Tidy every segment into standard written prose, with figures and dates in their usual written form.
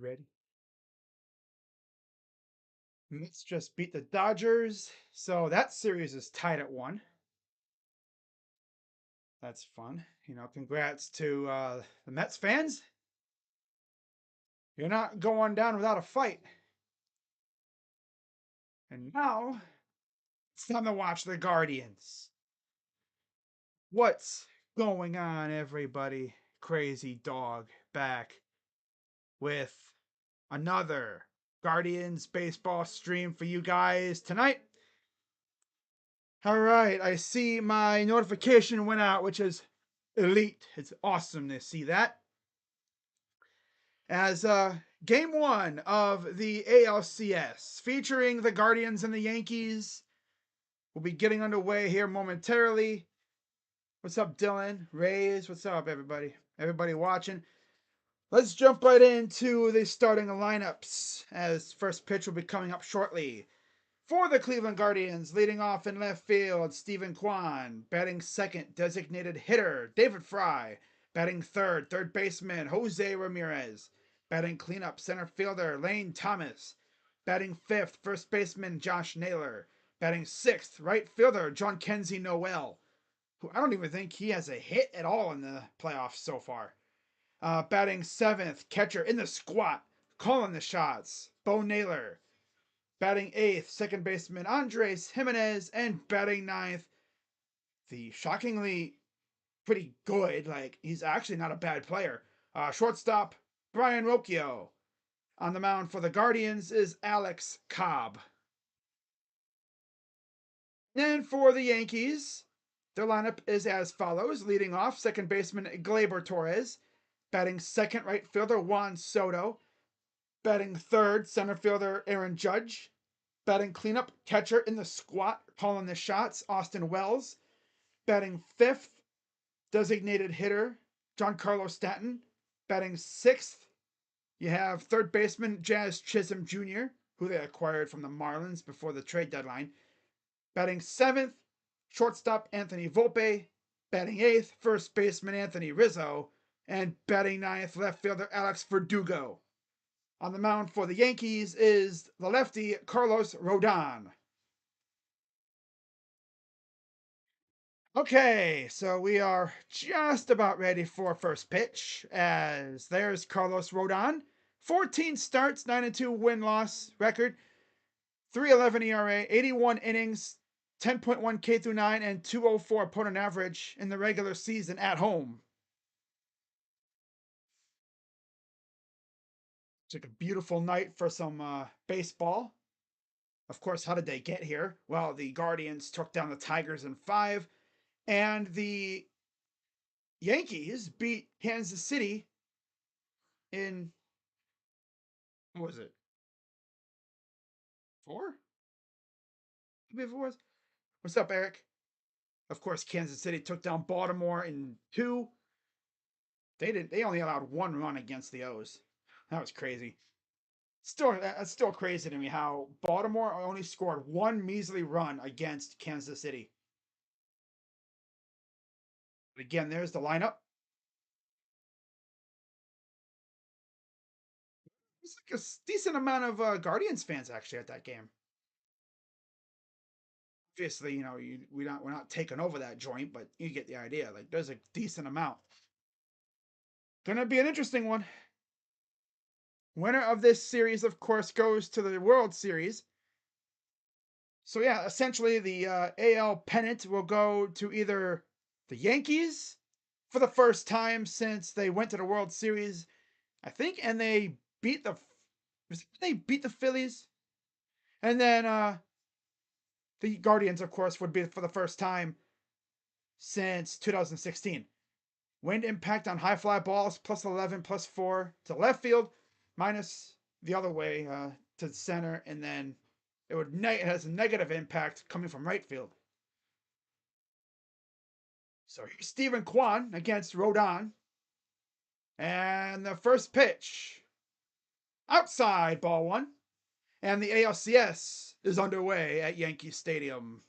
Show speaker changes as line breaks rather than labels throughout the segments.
Ready? Mets just beat the Dodgers, so that series is tied at 1. That's fun. Congrats to the Mets fans. You're not going down without a fight. And now it's time to watch the Guardians. What's going on, everybody? Crazy Dog back with another Guardians baseball stream for you guys tonight. All right, I see my notification went out, which is elite. It's awesome to see that. As game 1 of the ALCS featuring the Guardians and the Yankees will be getting underway here momentarily. What's up, Dylan? Rays, what's up, everybody? Everybody watching. Let's jump right into the starting lineups, as first pitch will be coming up shortly. For the Cleveland Guardians, leading off in left field, Stephen Kwan. Batting second, designated hitter, David Fry. Batting third baseman, Jose Ramirez. Batting cleanup, center fielder, Lane Thomas. Batting fifth, first baseman, Josh Naylor. Batting sixth, right fielder, John Kenzie Noel, who I don't even think he has a hit at all in the playoffs so far. Batting seventh, catcher in the squat, calling the shots, Bo Naylor. Batting eighth, second baseman Andres Jimenez, and batting ninth, the shockingly pretty good, he's actually not a bad player, shortstop Brian Rocchio. On the mound for the Guardians is Alex Cobb. And for the Yankees, their lineup is as follows. Leading off, second baseman Gleyber Torres. Batting second, right fielder Juan Soto. Batting third, center fielder Aaron Judge. Batting cleanup, catcher in the squat, calling the shots, Austin Wells. Batting fifth, designated hitter, Giancarlo Stanton. Batting sixth, you have third baseman Jazz Chisholm Jr., who they acquired from the Marlins before the trade deadline. Batting seventh, shortstop Anthony Volpe. Batting eighth, first baseman Anthony Rizzo. And batting ninth, left fielder Alex Verdugo. On the mound for the Yankees is the lefty Carlos Rodon. Okay, so we are just about ready for first pitch, as there's Carlos Rodon. 14 starts, 9-2 win-loss record, 3.11 ERA, 81 innings, 10.1 K through 9, and 2.04 opponent average in the regular season at home. It's like a beautiful night for some baseball. Of course, how did they get here? Well, the Guardians took down the Tigers in 5, and the Yankees beat Kansas City in, what was it, 4? Maybe it was. What's up, Eric? Of course, Kansas City took down Baltimore in 2. They only allowed 1 run against the O's. That was crazy. That's still crazy to me how Baltimore only scored 1 measly run against Kansas City. But again, there's the lineup. It's like a decent amount of Guardians fans actually at that game. Obviously, we're not taking over that joint, but you get the idea. Like, there's a decent amount. Gonna be an interesting one. Winner of this series, of course, goes to the World Series. So yeah, essentially the AL pennant will go to either the Yankees for the first time since they went to the World Series, I think, and they beat the Phillies, and then the Guardians, of course, would be for the first time since 2016. Wind impact on high fly balls +11, +4 to left field, minus the other way to center, and then it has a negative impact coming from right field. So here's Stephen Kwan against Rodon. And the first pitch, outside, ball 1. And the ALCS is underway at Yankee Stadium.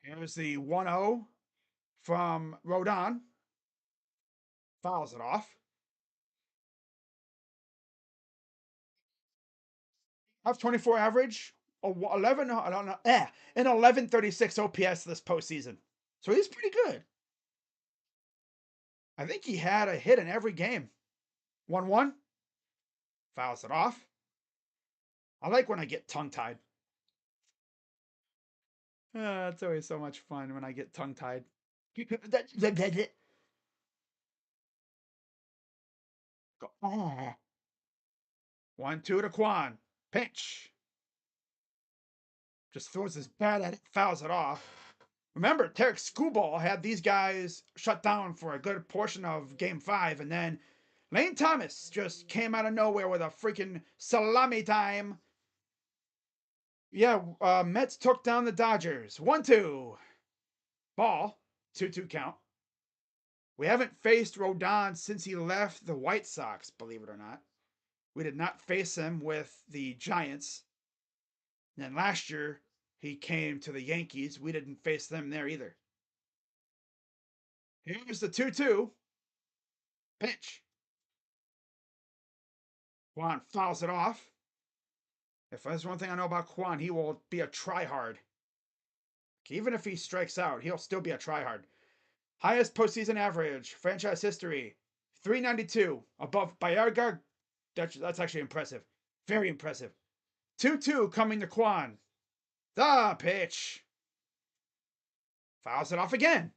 Here's the 1-0 from Rodon. Fouls it off. Have 24 average, 11, I don't know, an 1136 OPS this postseason. So he's pretty good. I think he had a hit in every game. 1-1, fouls it off. I like when I get tongue tied. It's always so much fun when I get tongue tied. 1-2 to Quan. Pinch. Just throws his bat at it, fouls it off. Remember, Tarek Skubal had these guys shut down for a good portion of Game 5, and then Lane Thomas just came out of nowhere with a freaking salami time. Yeah, Mets took down the Dodgers. 1-2. Ball. 2-2 count. We haven't faced Rodon since he left the White Sox, believe it or not. We did not face him with the Giants. And then last year, he came to the Yankees. We didn't face them there either. Here's the 2-2. Pitch. Quan fouls it off. If there's one thing I know about Quan, he will be a tryhard. Even if he strikes out, he'll still be a tryhard. Highest postseason average, franchise history, 392, above Bayargar. That's actually impressive. Very impressive. 2-2 coming to Quan. The pitch. Fouls it off again.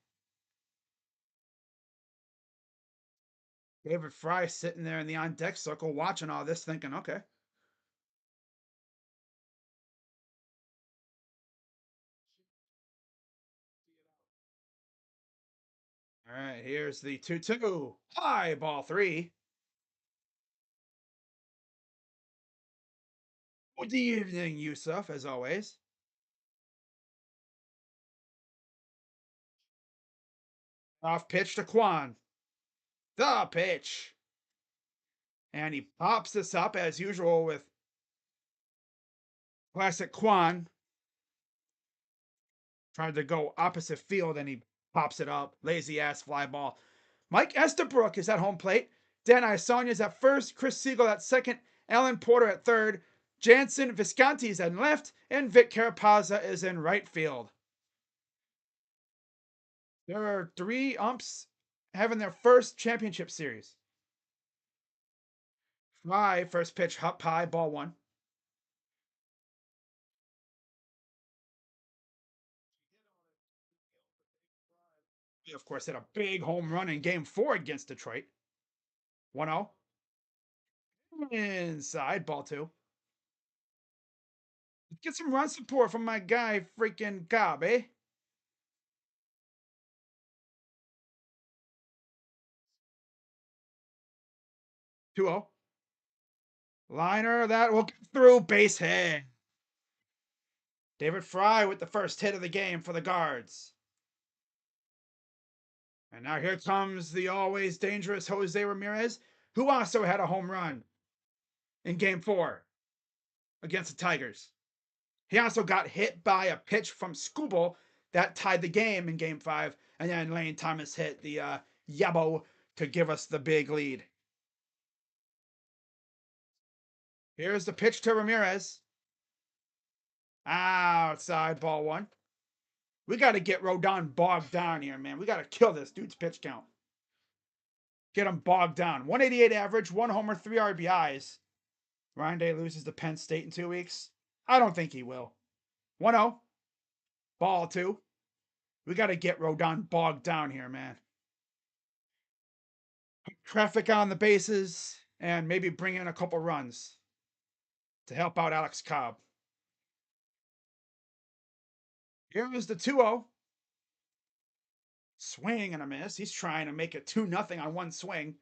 David Fry sitting there in the on deck circle watching all this, thinking, okay. All right, here's the 2-2. High ball 3. Good evening, Yusuf, as always. Off pitch to Quan. The pitch. And he pops this up as usual with classic Quan. Tried to go opposite field and he pops it up. Lazy ass fly ball. Mike Estabrook is at home plate. Dan Isonia's at first. Chris Siegel at second. Alan Porter at third. Jansen Visconti is in left. And Vic Carapazza is in right field. There are 3 umps having their first championship series. Fly, first pitch, up high, ball 1. He, of course, hit a big home run in Game 4 against Detroit. 1-0. Inside, ball 2. Get some run support from my guy, freaking Cobb, eh? Two zero. Liner, that will get through, base hit. David Fry with the first hit of the game for the Guards. And now here comes the always dangerous Jose Ramirez, who also had a home run in Game 4 against the Tigers. He also got hit by a pitch from Skubal that tied the game in Game 5, and then Lane Thomas hit the Yabo to give us the big lead. Here's the pitch to Ramirez. Outside, ball 1. We got to get Rodon bogged down here, man. We got to kill this dude's pitch count. Get him bogged down. 188 average, 1 homer, 3 RBIs. Ryan Day loses to Penn State in 2 weeks. I don't think he will. 1-0. Ball 2. We got to get Rodon bogged down here, man. Traffic on the bases and maybe bring in a couple runs to help out Alex Cobb. Here is the 2-0. Swing and a miss. He's trying to make it 2-0 on one swing.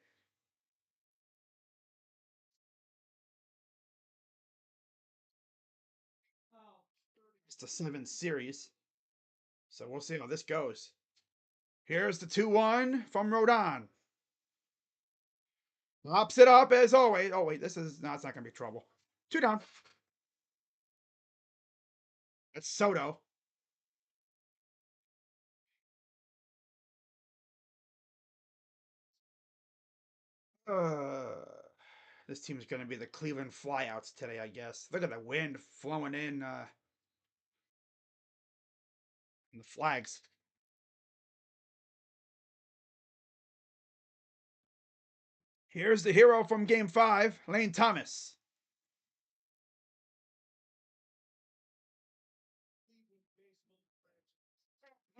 It's a 7 series. So we'll see how this goes. Here's the 2-1 from Rodon. Pops it up as always. Oh, wait, it's not going to be trouble. 2 down. That's Soto. This team's going to be the Cleveland Flyouts today, I guess. Look at the wind flowing in the flags. Here's the hero from Game 5, Lane Thomas.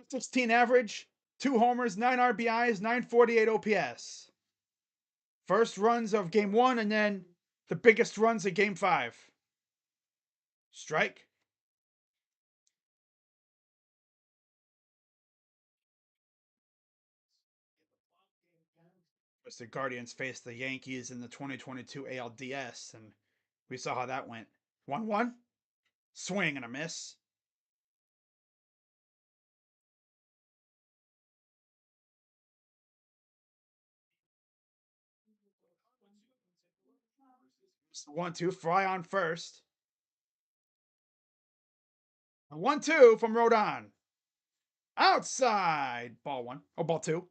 16 average, 2 homers, 9 RBIs, 948 OPS. First runs of Game 1 and then the biggest runs of Game 5. Strike. The Guardians faced the Yankees in the 2022 ALDS, and we saw how that went. 1-1. Swing and a miss. It's 1-2. Fry on first. A 1-2 from Rodon. Outside. Ball 1. Oh, ball 2.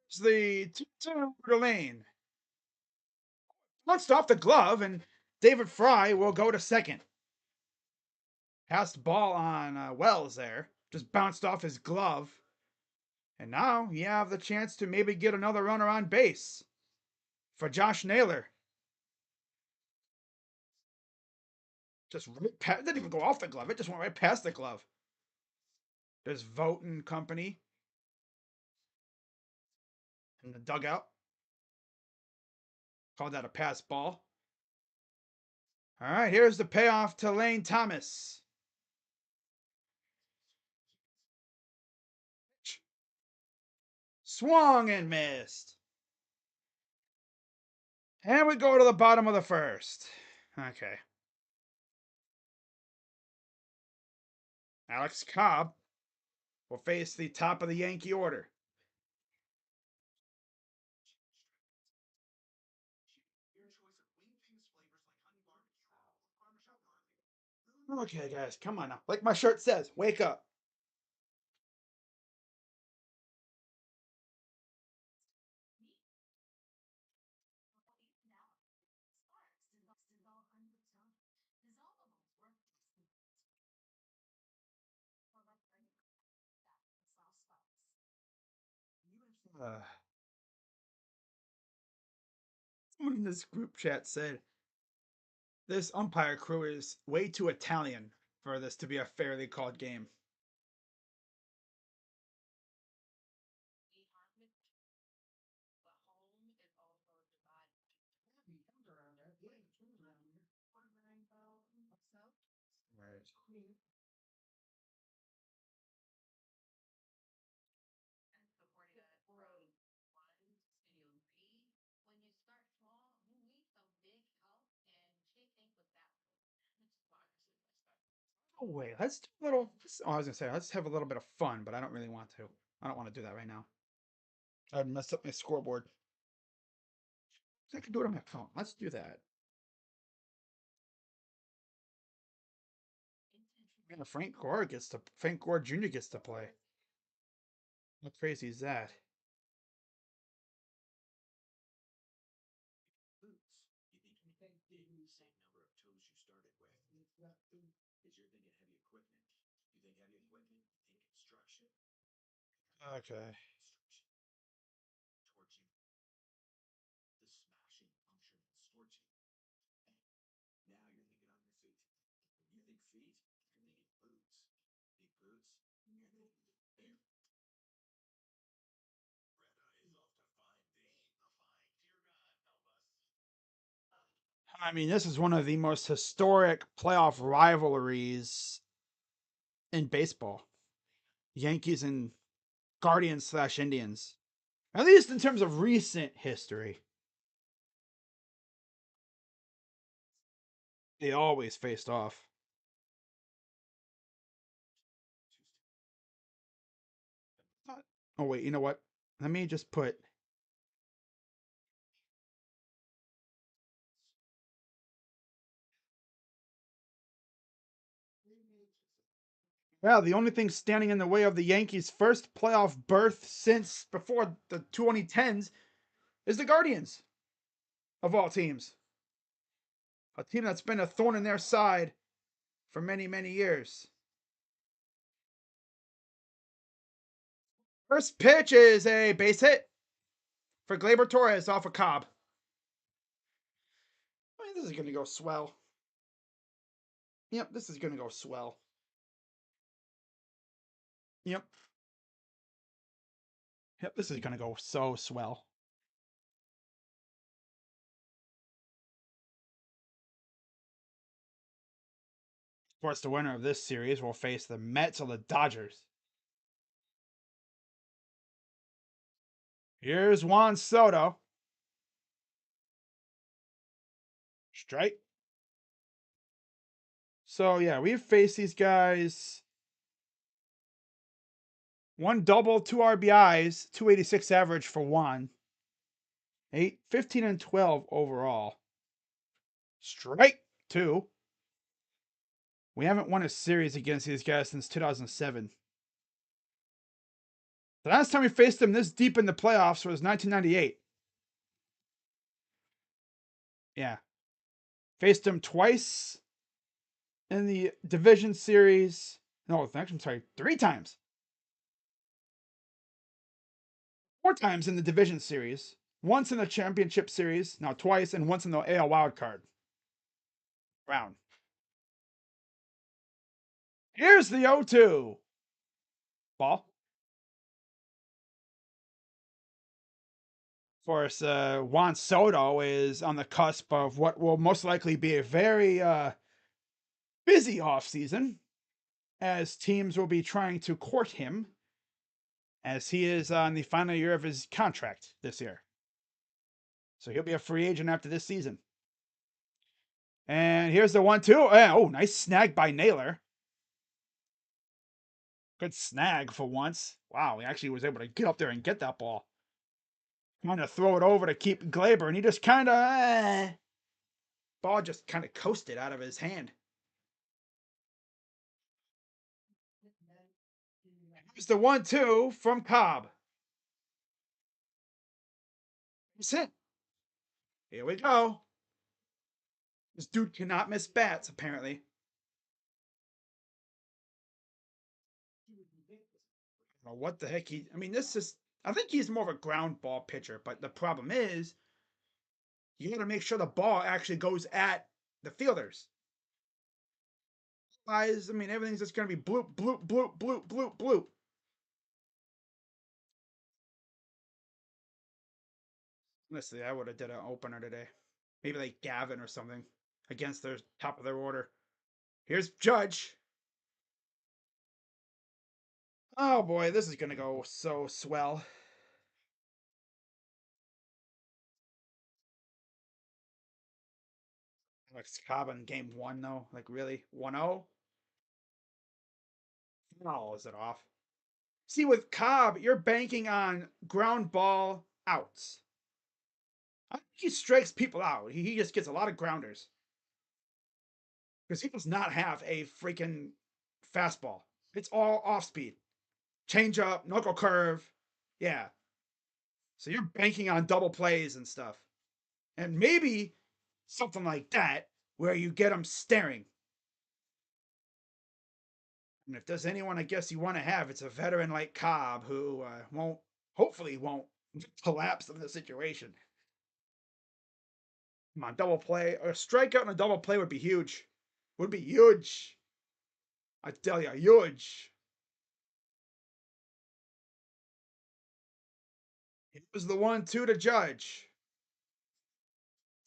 It's the 2-2 to Lane. Punched off the glove, and David Fry will go to second. Passed ball on Wells there. Just bounced off his glove. And now you have the chance to maybe get another runner on base for Josh Naylor. Just right past, didn't even go off the glove. It just went right past the glove. There's Vogt and company in the dugout. Called that a pass ball. All right, here's the payoff to Lane Thomas. Swung and missed. And we go to the bottom of the first. Okay. Alex Cobb will face the top of the Yankee order. Okay, guys, come on now. Like my shirt says, wake up. Someone in this group chat said this umpire crew is way too Italian for this to be a fairly called game. Right. Oh wait, let's do a little. Oh, I was gonna say let's have a little bit of fun, but I don't really want to. I don't want to do that right now. I messed up my scoreboard. I can do it on my phone. Let's do that. Man, Frank Gore Jr. gets to play. How crazy is that? Okay. I mean, this is one of the most historic playoff rivalries in baseball. Yankees and Guardians slash Indians. At least in terms of recent history. They always faced off. Oh, wait, you know what? Let me just put Yeah, the only thing standing in the way of the Yankees' first playoff berth since before the 2010s is the Guardians, of all teams. A team that's been a thorn in their side for many, many years. First pitch is a base hit for Gleyber Torres off a Cobb. I mean, this is going to go swell. Yep, this is going to go swell. Yep. Yep, this is going to go so swell. Of course, the winner of this series will face the Mets or the Dodgers. Here's Juan Soto. Strike. So, yeah, we've faced these guys. One double, two RBIs, 286 average for Juan. 15 and 12 overall. Strike two. We haven't won a series against these guys since 2007. The last time we faced them this deep in the playoffs was 1998. Yeah. Faced them twice in the division series. No, actually, I'm sorry, 3 times. 4 times in the division series. Once in the championship series, now twice, and once in the AL wildcard round. Here's the 0-2. Ball. Of course, Juan Soto is on the cusp of what will most likely be a very busy offseason, as teams will be trying to court him, as he is on the final year of his contract this year. So he'll be a free agent after this season. And here's the 1-2. Oh, nice snag by Naylor. Good snag for once. Wow, he actually was able to get up there and get that ball. Trying to throw it over to keep Gleyber, and he just kind of ball just kind of coasted out of his hand. Here's the 1-2 from Cobb. That's it. Here we go. This dude cannot miss bats, apparently. I don't know what the heck I mean, this is. I think he's more of a ground ball pitcher, but the problem is, you got to make sure the ball actually goes at the fielders. Otherwise, I mean, everything's just going to be bloop, bloop, bloop, bloop, bloop, bloop. Honestly, I would have did an opener today. Maybe like Gavin or something against their top of their order. Here's Judge. Oh boy, this is gonna go so swell. Alex Cobb in game one though. Like really? 1-0? Oh, is it off? See, with Cobb, you're banking on ground ball outs. I think he strikes people out. He just gets a lot of grounders. Because he does not have a freaking fastball. It's all off speed. Change up, knuckle curve. Yeah. So you're banking on double plays and stuff. And maybe something like that where you get him staring. And if there's anyone I guess you want to have, it's a veteran like Cobb who hopefully won't collapse in the situation. Come on, double play. A strikeout and a double play would be huge. Would be huge. I tell you, huge. It was the 1-2 to Judge.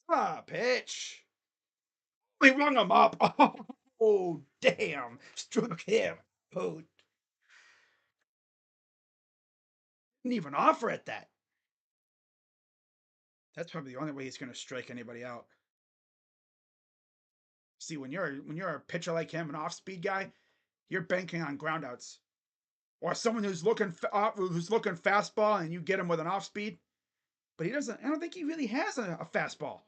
Ah, pitch. We rung him up. Oh, damn. Struck him. Oh, didn't even offer at that. That's probably the only way he's going to strike anybody out. See, when you're a pitcher like him, an off-speed guy, you're banking on groundouts, or someone who's looking fastball, and you get him with an off-speed. But he doesn't. I don't think he really has a fastball.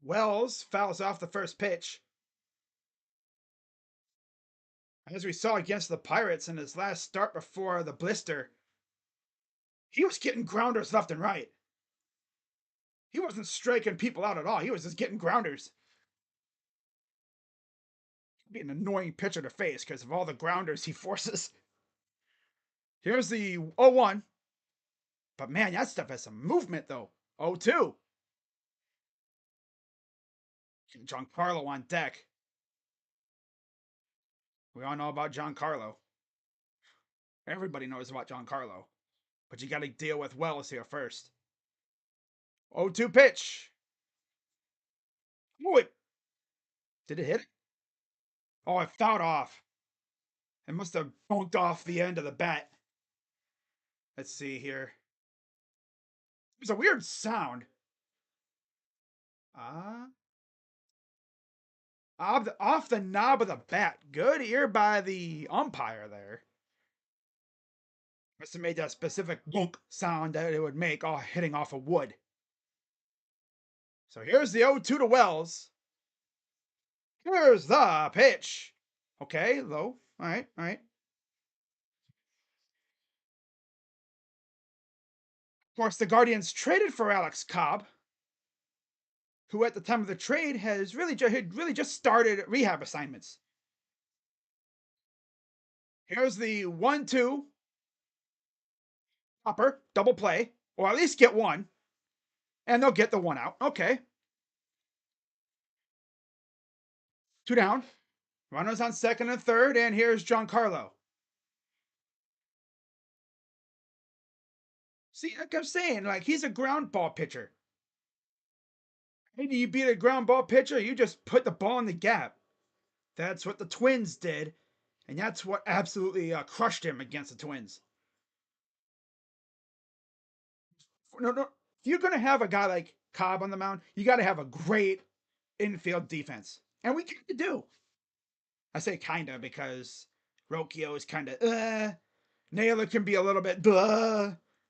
Wells fouls off the first pitch. As we saw against the Pirates in his last start before the blister, he was getting grounders left and right. He wasn't striking people out at all. He was just getting grounders. He'd be an annoying pitcher to face because of all the grounders he forces. Here's the 0-1. But man, that stuff has some movement though. 0-2. Giancarlo on deck. We all know about Giancarlo. Everybody knows about Giancarlo. But you got to deal with Wells here first. 0-2 pitch. Oh, did it hit? Oh, it fouled off. It must have bonked off the end of the bat. Let's see here. It was a weird sound. Off the knob of the bat. Good ear by the umpire there. Must have made that specific bonk sound that it would make hitting off of wood. So here's the 0-2 to Wells. Here's the pitch. Okay, low. All right, all right. Of course, the Guardians traded for Alex Cobb, who at the time of the trade has really just started rehab assignments. Here's the 1-2. Hopper, double play, or at least get one. And they'll get the one out. Okay. 2 down. Runners on second and third, and here's Giancarlo. See, like I'm saying, like he's a ground ball pitcher. Hey, do you beat a ground ball pitcher? You just put the ball in the gap. That's what the Twins did, and that's what absolutely crushed him against the Twins. No, no. If you're gonna have a guy like Cobb on the mound, you got to have a great infield defense, and we kind of do. I say kinda because Rocchio is kind of Naylor can be a little bit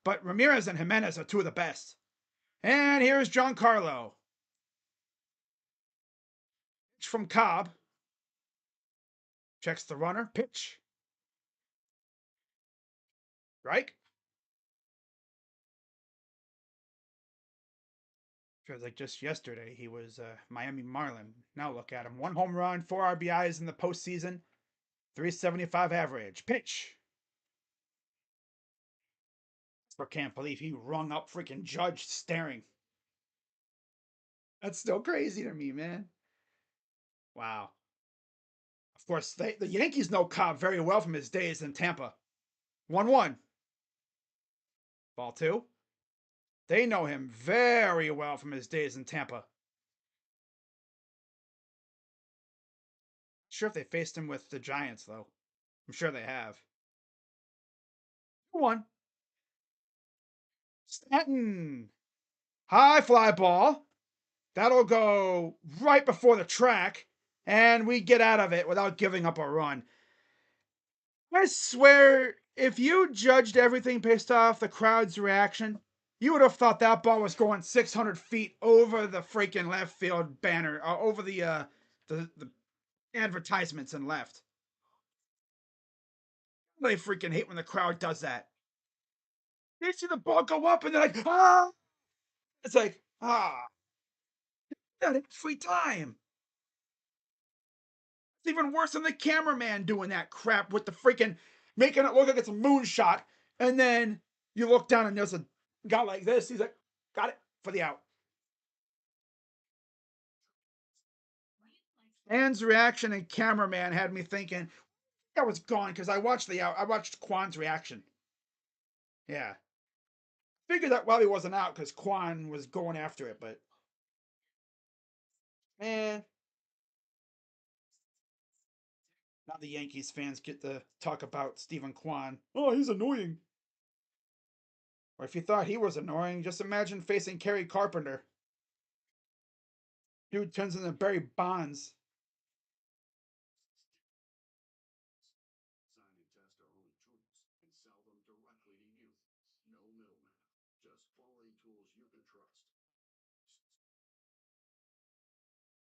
but Ramirez and Jimenez are two of the best. And here's Giancarlo. Pitch from Cobb. Checks the runner. Pitch. Right? Feels like just yesterday he was Miami Marlin. Now look at him. 1 home run, 4 RBIs in the postseason, 375 average. Pitch. I can't believe he rung up freaking Judge staring. That's still crazy to me, man. Wow. Of course, the Yankees know Cobb very well from his days in Tampa. 1-1. Ball 2. They know him very well from his days in Tampa. Sure if they faced him with the Giants, though. I'm sure they have. 1. Stanton. High fly ball. That'll go right before the track, and we get out of it without giving up a run. I swear, if you judged everything based off the crowd's reaction, you would have thought that ball was going 600 feet over the freaking left field banner, over the advertisements and left. They freaking hate when the crowd does that. They see the ball go up and they're like, ah! It's like, that free time. It's even worse than the cameraman doing that crap with the freaking making it look like it's a moonshot, and then you look down and there's a guy like this. He's like, got it for the out. Anne's reaction and cameraman had me thinking that was gone because I watched the out. I watched Kwan's reaction. Yeah, figured that while he wasn't out because Kwan was going after it, but man, now the Yankees fans get to talk about Stephen Kwan. Oh, he's annoying. Or if you thought he was annoying, just imagine facing Kerry Carpenter. Dude turns into Barry Bonds.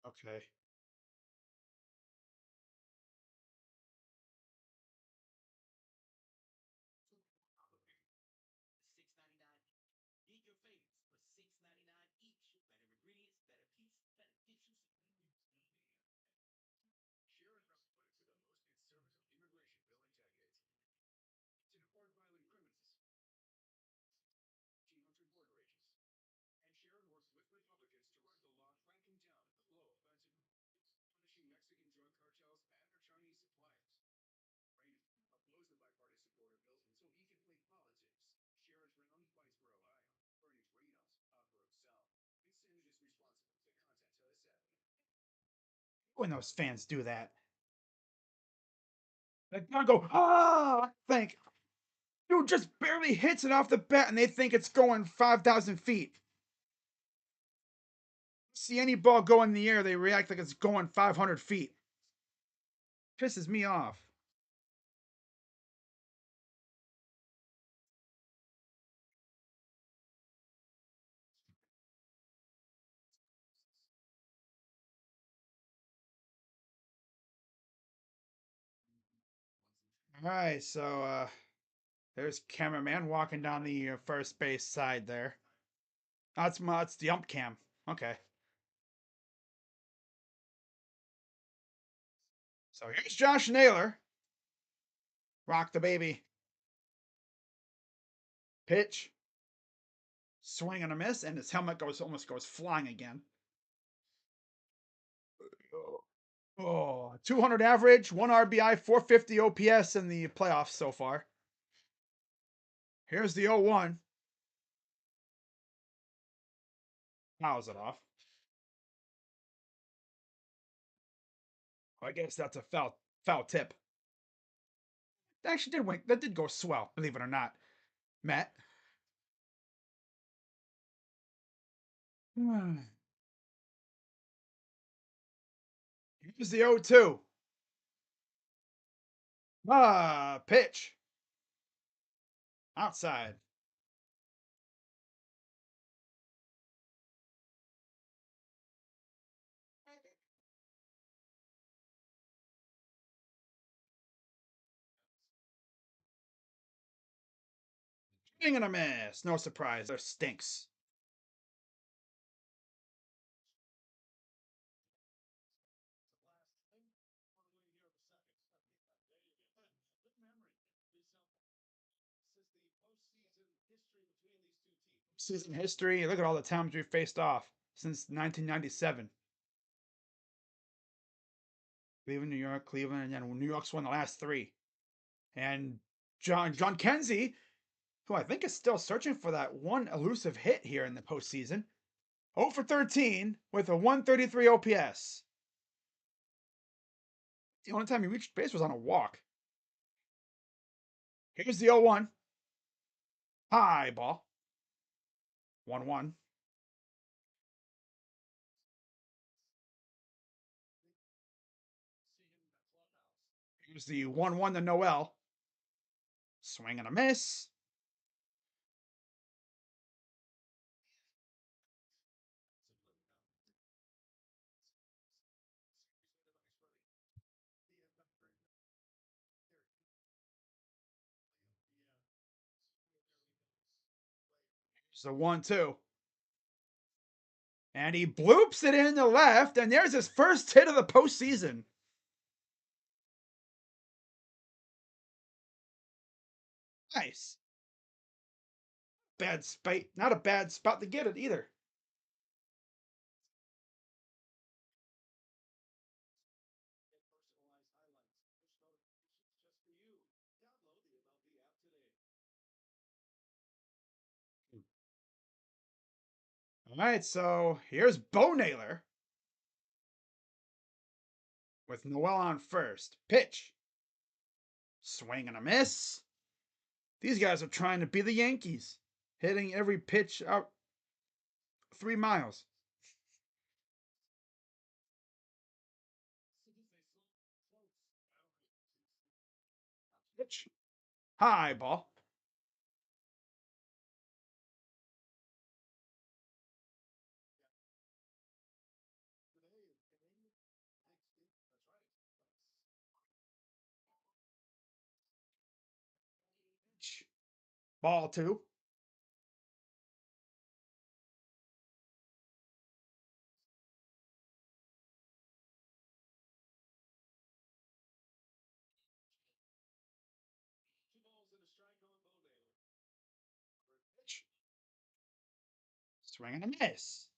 Okay. when those fans do that. Like, I go, ah, think, dude just barely hits it off the bat and they think it's going 5,000 feet. See any ball go in the air, they react like it's going 500 feet. Pisses me off. All right, so there's cameraman walking down the first base side there. That's the ump cam. Okay. So here's Josh Naylor. Rock the baby. Pitch. Swing and a miss, and his helmet almost goes flying again. Oh, 200 average, 1 RBI, 450 OPS in the playoffs so far. Here's the 0-1. Fouls it off. I guess that's a foul tip. That actually did win. That did go swell, believe it or not. Matt. Here's the 0-2. Pitch. Outside. Swing and a miss. No surprise. There stinks. Season history. Look at all the times we've faced off since 1997. Cleveland, New York, Cleveland, and then New York's won the last 3. And John Kenzie, who I think is still searching for that one elusive hit here in the postseason. 0 for 13 with a 133 OPS. The only time he reached base was on a walk. Here's the 0-1. High ball. 1-1. Here's the 1-1 to Noel. Swing and a miss. Here's the 1-2. And he bloops it in the left, and there's his first hit of the postseason. Nice. Bad spot, not a bad spot to get it either. All right, so here's Bo Naylor with Noel on first. Pitch. Swing and a miss. These guys are trying to be the Yankees, hitting every pitch out 3 miles. Pitch. High ball. Ball 2. Pitch. Swing and a miss.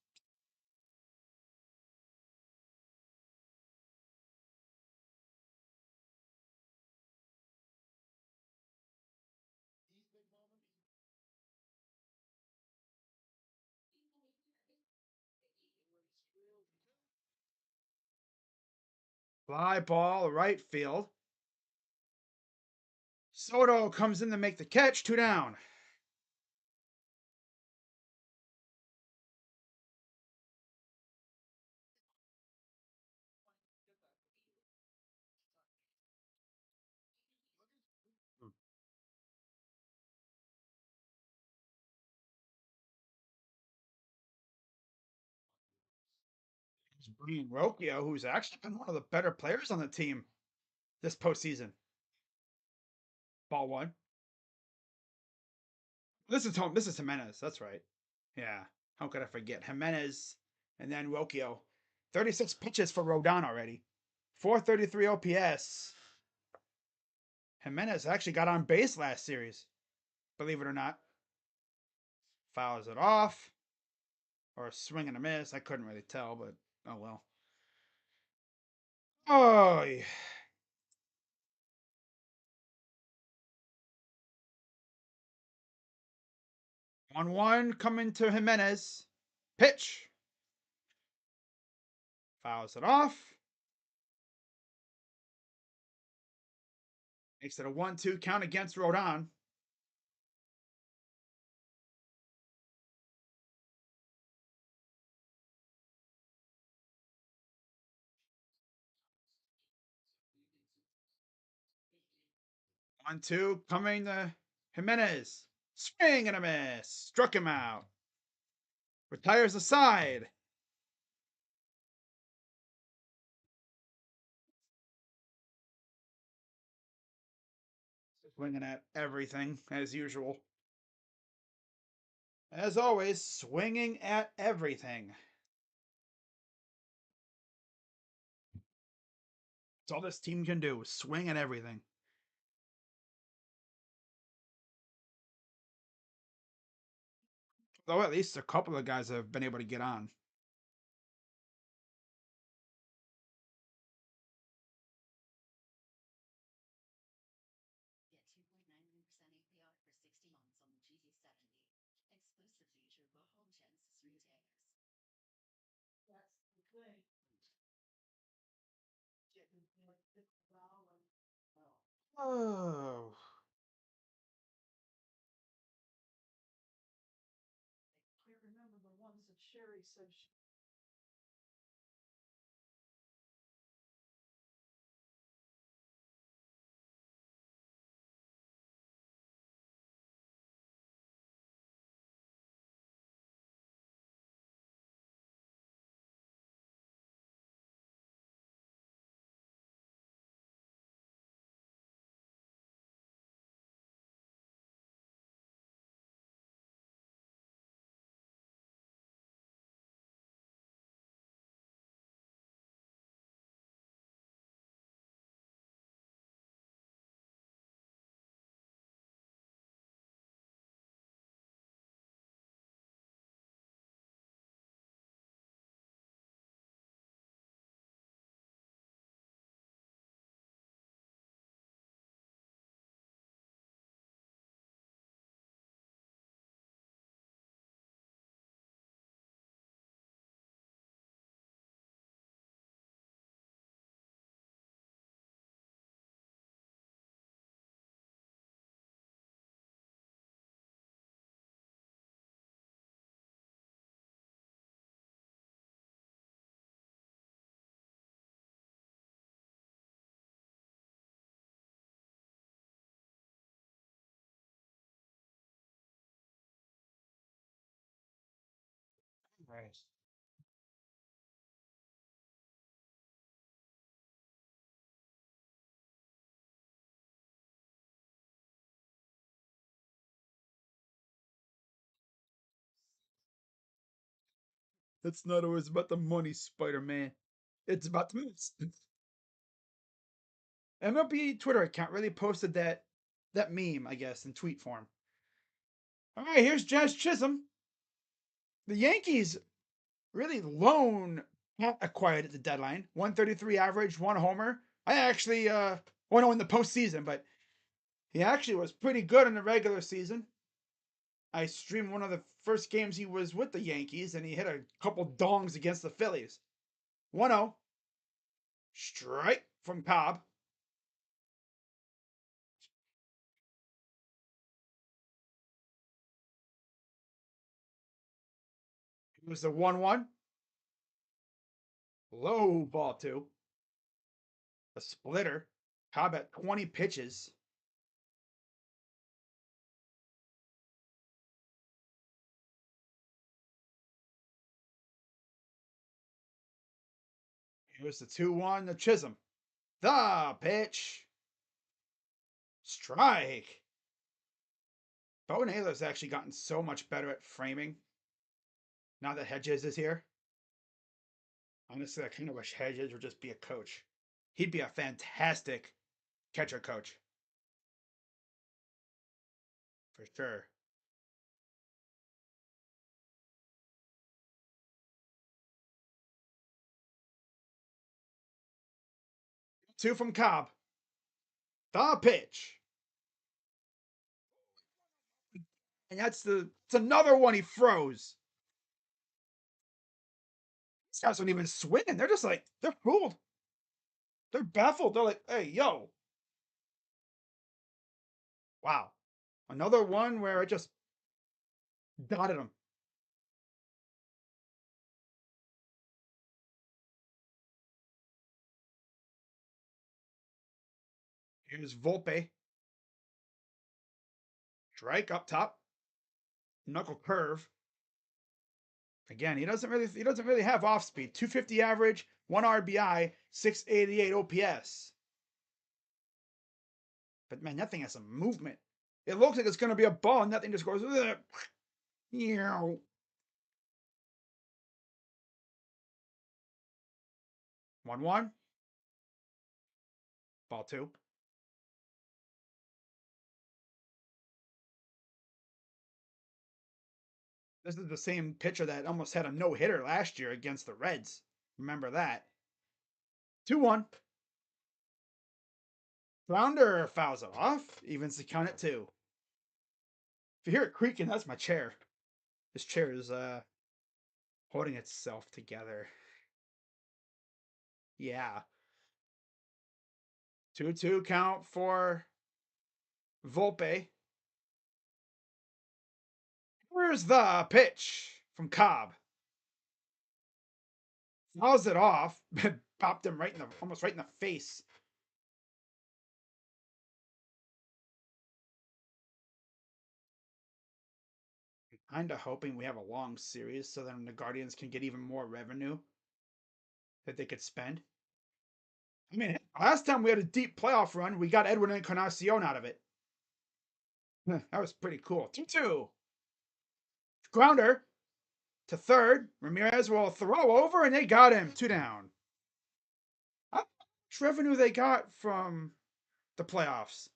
Fly ball, right field. Soto comes in to make the catch. 2 down. Brian Rocchio, who's actually been one of the better players on the team this postseason. Ball 1. This is home. This is Jimenez. That's right. Yeah. How could I forget? Jimenez and then Rocchio. 36 pitches for Rodon already. 433 OPS. Jimenez actually got on base last series. Believe it or not. Fouls it off. Or a swing and a miss. I couldn't really tell, but oh well. Oh, yeah. 1-1 coming to Jimenez. Pitch. Fouls it off. Makes it a 1-2 count against Rodon. One, two, coming to Jimenez. Swing and a miss. Struck him out. Retires the side. Swinging at everything, as usual. As always, swinging at everything. That's all this team can do, swing at everything. Though at least a couple of guys have been able to get on. Oh. Right. It's not always about the money, Spider-Man. It's about the moves. MLB Twitter account really posted that meme, I guess, in tweet form. All right, here's Jazz Chisholm. The Yankees really lone acquired at the deadline. 133 average, 1 homer. I actually well, no, in the postseason, but he actually was pretty good in the regular season. I streamed one of the first games he was with the Yankees, and he hit a couple dongs against the Phillies. 1-0. Strike from Cobb. It was the 1-1. Low ball two. A splitter. Cobb at 20 pitches. Here's the 2-1 to Chisholm. The pitch. Strike. Bo Naylor's actually gotten so much better at framing now that Hedges is here. Honestly, I kind of wish Hedges would just be a coach. He'd be a fantastic catcher coach. For sure. Two from Cobb. The pitch. And it's another one he froze. These guys aren't even swinging. They're just like, they're fooled. They're baffled. They're like, hey, yo. Wow. Another one where I just dotted him. Here's Volpe. Strike up top. Knuckle curve. Again, he doesn't really have off speed. 250 average, 1 RBI, 688 OPS. But man, that thing has some movement. It looks like it's going to be a ball, and that thing just goes. Meow. 1-1. Ball two. This is the same pitcher that almost had a no hitter last year against the Reds. Remember that. 2-1. Flounder fouls it off. Evens the count at 2. If you hear it creaking, that's my chair. This chair is holding itself together. Yeah. 2-2 count for Volpe. Where's the pitch from Cobb? Fouls it off. Popped him almost right in the face. Kind of hoping we have a long series so then the Guardians can get even more revenue that they could spend. I mean, last time we had a deep playoff run, we got Edwin Encarnacion out of it. That was pretty cool. 2-2. Grounder to third. Ramirez will throw over, and they got him. 2 down. How much revenue they got from the playoffs?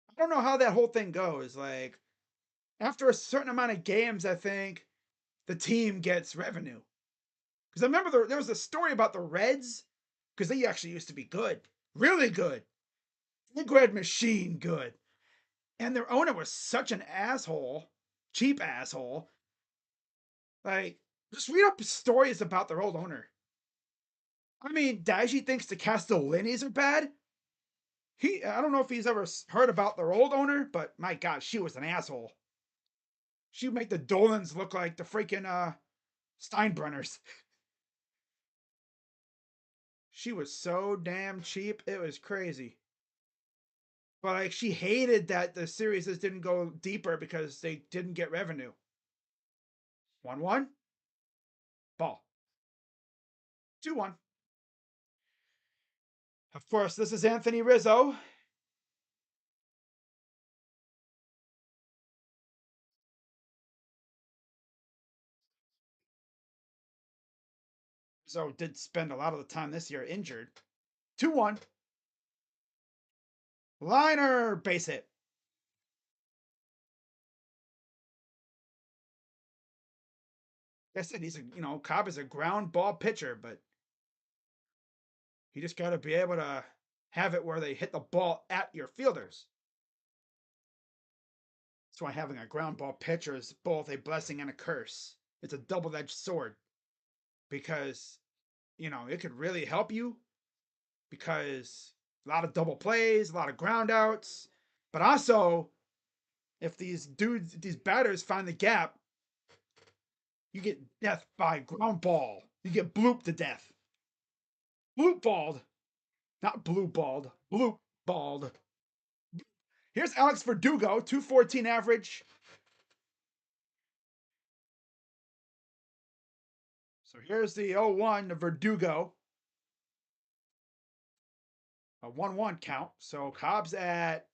I don't know how that whole thing goes. Like, after a certain amount of games, I think the team gets revenue. Because I remember there was a story about the Reds, because they actually used to be good. Really good. Big red machine good. And their owner was such an asshole, cheap asshole. Like, just read up stories about their old owner. I mean, Daiji thinks the Castellinis are bad. I don't know if he's ever heard about their old owner, but my God, she was an asshole. She would make the Dolans look like the freaking Steinbrenners. She was so damn cheap, it was crazy. But like, she hated that the series didn't go deeper because they didn't get revenue. 1-1. Ball. 2-1. Of course, this is Anthony Rizzo. Rizzo did spend a lot of the time this year injured. 2-1. Liner, base hit. Like I said, Cobb is a ground ball pitcher, but you just got to be able to have it where they hit the ball at your fielders. That's why having a ground ball pitcher is both a blessing and a curse. It's a double-edged sword because it could really help you because a lot of double plays, a lot of ground outs. But also, if these batters find the gap, you get death by ground ball. You get blooped to death. Bloop balled. Not blue balled. Bloop balled. Here's Alex Verdugo, 214 average. So here's the 0-1 Verdugo. A 1-1 count. So Cobb's at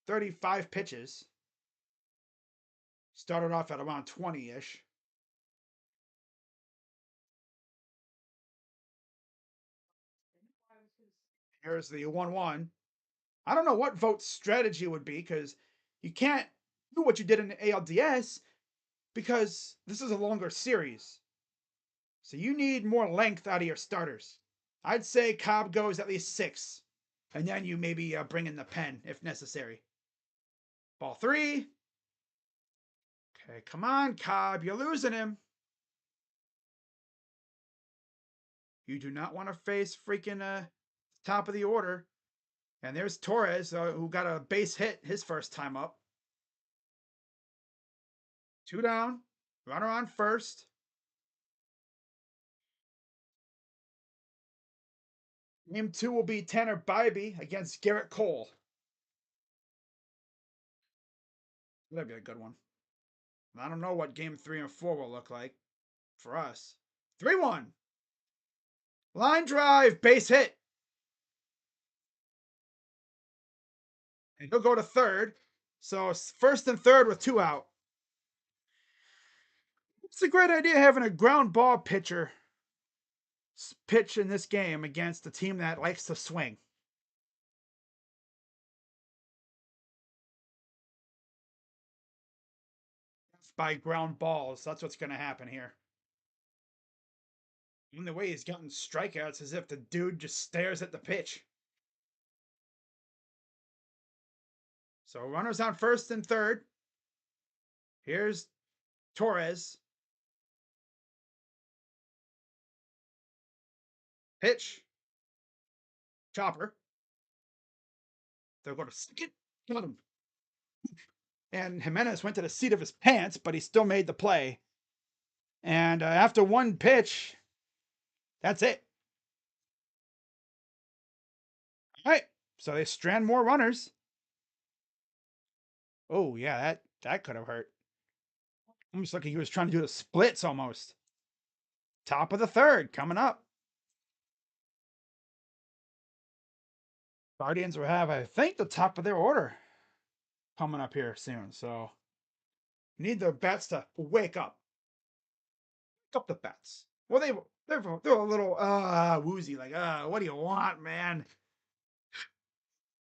35 pitches. Started off at around 20-ish. Here's the 1-1. I don't know what Vogt's strategy would be because you can't do what you did in the ALDS because this is a longer series. So you need more length out of your starters. I'd say Cobb goes at least 6. And then you maybe bring in the pen if necessary. Ball 3. Okay, come on, Cobb. You're losing him. You do not want to face freaking top of the order. And there's Torres, who got a base hit his first time up. 2 down. Runner on first. Game 2 will be Tanner Bybee against Garrett Cole. That'd be a good one. I don't know what game 3 and 4 will look like for us. 3-1. Line drive, base hit. And he'll go to third. So first and third with 2 out. It's a great idea having a ground ball pitcher pitch in this game against a team that likes to swing. By ground balls. That's what's going to happen here. And the way he's gotten strikeouts as if the dude just stares at the pitch. So runners on first and third. Here's Torres. Pitch. Chopper. They'll go to second. Got him. And Jimenez went to the seat of his pants, but he still made the play. And after one pitch, that's it. All right. So they strand more runners. Oh, yeah, that could have hurt. Almost like he was trying to do the splits almost. Top of the third coming up. Guardians will have, I think, the top of their order coming up here soon. So need the bats to wake up. Wake up the bats. Well, they're a little woozy, like what do you want, man?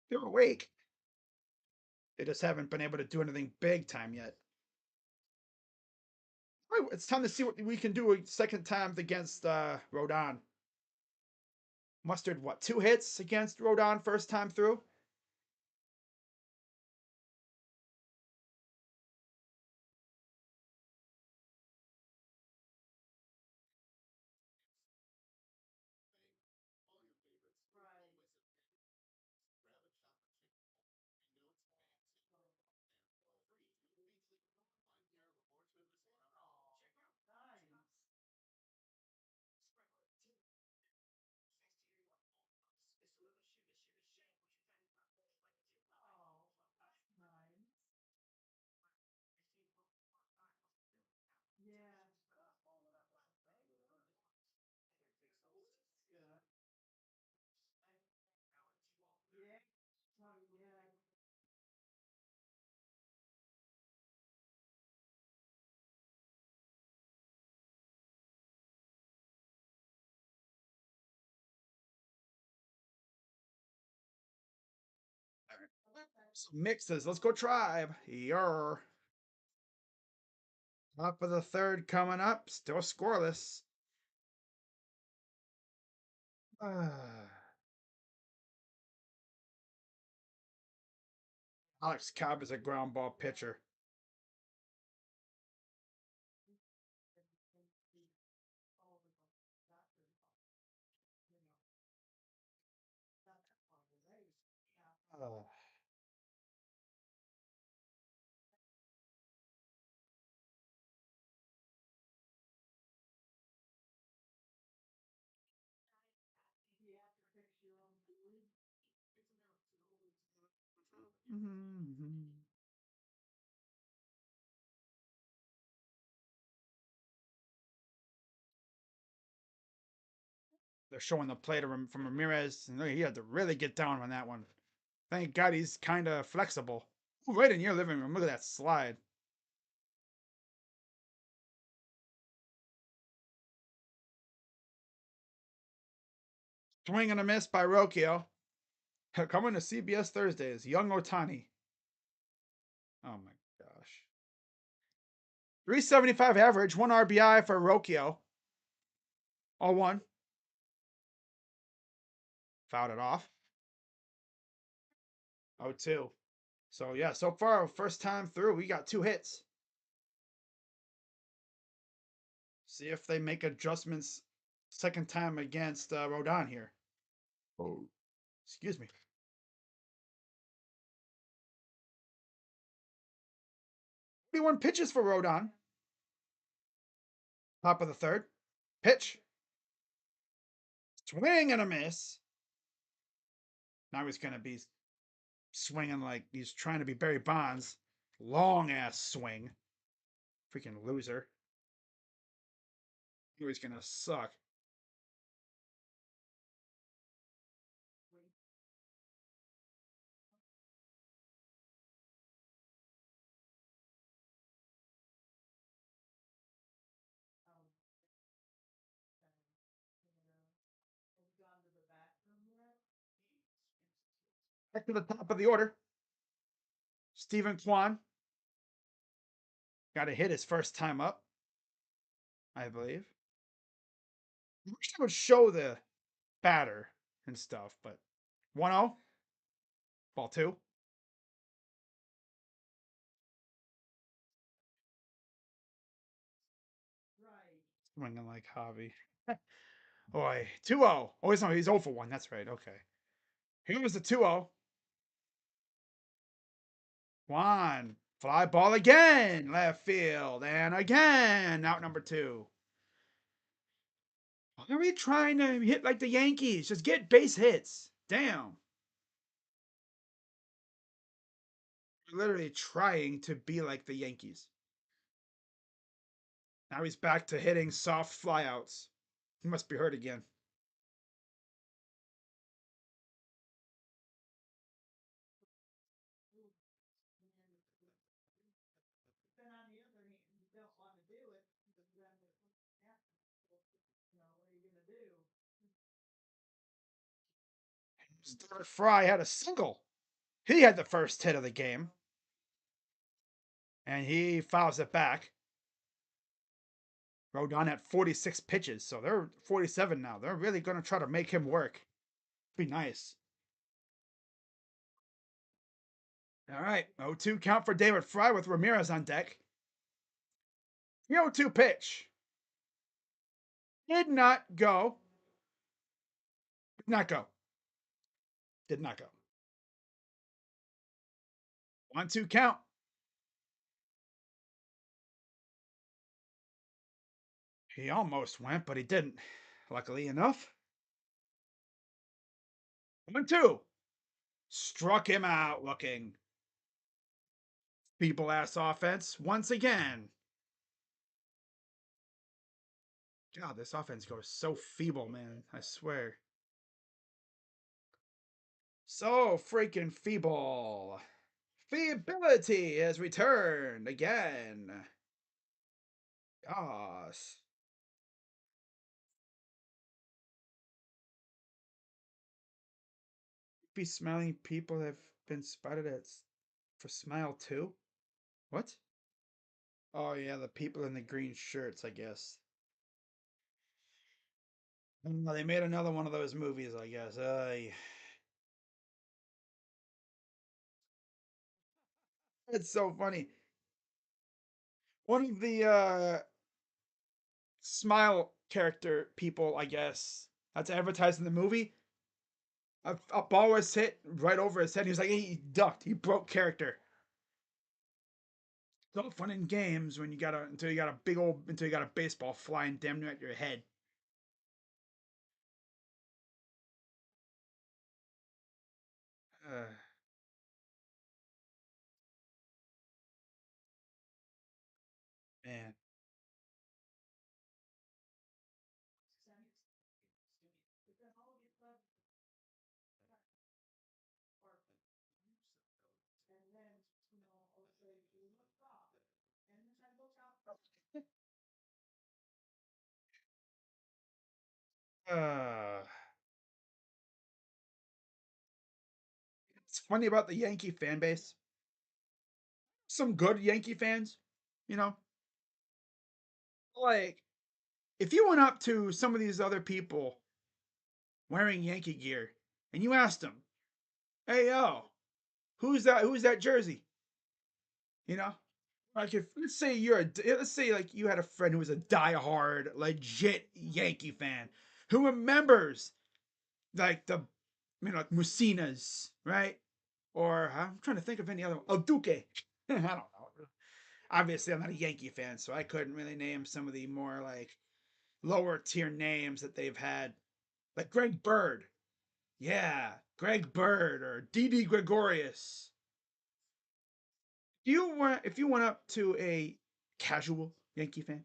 They're awake. They just haven't been able to do anything big time yet. Right, it's time to see what we can do a second time against Rodon. Mustered what, 2 hits against Rodon first time through? Some mixes. Let's go Tribe. Yer. Top of the third coming up. Still scoreless. Alex Cobb is a ground ball pitcher. They're showing the play from Ramirez, and he had to really get down on that one. Thank God he's kind of flexible. Right in your living room. Look at that slide. Swing and a miss by Rocchio. Coming to CBS Thursdays. Young Otani. Oh my gosh. 375 average, 1 RBI for Rocchio. 0-1. Fouled it off. 0-2. So yeah, so far, first time through, we got 2 hits. See if they make adjustments second time against Rodon here. Oh, excuse me. 41 pitches for Rodon. Top of the third. Pitch. Swing and a miss. Now he's going to be swinging like he's trying to be Barry Bonds. Long ass swing. Freaking loser. He's going to suck. Back to the top of the order. Stephen Kwan. Got to hit his first time up, I believe. I wish I would show the batter and stuff, but 1-0. Ball 2. Swinging like Javi. Boy, 2-0. Oh, he's 0 for 1. That's right. Okay. Here was the 2-0. Juan. Fly ball again. Left field. And again. Out number 2. Why are we trying to hit like the Yankees? Just get base hits. Damn. We're literally trying to be like the Yankees. Now he's back to hitting soft flyouts. He must be hurt again. David Fry had a single. He had the first hit of the game. And he fouls it back. Rodon at 46 pitches, so they're 47 now. They're really going to try to make him work. Be nice. All right, 0-2 count for David Fry with Ramirez on deck. 0-2 pitch. Did not go. Did not go. Did not go. 1-2 count. He almost went, but he didn't. Luckily enough. 1-2. Struck him out looking. Feeble ass offense once again. God, this offense goes so feeble, man. I swear. So freaking feeble. Feebility has returned again. Gosh. Be smiling people have been spotted at for Smile too? What? Oh yeah, the people in the green shirts, I guess. They made another one of those movies, I guess. It's so funny. One of the Smile character people, I guess, that's advertised in the movie. A ball was hit right over his head. He was like, he ducked. He broke character. It's all fun in games when you got a until you got a big old until you got a baseball flying damn near at your head. Uh, man. Uh, it's funny about the Yankee fan base. Some good Yankee fans, you know, like if you went up to some of these other people wearing Yankee gear and you asked them, "Hey yo, who's that? Who's that jersey?" You know, like if let's say let's say like you had a friend who was a diehard, legit Yankee fan who remembers like the like Musinas, right? Or I'm trying to think of any other one. Oh, Duque. I don't know. Obviously, I'm not a Yankee fan, so I couldn't really name some of the more like lower tier names that they've had, like Greg Bird. Yeah, Greg Bird or Didi Gregorius. If you went up to a casual Yankee fan,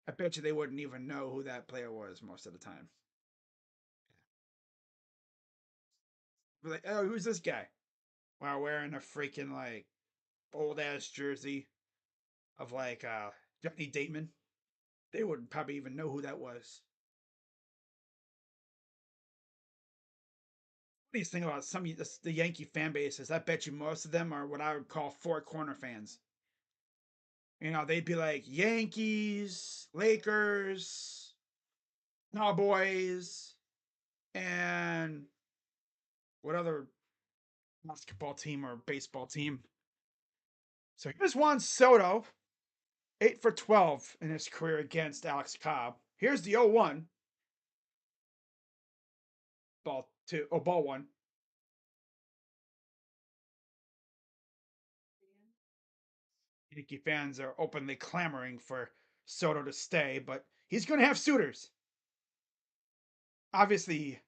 I bet you they wouldn't even know who that player was most of the time. Be like, oh, who's this guy? While wearing a freaking like old ass jersey of like Johnny Damon, they wouldn't probably even know who that was. Funniest thing about the Yankee fan base is I bet you most of them are what I would call four corner fans. You know, they'd be like Yankees, Lakers, Cowboys, and what other basketball team or baseball team. So here's Juan Soto, 8 for 12 in his career against Alex Cobb. Here's the 0-1, ball two, oh, ball one. Yankee fans are openly clamoring for Soto to stay, but he's going to have suitors. Obviously,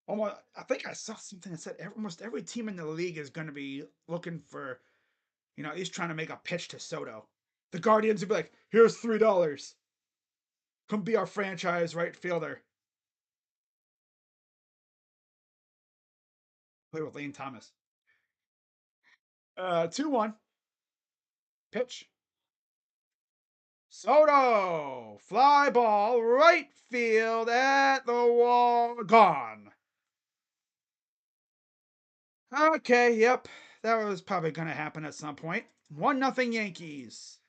almost, I think I saw something that said almost every team in the league is going to be looking for, at least trying to make a pitch to Soto. The Guardians would be like, here's $3. Come be our franchise right fielder. Play with Lane Thomas. 2-1. Pitch. Soto. Fly ball. Right field at the wall. Gone. Okay, yep. That was probably going to happen at some point. 1-0 Yankees.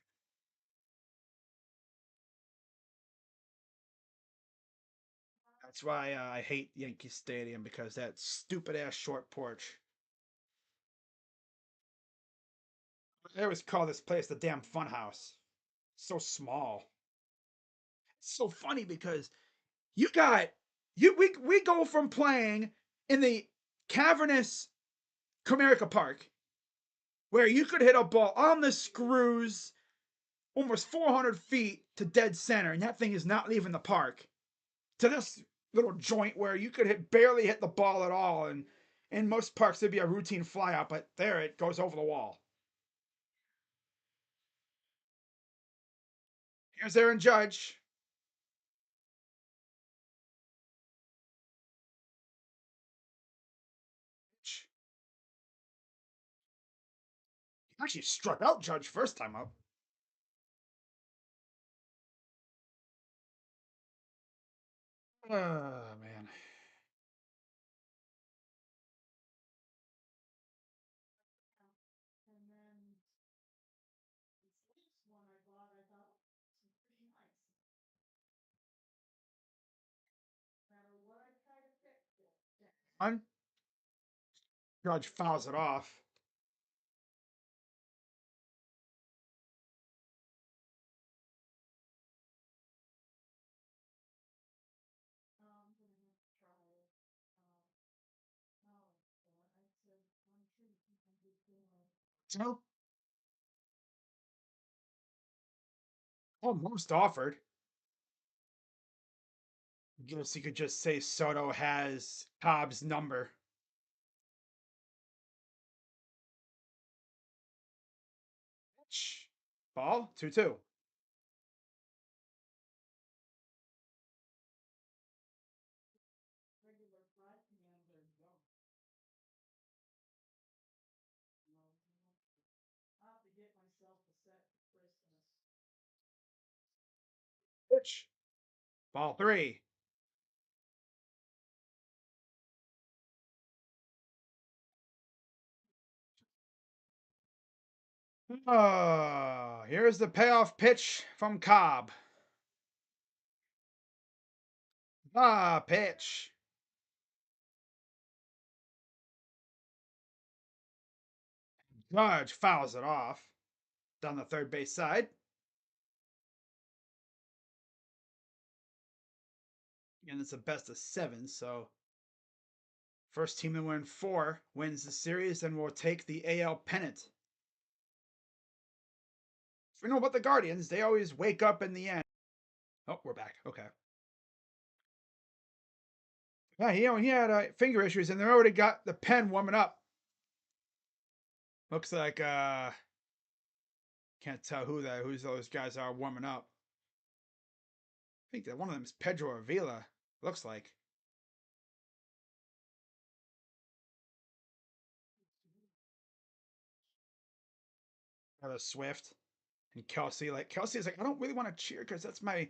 That's why I hate Yankee Stadium because that stupid ass short porch. I always call this place the damn funhouse. So small. It's so funny because you got we go from playing in the cavernous Comerica Park where you could hit a ball on the screws almost 400 feet to dead center, and that thing is not leaving the park, to this little joint where you could barely hit the ball at all, and in most parks there'd be a routine flyout, but there it goes over the wall. Here's Aaron Judge. He actually struck out Judge first time up. Oh man. One, Judge fouls it off. So, almost offered. Guess you could just say Soto has Cobb's number. Ball 2-2. Pitch. Ball 3. Here's the payoff pitch from Cobb. Pitch. Judge fouls it off down the third base side. And it's a best of 7, so first team to win 4 wins the series and will take the AL pennant. If we know about the Guardians, they always wake up in the end. Oh, we're back. Okay. Yeah, he had finger issues, and they already got the pen warming up. Looks like can't tell who's those guys are warming up. I think that one of them is Pedro Avila. Looks like. Taylor Swift and Kelsey. Like Kelsey's like, I don't really want to cheer because that's my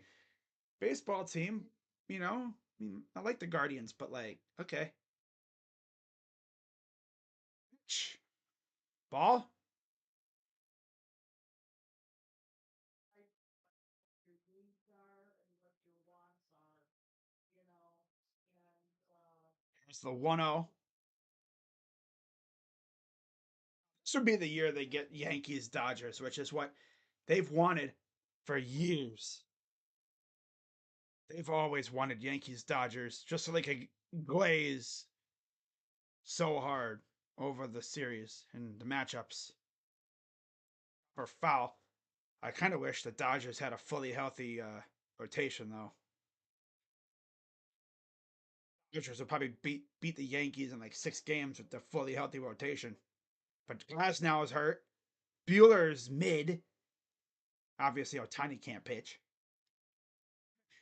baseball team. You know, I mean, I like the Guardians, but like, okay. Ball. It's the 1-0. This would be the year they get Yankees Dodgers, which is what they've wanted for years. They've always wanted Yankees Dodgers just so they could glaze so hard over the series and the matchups for foul. I kind of wish the Dodgers had a fully healthy rotation though. Dodgers would probably beat the Yankees in like 6 games with the fully healthy rotation. But Glass now is hurt. Bueller's mid. Obviously, Otani can't pitch.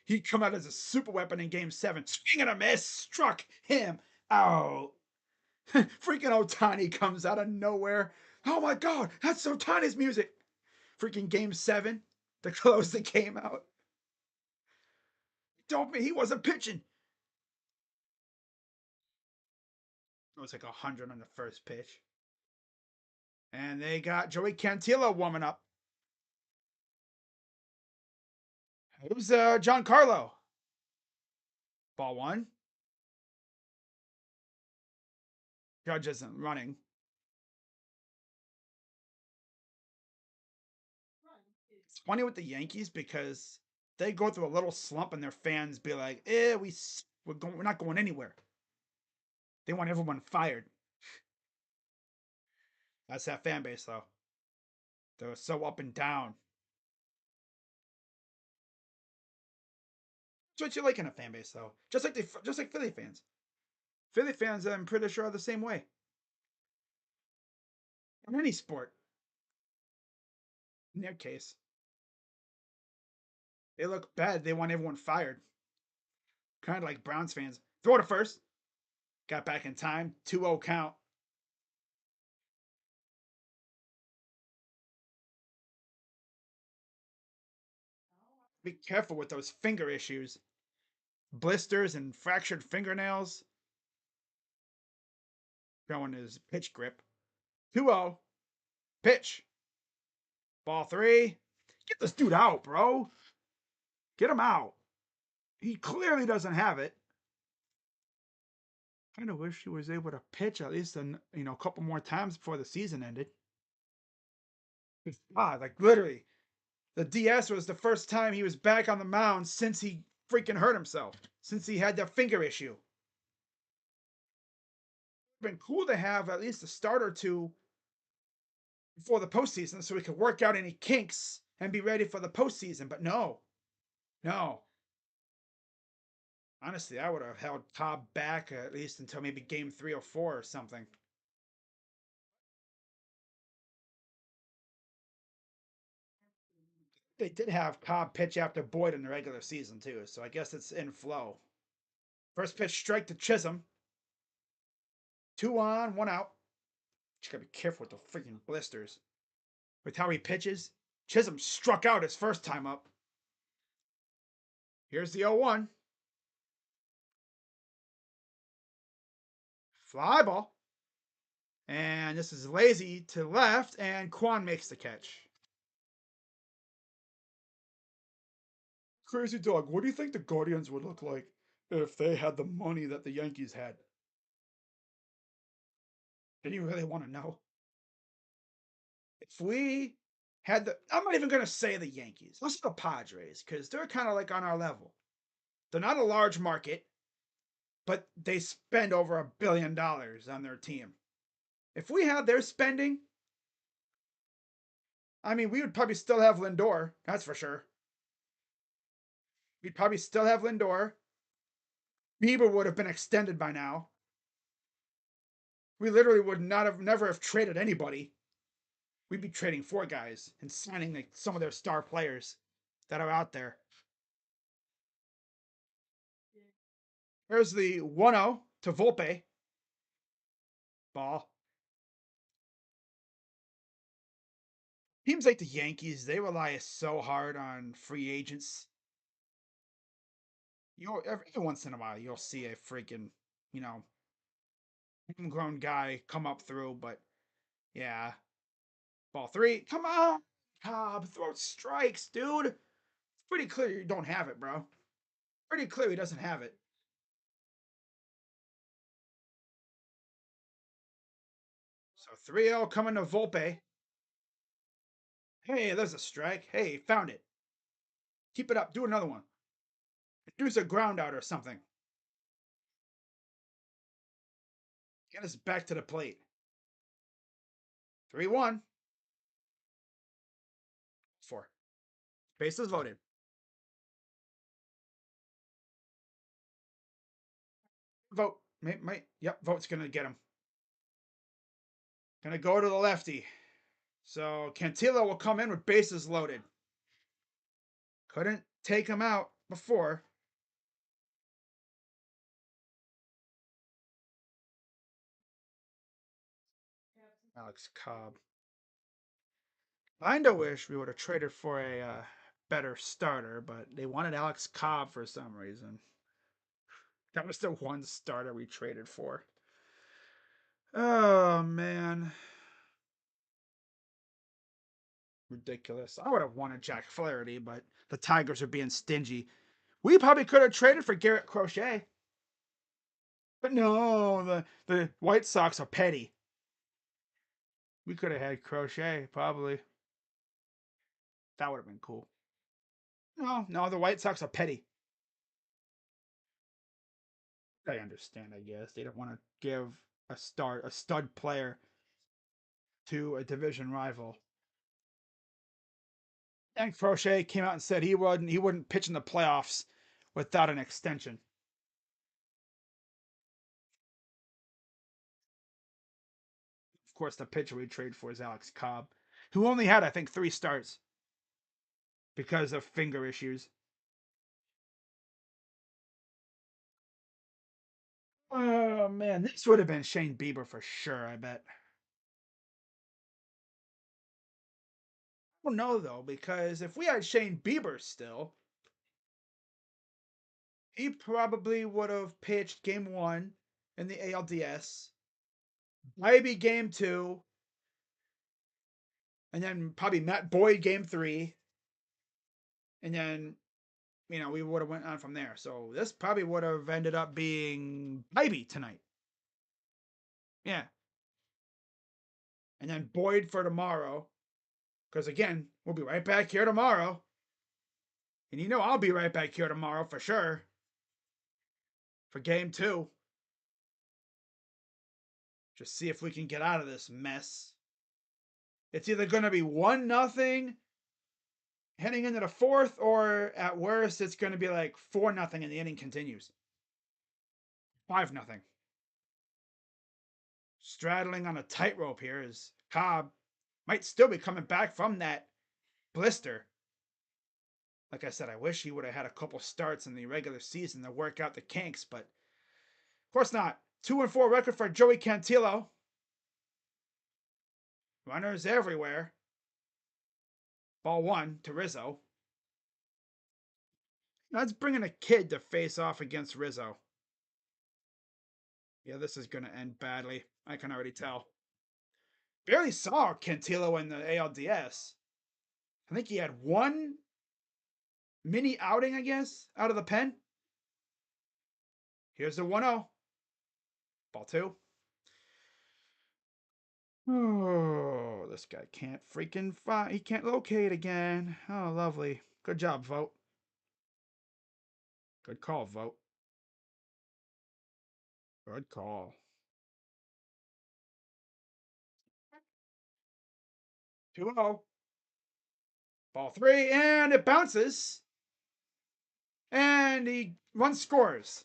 He'd come out as a super weapon in Game 7. Swing and a miss. Struck him out. Freaking Otani comes out of nowhere. Oh my God, that's Otani's music. Freaking Game 7 to close the game out. Told me he wasn't pitching. It was like 100 on the first pitch. And they got Joey Cantillo warming up. It was Giancarlo. Ball 1. Judge isn't running. It's funny with the Yankees because they go through a little slump and their fans be like, we're not going anywhere. They want everyone fired. That's that fan base though. They're so up and down. That's what you like in a fan base though. Just like Philly fans. Philly fans, I'm pretty sure, are the same way. In any sport. In their case. They look bad. They want everyone fired. Kind of like Browns fans. Throw it first. Got back in time. 2-0 count. Be careful with those finger issues. Blisters and fractured fingernails. Showing his pitch grip. 2-0. Pitch. Ball 3. Get this dude out, bro. Get him out. He clearly doesn't have it. Kind of wish he was able to pitch at least a couple more times before the season ended. God, like literally, the DS was the first time he was back on the mound since he freaking hurt himself, since he had that finger issue. It's been cool to have at least a start or two before the postseason so we could work out any kinks and be ready for the postseason. But no, no. Honestly, I would have held Cobb back at least until maybe game 3 or 4 or something. They did have Cobb pitch after Boyd in the regular season, too, so I guess it's in flow. First pitch strike to Chisholm. 2 on, 1 out. Just gotta be careful with the freaking blisters. With how he pitches, Chisholm struck out his first time up. Here's the 0-1. Fly ball. And this is lazy to left, and Kwan makes the catch. Crazy Dog, what do you think the Guardians would look like if they had the money that the Yankees had? Do you really want to know? If we had the, I'm not even going to say the Yankees. Let's say the Padres, because they're kind of like on our level. They're not a large market, but they spend over $1 billion on their team. If we had their spending, I mean, we would probably still have Lindor. That's for sure. We'd probably still have Lindor. Bieber would have been extended by now. We literally would not have never have traded anybody. We'd be trading 4 guys and signing like some of their star players that are out there. There's the 1-0 to Volpe. Ball. Teams like the Yankees, they rely so hard on free agents. Every once in a while, you'll see a freaking, you know, homegrown guy come up through, but yeah. Ball 3. Come on! Cobb, throw strikes, dude. It's pretty clear you don't have it, bro. Pretty clear he doesn't have it. So 3-0 coming to Volpe. Hey, there's a strike. Hey, found it. Keep it up. Do another one. Produce a ground out or something. Get us back to the plate. 3-1. 4. Bases loaded. Vote. Yep, vote's going to get him. Going to go to the lefty. So Cantillo will come in with bases loaded. Couldn't take him out before. Alex Cobb. I kinda wish we would have traded for a better starter, but they wanted Alex Cobb for some reason. That was the one starter we traded for. Oh, man. Ridiculous. I would have wanted Jack Flaherty, but the Tigers are being stingy. We probably could have traded for Garrett Crochet. But no, the White Sox are petty. We could have had Crochet, probably. That would have been cool. No, the White Sox are petty. I understand, I guess. They don't want to give a stud player to a division rival. And Crochet came out and said he wouldn't pitch in the playoffs without an extension. Of course, the pitcher we trade for is Alex Cobb, who only had, I think, 3 starts because of finger issues. Oh man, this would have been Shane Bieber for sure, I bet. I don't know though, because if we had Shane Bieber still, he probably would have pitched game 1 in the ALDS, maybe game 2, and then probably Matt Boyd game 3, and then we would have went on from there. So this probably would have ended up being maybe tonight. Yeah. And then Boyd for tomorrow. Because again, we'll be right back here tomorrow. And I'll be right back here tomorrow for sure. For game 2. Just see if we can get out of this mess. It's either going to be 1-0 heading into the fourth, or at worst, it's going to be like 4-0 and the inning continues. 5-0. Straddling on a tightrope here is Cobb. Might still be coming back from that blister. Like I said, I wish he would have had a couple starts in the regular season to work out the kinks, but of course not. 2-4 record for Joey Cantillo. Runners everywhere. Ball 1 to Rizzo. That's bringing a kid to face off against Rizzo. Yeah, this is going to end badly. I can already tell. Barely saw Cantillo in the ALDS. I think he had one mini outing, I guess, out of the pen. Here's the 1-0. Ball 2. Oh, this guy can't freaking find. He can't locate again. Oh, lovely. Good job, Vote. Good call, Vote. Good call. 2-0. Ball 3, and it bounces. And he runs scores.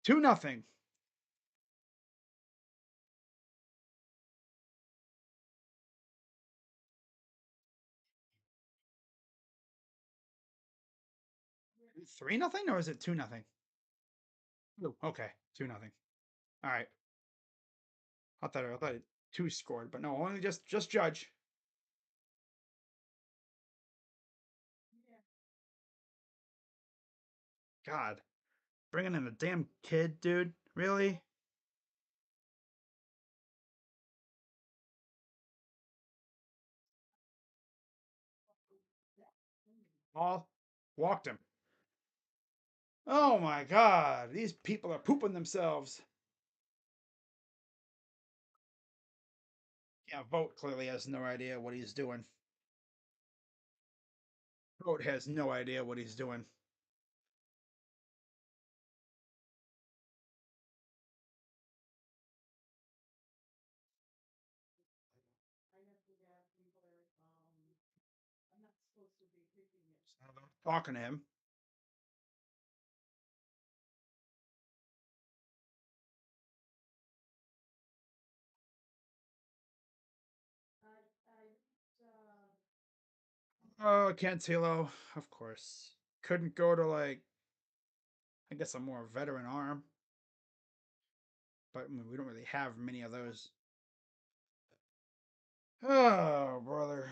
2-0. Three nothing, or is it 2-0? Oh, okay, 2-0. All right. I thought it two scored, but no, only just Judge. God, bringing in a damn kid, dude. Really? Ball walked him. Oh my God, these people are pooping themselves. Yeah, Vote clearly has no idea what he's doing. Vote has no idea what he's doing. Talking to him. Oh, Cantillo, of course. Couldn't go to, like, I guess a more veteran arm. But I mean, we don't really have many of those. Oh, brother.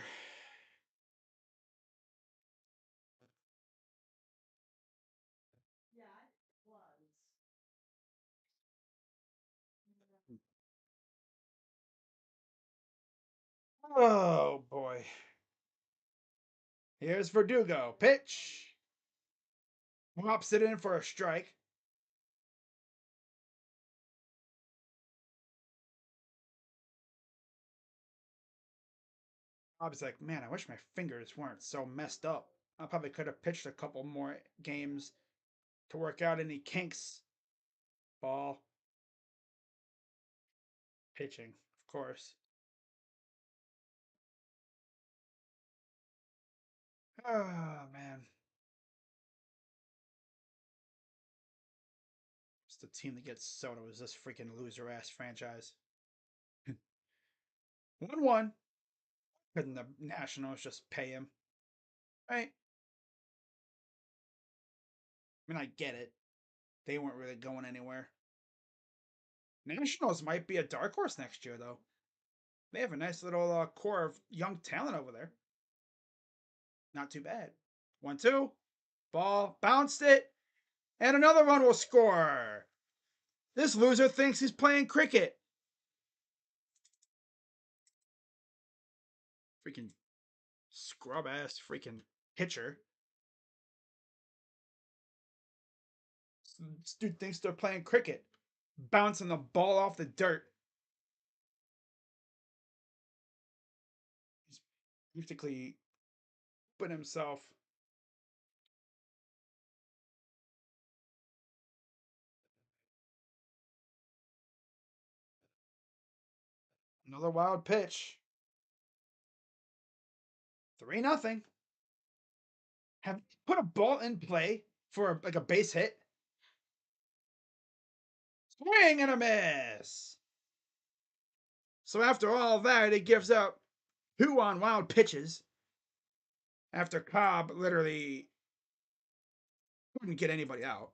Oh, boy. Here's Verdugo. Pitch. Whops it in for a strike. I was like, man, I wish my fingers weren't so messed up. I probably could have pitched a couple more games to work out any kinks. Ball. Pitching, of course. Oh, man. It's the team that gets Soto is this freaking loser ass franchise. 1-1. Couldn't the Nationals just pay him? Right? I mean, I get it. They weren't really going anywhere. Nationals might be a dark horse next year, though. They have a nice little core of young talent over there. Not too bad. 1-2. Ball bounced it. And another run will score. This loser thinks he's playing cricket. Freaking scrub ass freaking pitcher. This dude thinks they're playing cricket. Bouncing the ball off the dirt. He's practically put himself. Another wild pitch. 3-0. Have put a ball in play for like a base hit. Swing and a miss. So after all that, it gives up 2 on wild pitches. After Cobb literally couldn't get anybody out.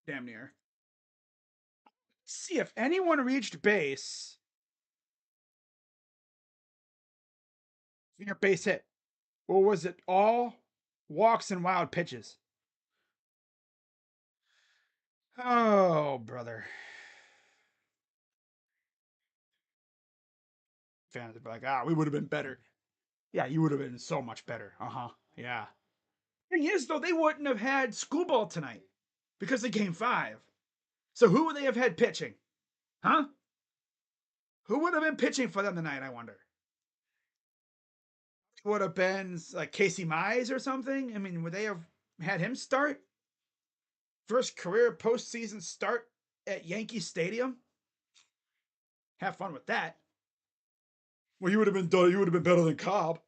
Damn near. Let's see if anyone reached base. Your base hit. Or was it all walks and wild pitches? Oh, brother. Fans would be like, we would have been better. Yeah, you would have been so much better. Yeah. Thing is, though, they wouldn't have had Schoolball tonight because of Game 5. So who would they have had pitching? Huh? Who would have been pitching for them tonight, I wonder? Would have been like Casey Mize or something? I mean, would they have had him start? First career postseason start at Yankee Stadium? Have fun with that. Well, you would have been done. You would have been better than Cobb.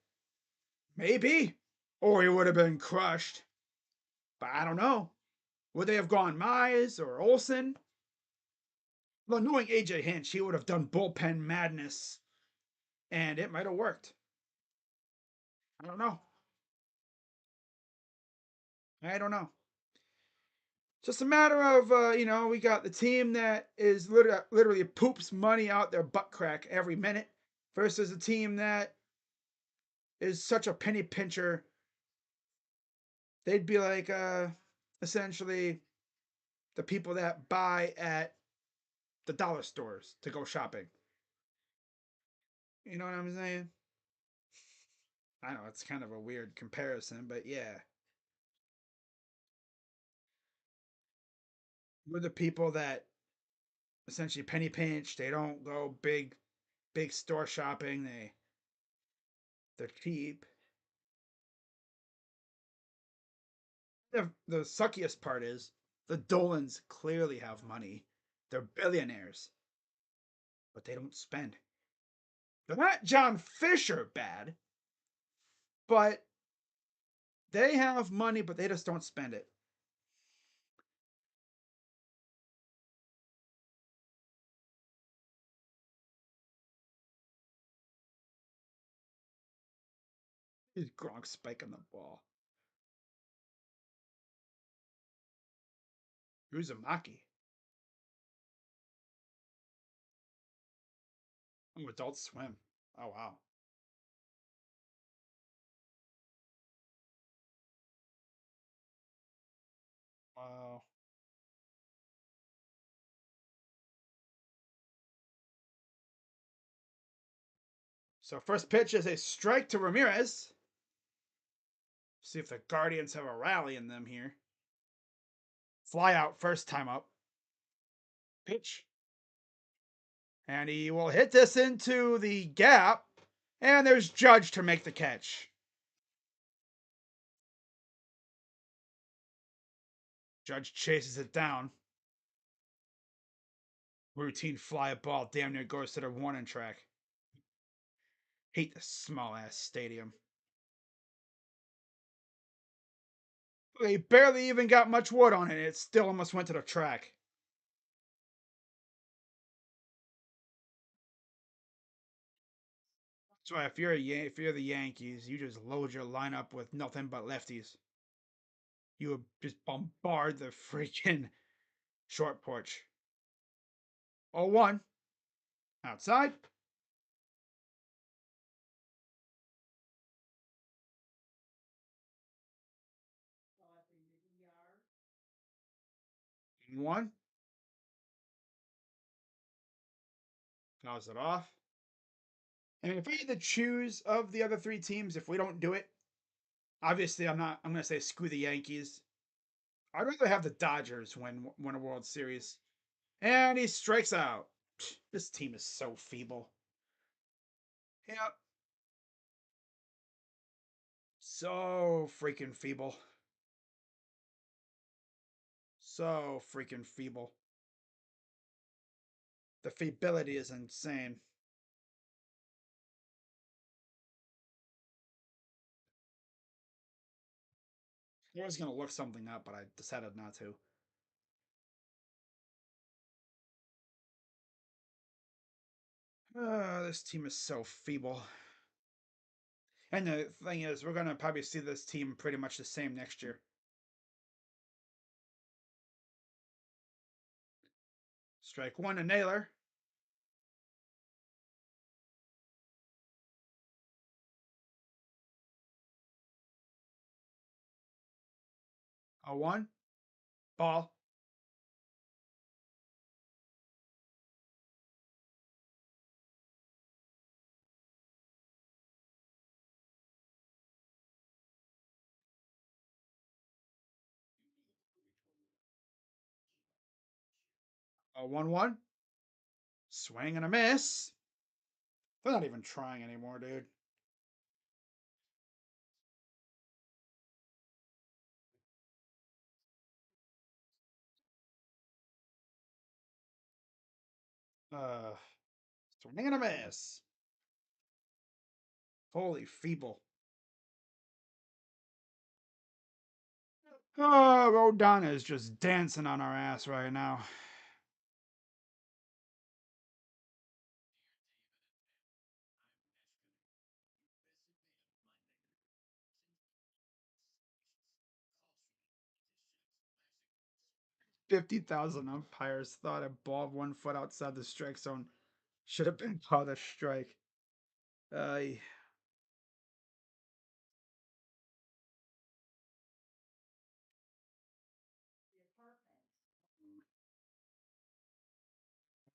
Maybe. Or he would have been crushed. But I don't know. Would they have gone Mize or Olsen? Well, knowing AJ Hinch, he would have done bullpen madness. And it might have worked. I don't know. I don't know. Just a matter of, we got the team that is literally poops money out their butt crack every minute versus a team that is such a penny pincher. They'd be like, essentially, the people that buy at the dollar stores to go shopping. You know what I'm saying? I know it's kind of a weird comparison, but yeah. We're the people that essentially penny pinch. They don't go big store shopping. They're cheap. The suckiest part is the Dolans clearly have money. They're billionaires, but they don't spend. They're not John Fisher bad, but they have money, but they just don't spend it. He's Gronk spiking the ball. Uzumaki. Oh, Adult Swim. Oh, wow. Wow. So first pitch is a strike to Ramirez. See if the Guardians have a rally in them here. Fly out first time up. Pitch. And he will hit this into the gap. And there's Judge to make the catch. Judge chases it down. Routine fly ball damn near goes to the warning track. Hate this small ass stadium. They barely even got much wood on it. It still almost went to the track. That's why if you're the Yankees, you just load your lineup with nothing but lefties. You would just bombard the freaking short porch. 0-1. Outside. One. Fouls it off. I mean, if I had to choose of the other three teams, if we don't do it, obviously I'm going to say screw the Yankees. I'd rather have the Dodgers win a World Series. And he strikes out. This team is so feeble. Yep. So freaking feeble. So freaking feeble. The feebility is insane. I was going to look something up, but I decided not to. This team is so feeble. And the thing is, we're going to probably see this team pretty much the same next year. Strike one to Naylor. A one. Ball. A 1-1. Swing and a miss. They're not even trying anymore, dude. Uh, Swing and a miss. Holy feeble. Oh, Rodon is just dancing on our ass right now. $50,000 umpires thought a ball 1 foot outside the strike zone should have been called a strike.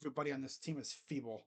Everybody on this team is feeble.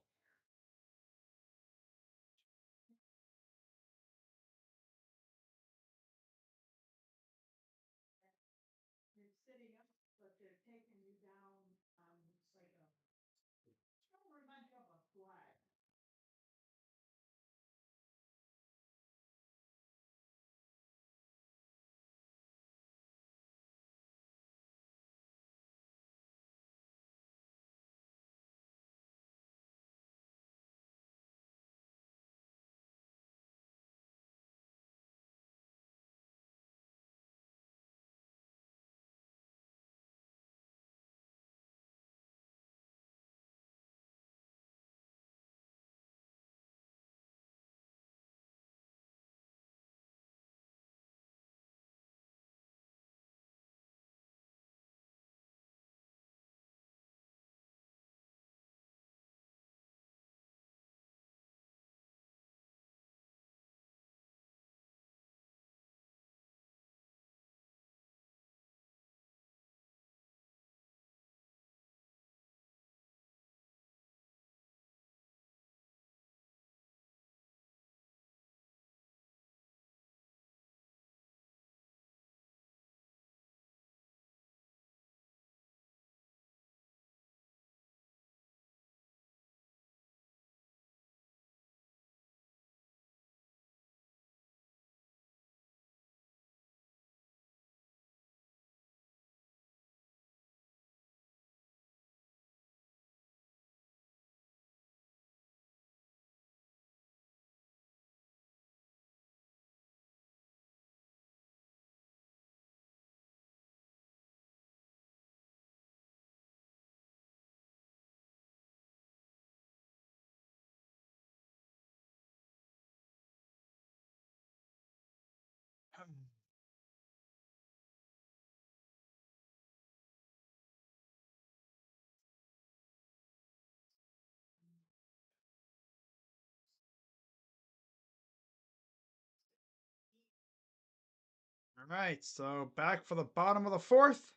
All right, so back for the bottom of the fourth.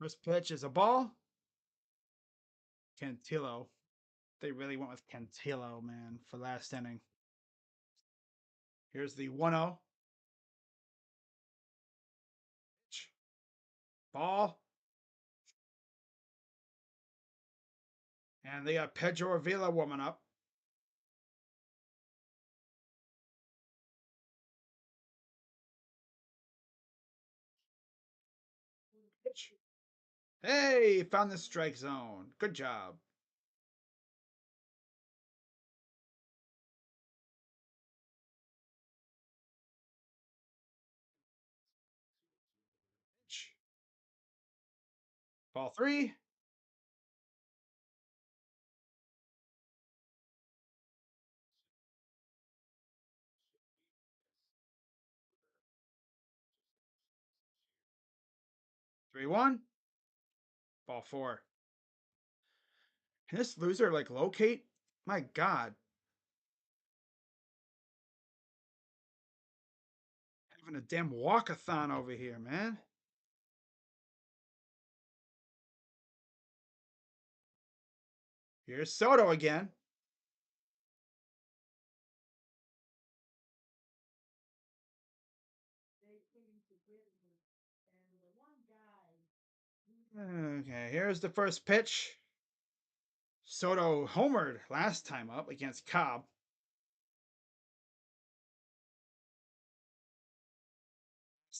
First pitch is a ball. Cantillo. They really went with Cantillo, man, for last inning. Here's the 1-0. Ball. And they got Pedro Avila warming up. Hey, found the strike zone. Good job. Ball 3. Three, 1. Ball 4. Can this loser like locate? My God. Having a damn walkathon over here, man. Here's Soto again. Okay, here's the first pitch. Soto homered last time up against Cobb.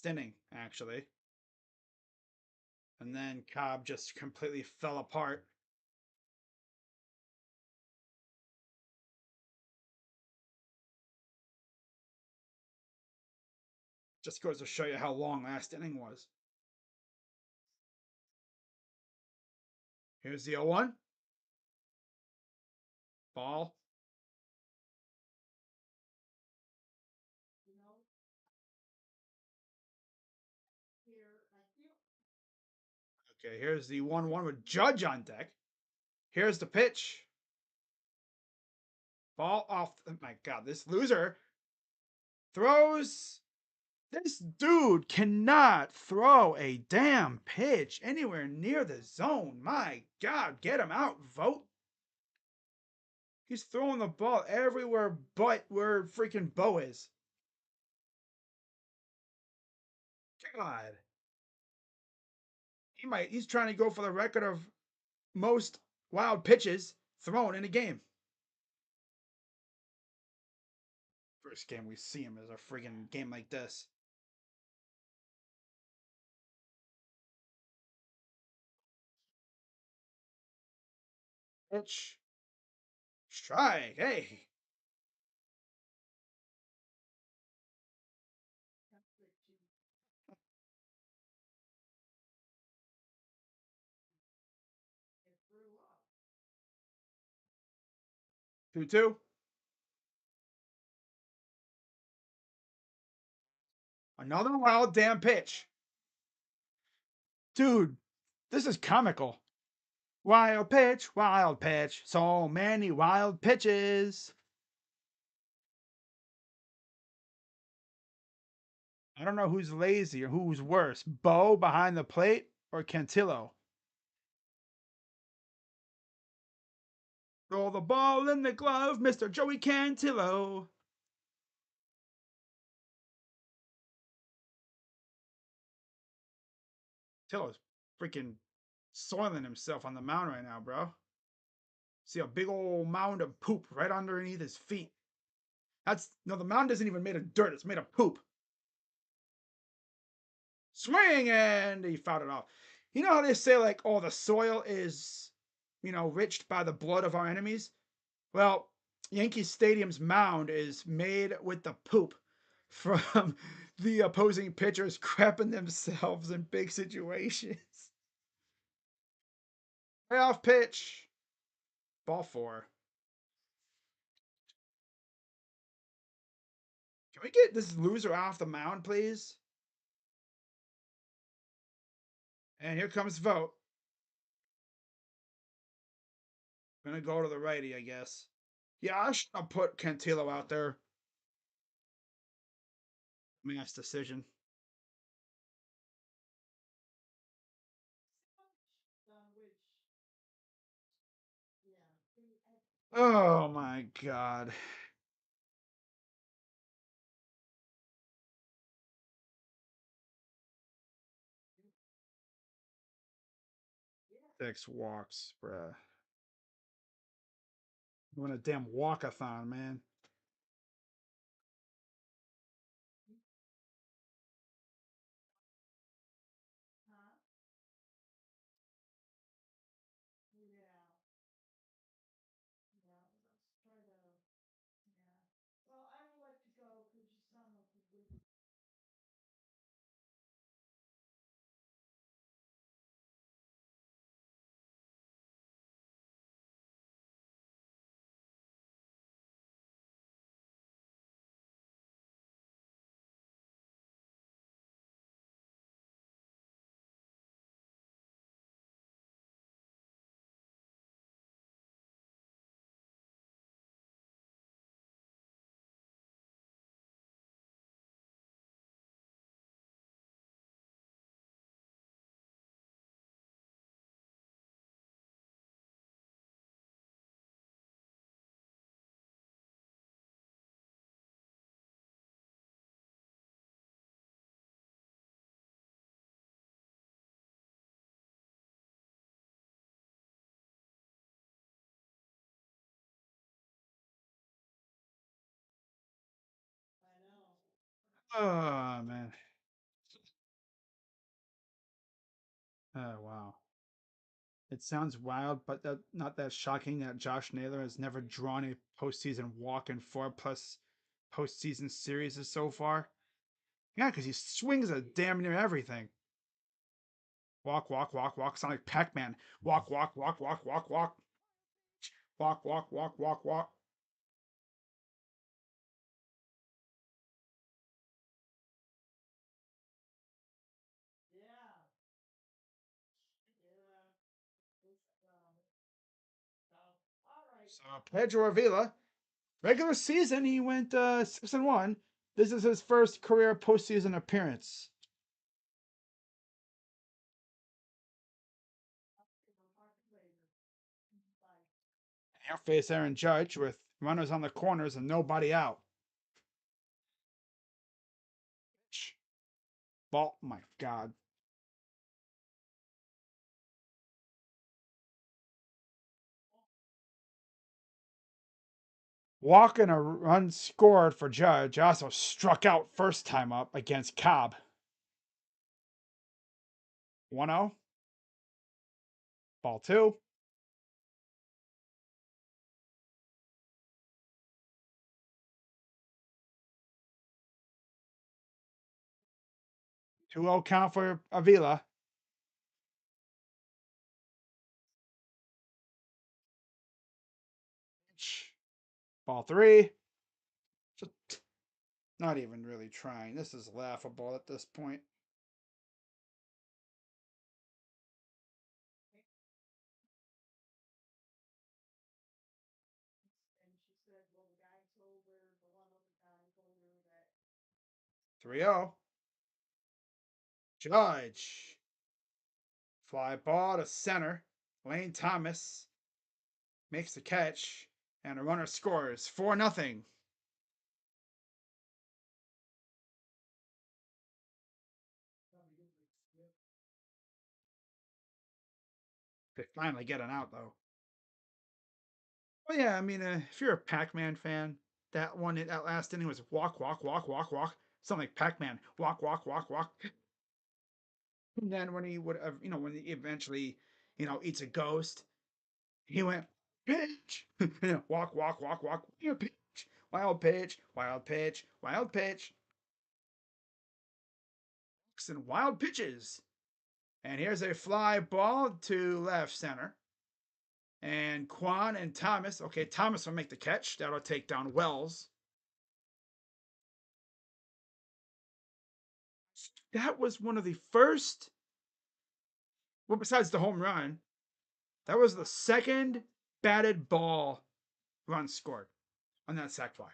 Inning, actually. And then Cobb just completely fell apart. Just goes to show you how long last inning was. Here's the 0-1. Ball. Okay, here's the 1-1 with Judge on deck. Here's the pitch. Ball off. Oh my God, this loser throws. This dude cannot throw a damn pitch anywhere near the zone. My God, get him out, vote. He's throwing the ball everywhere but where freaking Bo is. God. He's trying to go for the record of most wild pitches thrown in a game. First game we see him is a freaking game like this. Pitch. Strike. Hey. Two. Another wild damn pitch. Dude, this is comical. Wild pitch, wild pitch. So many wild pitches. I don't know who's lazy or who's worse, Bo behind the plate or Cantillo. Throw the ball in the glove, Mr. Joey Cantillo. Cantillo's freaking soiling himself on the mound right now, bro. See a big old mound of poop right underneath his feet. The mound isn't even made of dirt, it's made of poop. Swing, and he fouled it off. You know how they say, like, oh, the soil is, rich by the blood of our enemies? Well, Yankee Stadium's mound is made with the poop from the opposing pitchers crapping themselves in big situations. Payoff pitch. Ball 4. Can we get this loser off the mound, please? And here comes Vote. Gonna go to the righty, I guess. Yeah, I should have put Cantillo out there. Mass decision. Oh my God. 6 walks, bruh. Doing a damn walkathon, man. Oh man. Oh wow. It sounds wild, but not that shocking that Josh Naylor has never drawn a postseason walk in 4+ postseason series so far. Yeah, because he swings at damn near everything. Walk, walk, walk, walk. Sound like Pac-Man. Walk, walk, walk, walk, walk, walk. Walk, walk, walk, walk, walk. So Pedro Avila, regular season, he went 6-1. This is his first career postseason appearance. He'll face Aaron Judge with runners on the corners and nobody out. Ball, my God. Walk and a run scored for Judge. Also struck out first time up against Cobb. 1-0. Ball two. 2-0 count for Avila. Ball three. Just not even really trying. This is laughable at this point. Three 0. Judge. Fly ball to center. Lane Thomas makes the catch, and a runner scores 4-0. They finally get an out, though. Well, yeah, I mean, if you're a Pac-Man fan, that last inning was walk, walk, walk, walk, walk. Something like Pac-Man, walk, walk, walk, walk. And then when he would have, when he eventually, eats a ghost, he went pitch, walk, walk, walk, walk, pitch, wild pitch, wild pitch, wild pitch, and wild pitches. And here's a fly ball to left center. And Quan and Thomas. Okay, Thomas will make the catch. That'll take down Wells. That was one of the first, well, besides the home run, that was the second batted ball run scored on that sac fly.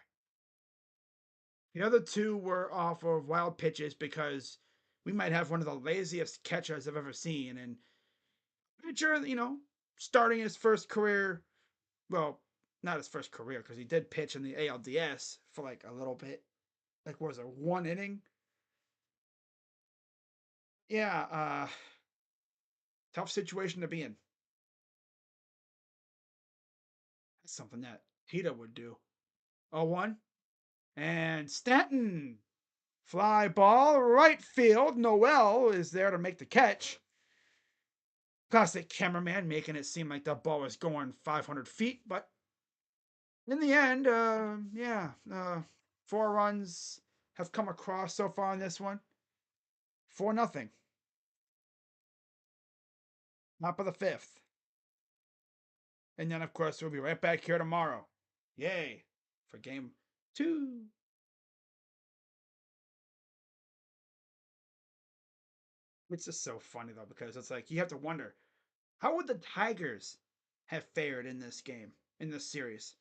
The other two were off of wild pitches because we might have one of the laziest catchers I've ever seen. And pitcher, starting his first career, well, not his first career because he did pitch in the ALDS for like a little bit. Like, what was it, 1 inning? Yeah, tough situation to be in. That's something that Hita would do. 0-1. And Stanton. Fly ball, right field. Noel is there to make the catch. Classic cameraman making it seem like the ball was going 500 feet, but in the end, yeah, 4 runs have come across so far in this one. 4-0. Top of the fifth. And then, of course, we'll be right back here tomorrow. Yay for game 2. It's just so funny, though, because it's like you have to wonder how would the Tigers have fared in this game, in this series?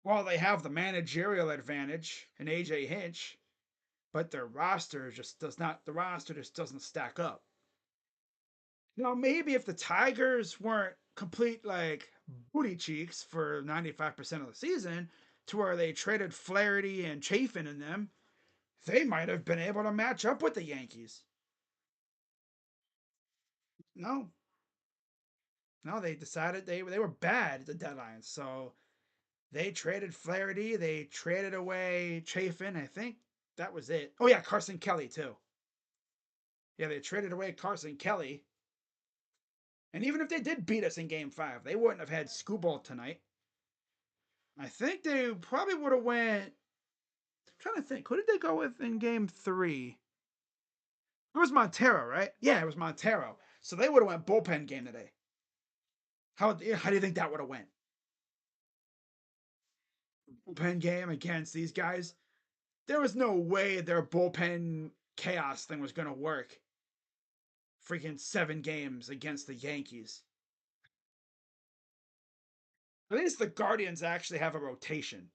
Well, they have the managerial advantage in AJ Hinch, but their roster just does not. The roster just doesn't stack up. Maybe if the Tigers weren't complete like booty cheeks for 95% of the season, to where they traded Flaherty and Chafin in them, they might have been able to match up with the Yankees. No, no, they decided they were bad at the deadline, so they traded Flaherty. They traded away Chafin, I think. that was it. Oh yeah, Carson Kelly too. Yeah, they traded away Carson Kelly. And even if they did beat us in game 5, they wouldn't have had Skubal tonight. I think they probably would have went. I'm trying to think. Who did they go with in game 3? It was Montero, right? Yeah, it was Montero. So they would have went bullpen game today. How do you think that would have went? Bullpen game against these guys. There was no way their bullpen chaos thing was going to work. Freaking 7 games against the Yankees. At least the Guardians actually have a rotation.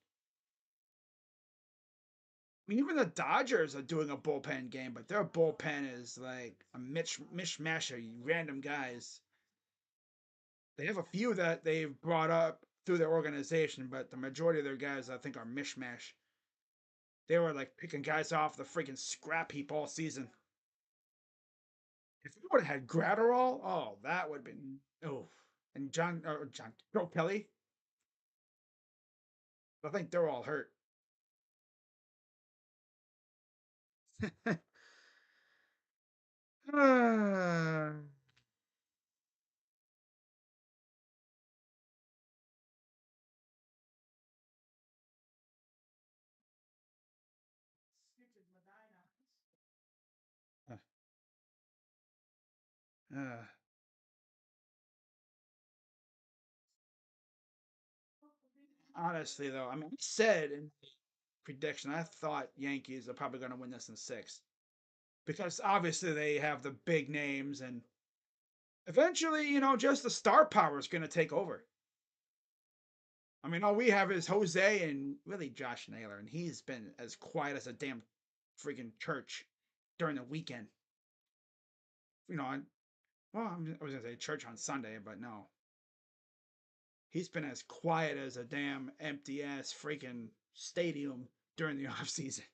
I mean, even the Dodgers are doing a bullpen game, but their bullpen is like a mishmash of random guys. They have a few that they've brought up through their organization, but the majority of their guys, I think, are mishmash. They were like picking guys off the freaking scrap heap all season. If we would have had Gratterall, oh, that would have been oh. And Joe Kelly, I think they're all hurt. uh, uh, honestly, though, I mean, I said in the prediction, I thought Yankees are probably going to win this in 6 because obviously they have the big names, and eventually, just the star power is going to take over. I mean, all we have is Jose and really Josh Naylor, and he's been as quiet as a damn freaking church during the weekend. Well, I was gonna say church on Sunday, but no, he's been as quiet as a damn empty ass freaking stadium during the off season.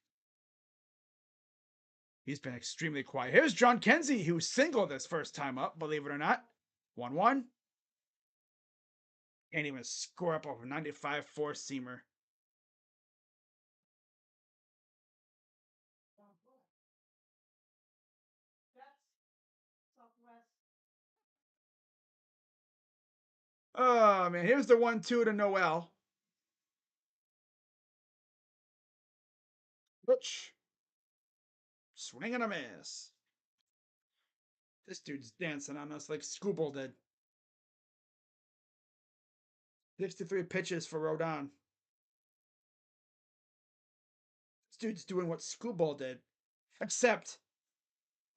He's been extremely quiet. Here's John Kenzie, who's single this first time up, believe it or not. 1-1. Can't even score up over 95 four seamer. Oh man, here's the 1-2 to Noel. Which swing and a miss. This dude's dancing on us like Scooble did. 63 pitches for Rodon. This dude's doing what Scooble did. Except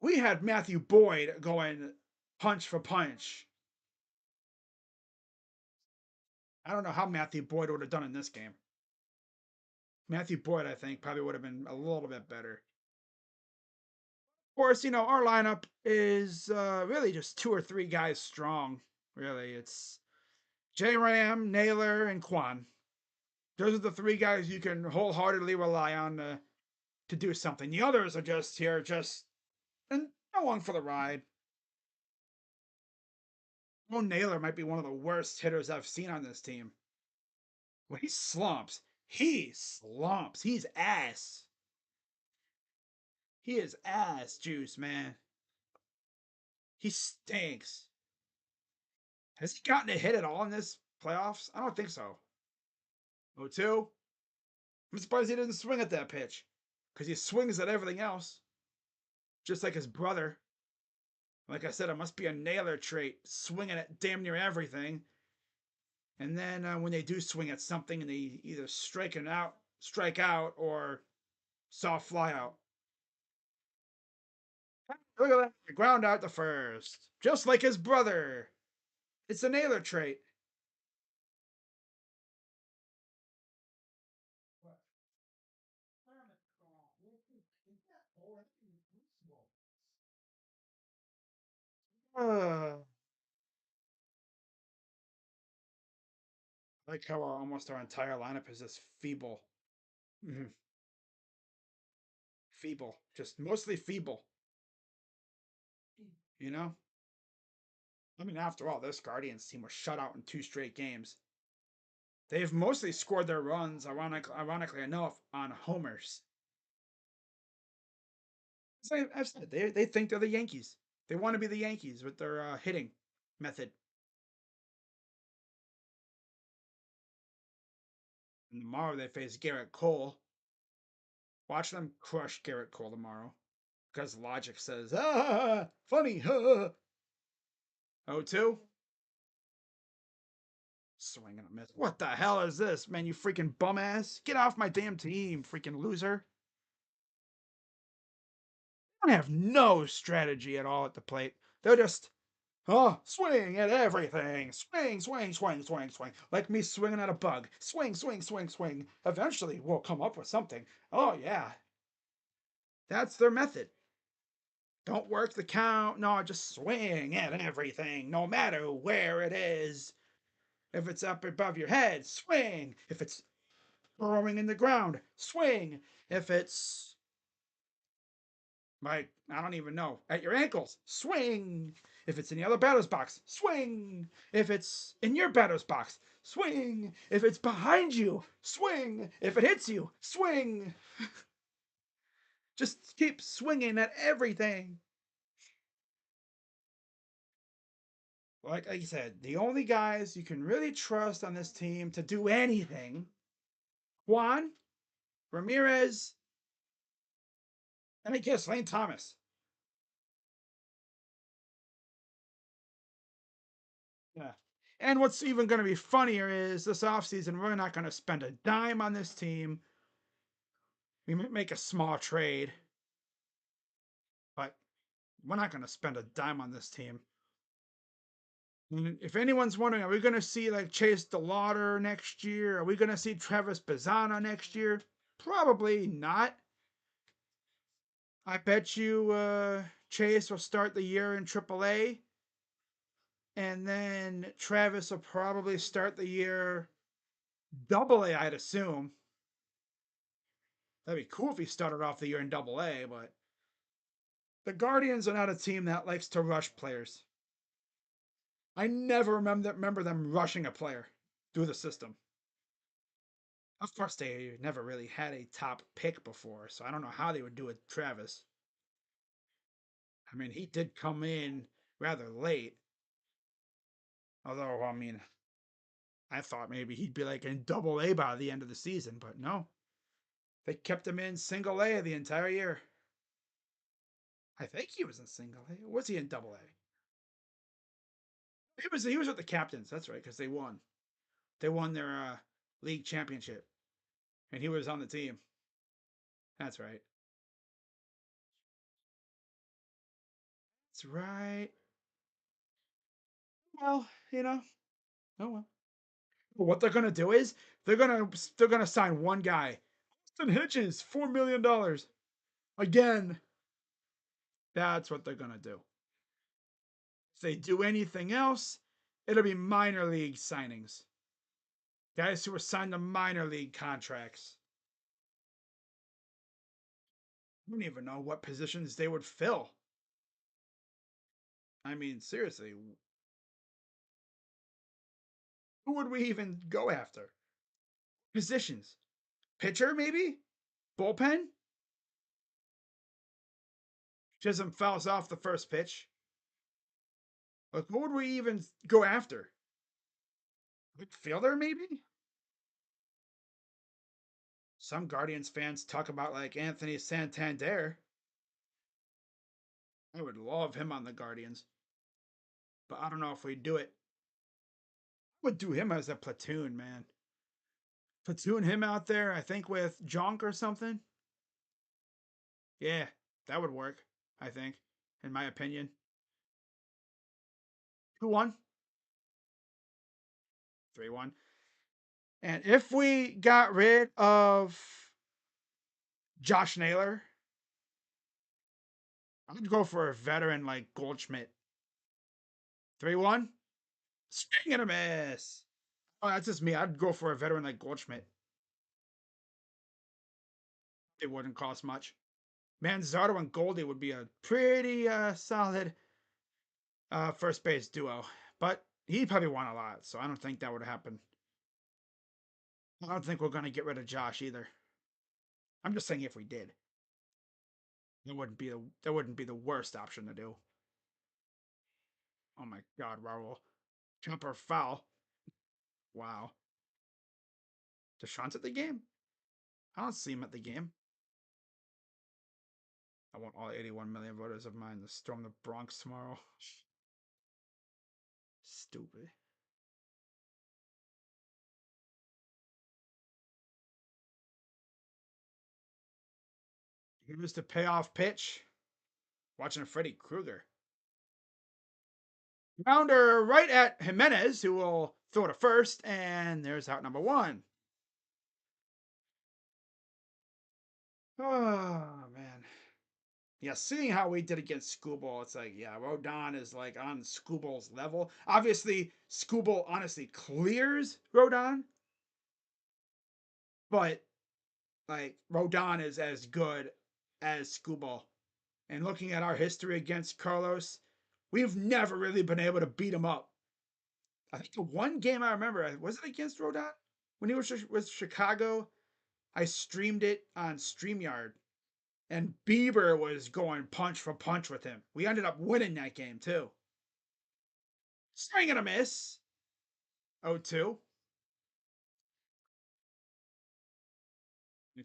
we had Matthew Boyd going punch for punch. I don't know how Matthew Boyd would have done in this game. Matthew Boyd, I think, probably would have been a little bit better. Of course, our lineup is really just 2 or 3 guys strong. Really, it's J Ram, Naylor, and Quan. Those are the 3 guys you can wholeheartedly rely on to do something. The others are just here, and along for the ride. Oh, Naylor might be one of the worst hitters I've seen on this team. When he slumps, He's ass. He is ass juice, man. He stinks. Has he gotten a hit at all in this playoffs? I don't think so. 0-2. I'm surprised he didn't swing at that pitch. Because he swings at everything else. Just like his brother. Like I said, it must be a Naylor trait. Swinging at damn near everything. And then when they do swing at something and they either strike out, or soft fly out. Look at that. Ground out to first. Just like his brother. It's a Naylor trait. I like how almost our entire lineup is just feeble. Mhm. Feeble. Just mostly feeble. You know? I mean, after all, this Guardians team was shut out in 2 straight games. They've mostly scored their runs, ironically enough, on homers. I've said they think they're the Yankees. They want to be the Yankees with their hitting method. And tomorrow they face Garrett Cole. Watch them crush Garrett Cole tomorrow. Because logic says, funny, 0-2. Swing and a miss. What the hell is this, man? You freaking bum ass. Get off my damn team, freaking loser. They have no strategy at all at the plate. They're just, swing at everything. Swing, swing, swing, swing, swing. Like me swinging at a bug. Swing, swing, swing, swing. Eventually we'll come up with something. Oh, yeah. That's their method. Don't work the count. No, just swing at everything, no matter where it is. If it's up above your head, swing. If it's burrowing in the ground, swing. If it's like, I don't even know, at your ankles, swing. If it's in the other batter's box, swing. If it's in your batter's box, swing. If it's behind you, swing. If it hits you, swing. Just keep swinging at everything. Like I said, the only guys you can really trust on this team to do anything, Juan, Ramirez, and I guess Lane Thomas. Yeah. And what's even going to be funnier is this offseason, we're not going to spend a dime on this team. We might make a small trade, but we're not going to spend a dime on this team. And if anyone's wondering, are we going to see like Chase DeLauder next year? Are we going to see Travis Bazzana next year? Probably not. I bet you Chase will start the year in AAA, and then Travis will probably start the year AA, I'd assume. That'd be cool if he started off the year in AA, but the Guardians are not a team that likes to rush players. I never remember them rushing a player through the system. Of course, they never really had a top pick before, so I don't know how they would do it, Travis. I mean, he did come in rather late. Although, I mean, I thought maybe he'd be like in AA by the end of the season, but no. They kept him in single A the entire year. I think he was in single A. Or was he in AA? He was with the captains. That's right, because they won. They won their league championship, and he was on the team. That's right. That's right. Well, oh well. But what they're gonna do is they're gonna sign one guy, Austin Hitchens, $4 million again. That's what they're gonna do. If they do anything else, it'll be minor league signings. Guys who were signed to minor league contracts. I don't even know what positions they would fill. I mean, seriously, who would we even go after? Positions. Pitcher, maybe? Bullpen? Chisholm fouls off the first pitch. Like, what would we even go after? Fielder, maybe? Some Guardians fans talk about like Anthony Santander. I would love him on the Guardians, but I don't know if we'd do it. I would do him as a platoon, man. Platoon him out there, I think with Jonk or something. Yeah, that would work, I think, in my opinion. 2-1. 3-1. And if we got rid of Josh Naylor, I'd go for a veteran like Goldschmidt. 3-1. Swing and a miss. Oh, that's just me. I'd go for a veteran like Goldschmidt. It wouldn't cost much. Manzardo and Goldie would be a pretty solid first base duo. But he probably won a lot, so I don't think that would happen. I don't think we're going to get rid of Josh either. I'm just saying if we did. That wouldn't be the worst option to do. Oh my God, Raul. Jumper foul. Wow. Deshaun's at the game? I don't see him at the game. I want all 81 million voters of mine to storm the Bronx tomorrow. Stupid. Here's the payoff pitch. Watching Freddy Krueger. Rounder right at Jimenez, who will throw to first, and there's out number one. Oh, man. Yeah, seeing how we did against Skubal, it's like, yeah, Rodon is like on Skubal's level. Obviously, Skubal honestly clears Rodon, but like Rodon is as good as Skubal. And looking at our history against Carlos, we've never really been able to beat him up. I think the one game I remember, was it against Rodon? When he was with Chicago, I streamed it on StreamYard, and Bieber was going punch for punch with him. We ended up winning that game, too. Swing and a miss. 0-2. To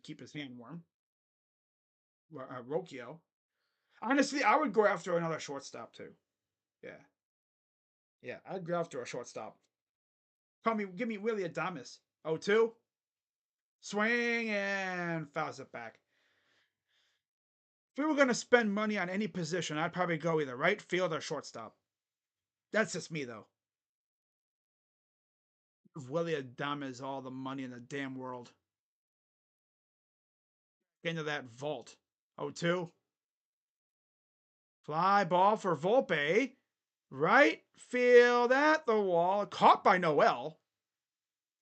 keep his hand warm. Rocchio. Honestly, I would go after another shortstop, too. Yeah. Yeah, I'd go after a shortstop. Give me Willie Adames. 0-2. Swing and fouls it back. If we were going to spend money on any position, I'd probably go either right field or shortstop. That's just me, though. Give Willie Adames all the money in the damn world. Get into that vault. 0-2. Fly ball for Volpe. Right field at the wall. Caught by Noel.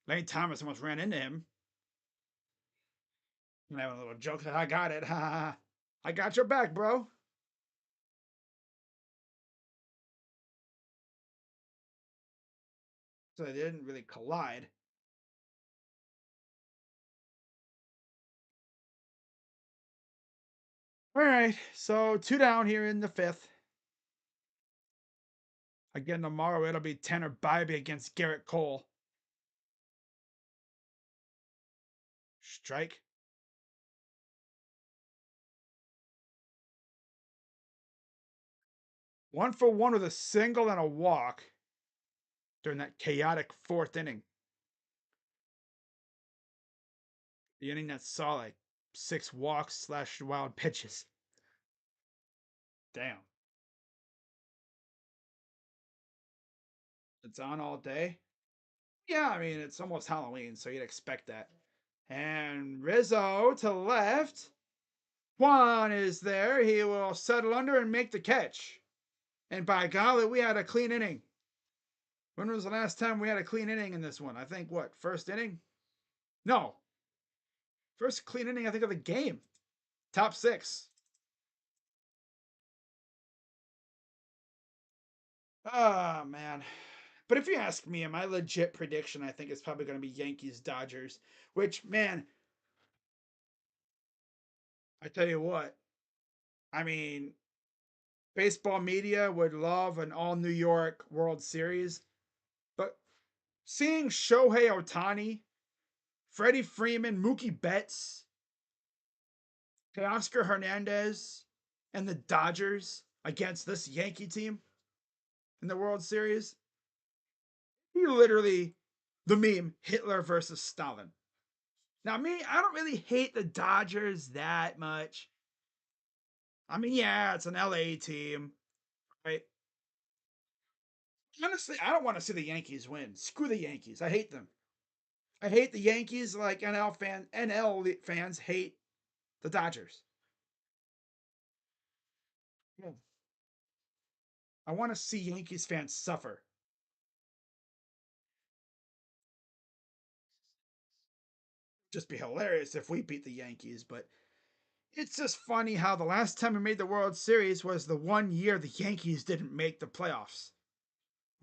Lane Thomas almost ran into him. I'm having a little joke. I got it. I got your back, bro. So they didn't really collide. All right, so 2 down here in the 5th. Again, tomorrow it'll be Tanner Bybee against Garrett Cole. Strike. 1-for-1 with a single and a walk during that chaotic 4th inning. The inning that saw like 6 walks / wild pitches. Damn. It's on all day. Yeah, I mean, it's almost Halloween, so you'd expect that. And Rizzo to left. Juan is there. He will settle under and make the catch. And by golly, we had a clean inning. When was the last time we had a clean inning in this one? I think what? First inning? No. First clean inning, I think, of the game. Top 6. Oh, man. But if you ask me, my legit prediction, I think, is probably going to be Yankees Dodgers. Which, man, I tell you what. I mean, baseball media would love an all New York World Series. But seeing Shohei Ohtani, Freddie Freeman, Mookie Betts, Oscar Hernandez, and the Dodgers against this Yankee team in the World Series, he literally, the meme, Hitler versus Stalin. Now, me, I don't really hate the Dodgers that much. I mean, yeah, it's an LA team, right? Honestly, I don't want to see the Yankees win. Screw the Yankees. I hate them. I hate the Yankees like NL fans hate the Dodgers. Yeah. I want to see Yankees fans suffer. Just be hilarious if we beat the Yankees, but it's just funny how the last time we made the World Series was the one year the Yankees didn't make the playoffs.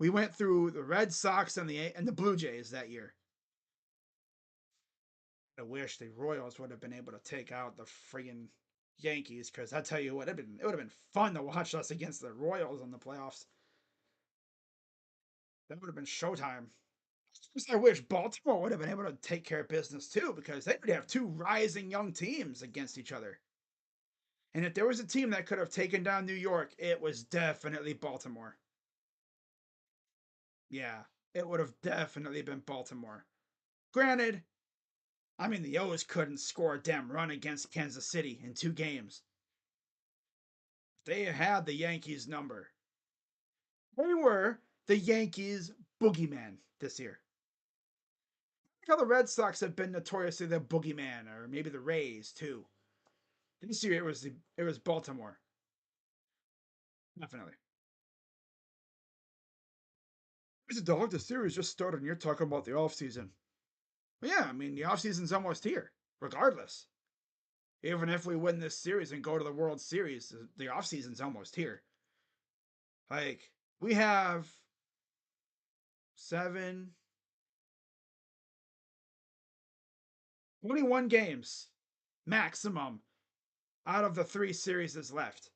We went through the Red Sox and the Blue Jays that year. I wish the Royals would have been able to take out the friggin' Yankees, because I tell you what, it would have been fun to watch us against the Royals in the playoffs. That would have been showtime. Just I wish Baltimore would have been able to take care of business too, because they would have two rising young teams against each other. And if there was a team that could have taken down New York, it was definitely Baltimore. Yeah, it would have definitely been Baltimore. Granted, I mean, the O's couldn't score a damn run against Kansas City in 2 games. They had the Yankees number. They were the Yankees boogeyman this year. How the Red Sox have been notoriously the boogeyman, or maybe the Rays too. This year it was Baltimore, definitely. It's a dog. The series just started, and you're talking about the off season. Yeah, I mean the off season's almost here. Regardless, even if we win this series and go to the World Series, the off season's almost here. Like we have 7, 21 games maximum out of the 3 series that's left.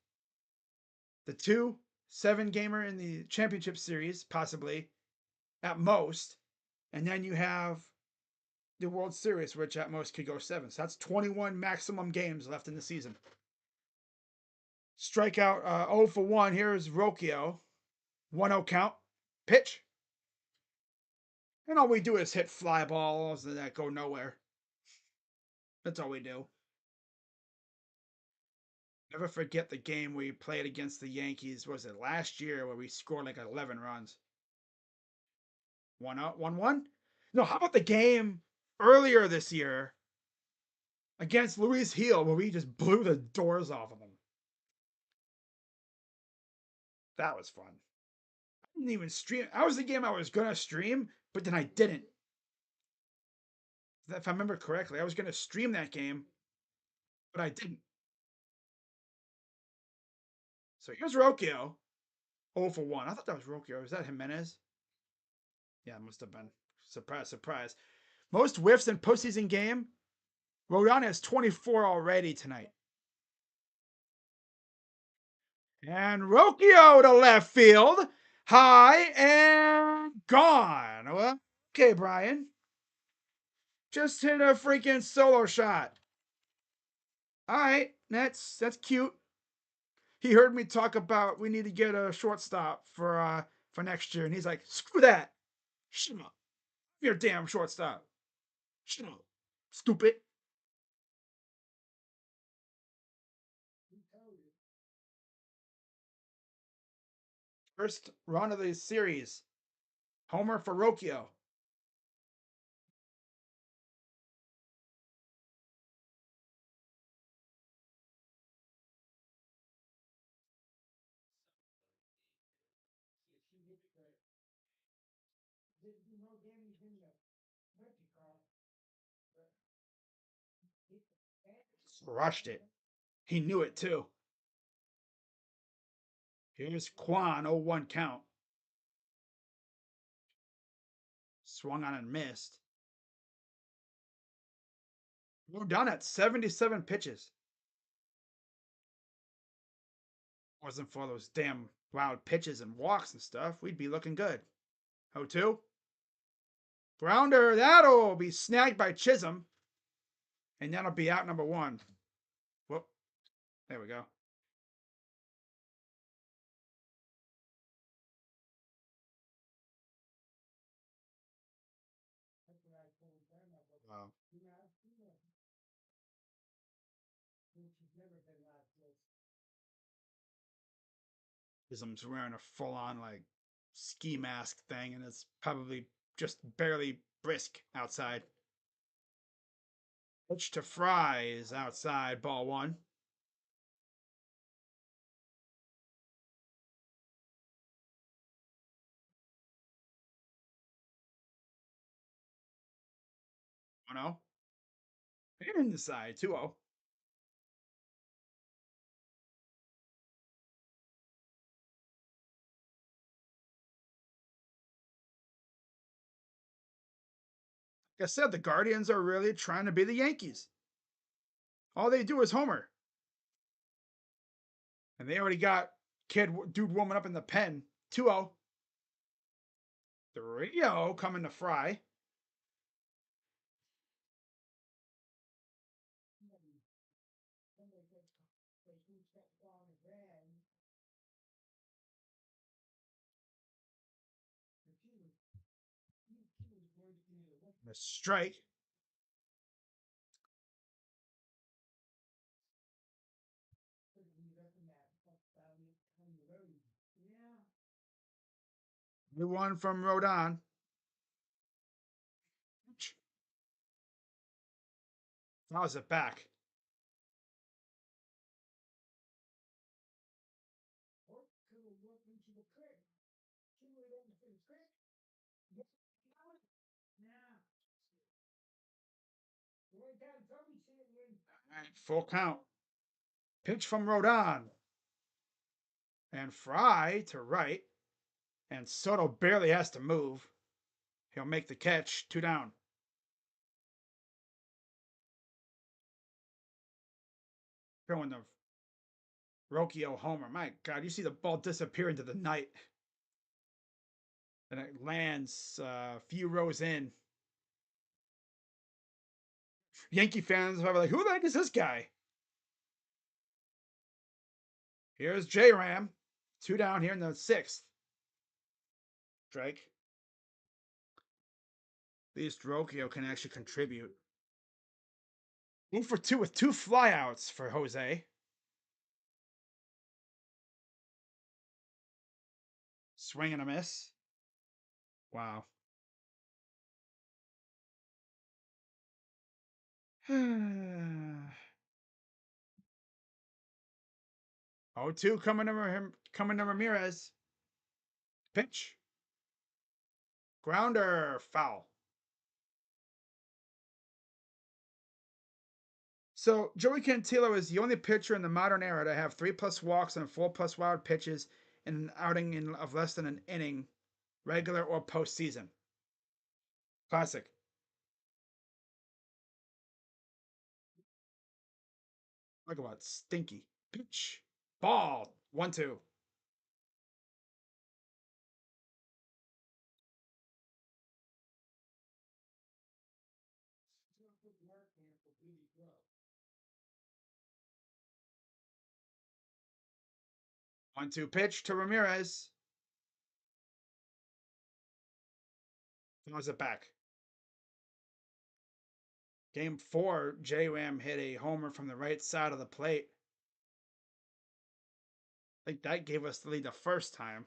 The 2 7-gamer in the championship series, possibly at most, and then you have the World Series, which at most could go 7. So that's 21 maximum games left in the season. Strikeout 0 for 1. Here's Rocchio. 1-0 count. Pitch. And all we do is hit fly balls that go nowhere. That's all we do. Never forget the game we played against the Yankees. Was it last year where we scored like 11 runs? 1-0, 1-1? No, how about the game earlier this year against Luis Heel where we just blew the doors off of them? That was fun. I didn't even stream. That was the game I was going to stream, but then I didn't. If I remember correctly, I was going to stream that game, but I didn't. So here's Rocchio. 0 for 1. I thought that was Rocchio. Was that Jimenez? Yeah, it must have been. Surprise, surprise. Most whiffs in postseason game. Rodon has 24 already tonight. And Rocchio to left field. High and gone. Well, okay, Brian. Just hit a freaking solo shot. All right, that's cute. He heard me talk about we need to get a shortstop for next year, and he's like, screw that. Shut up. You're a damn shortstop. Shut up. Stupid. First run of the series. Homer for Rocchio. Rushed it. He knew it too. Here's Quan, 0-1 count. Swung on and missed. We're done at 77 pitches. Wasn't for those damn wild pitches and walks and stuff, we'd be looking good. 0-2. Grounder, that'll be snagged by Chisholm. And that'll be out number 1. Whoop. There we go. Wow. Chisholm's wearing a full-on like ski mask thing, and it's probably just barely brisk outside. Pitch to Fry is outside, ball 1. Oh no. Inside, 2-0. Like I said, the Guardians are really trying to be the Yankees. All they do is homer. And they already got dude warming up in the pen. 2-0. 3-0 coming to Fry. The strike. New one from Rodon. Fouls it back. All right, full count. Pitch from Rodon. And Fry to right. And Soto barely has to move. He'll make the catch. 2 down. Throwing the Rocchio homer. My God, you see the ball disappear into the night. And it lands a few rows in. Yankee fans are like, who the heck is this guy? Here's J-Ram. 2 down here in the 6th. Strike. At least Rocchio can actually contribute. 1 for 2 with 2 flyouts for Jose. Swing and a miss. Wow. 0-2 coming to Ramirez. Pitch. Grounder. Foul. So Joey Cantillo is the only pitcher in the modern era to have 3+ walks and 4+ wild pitches in an outing of less than an inning, regular or postseason. Classic. Look about stinky. Pitch. Ball. 1-2. One-two pitch to Ramirez. Throws it back. Game 4, J-Ram hit a homer from the right side of the plate. I think that gave us the lead the first time.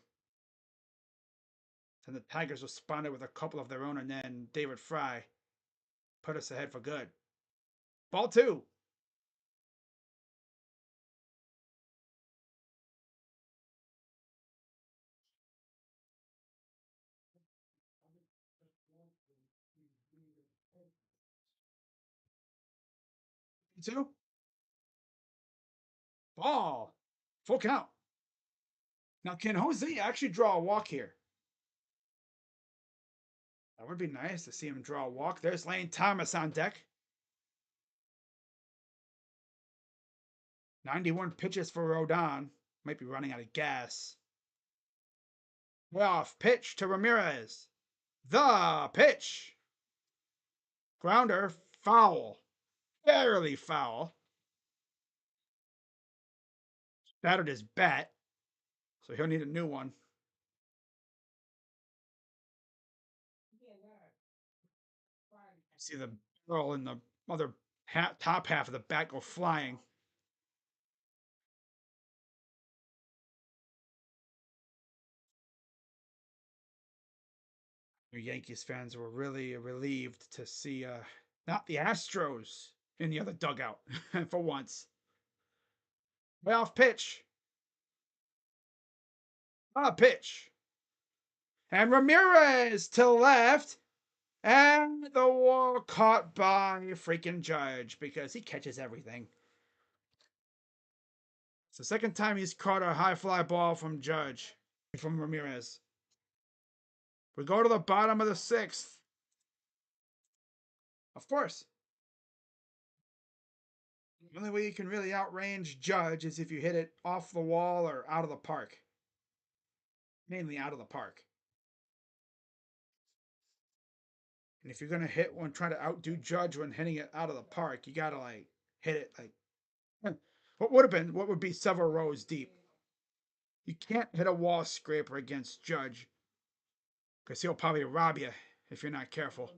And the Tigers responded with a couple of their own, and then David Fry put us ahead for good. Ball 2. Two. Ball. Full count. Now, can Jose actually draw a walk here? That would be nice to see him draw a walk. There's Lane Thomas on deck. 91 pitches for Rodon. Might be running out of gas. Off pitch to Ramirez. The pitch. Grounder. Foul. Barely foul. Battered his bat, so he'll need a new one. See the barrel in the other top half of the bat go flying. The Yankees fans were really relieved to see not the Astros in the other dugout for once. Way off pitch. Pitch. And Ramirez to left. And the wall caught by freaking Judge because he catches everything. It's the second time he's caught a high fly ball from Ramirez. We go to the bottom of the 6th. Of course. The only way you can really outrange Judge is if you hit it off the wall or out of the park. Mainly out of the park. And if you're gonna hit one, try to outdo Judge when hitting it out of the park, you gotta like hit it like what would be several rows deep. You can't hit a wall scraper against Judge because he'll probably rob you if you're not careful.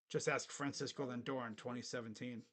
Just ask Francisco Lindor in 2017.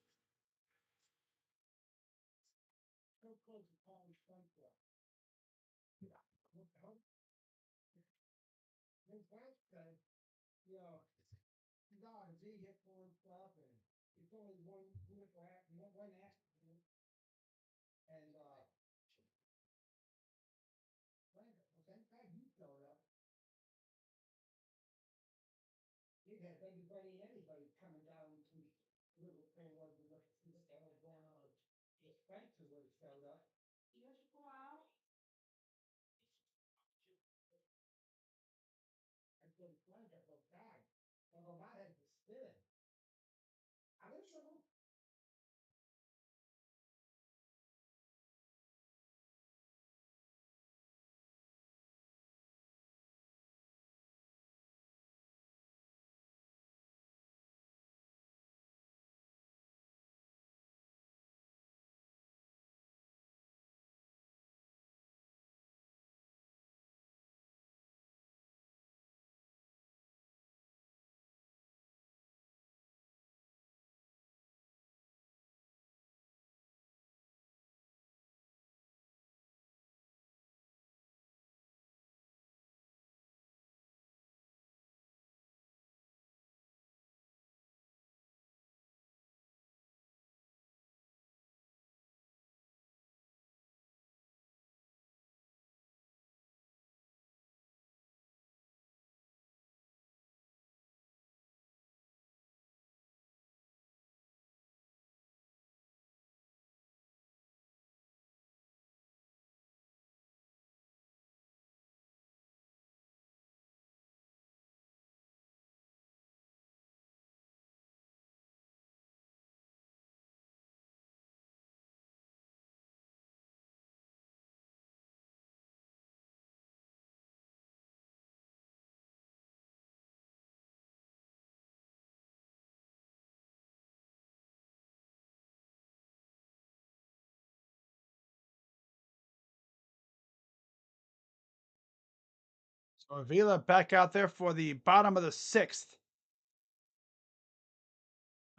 So Avila back out there for the bottom of the sixth.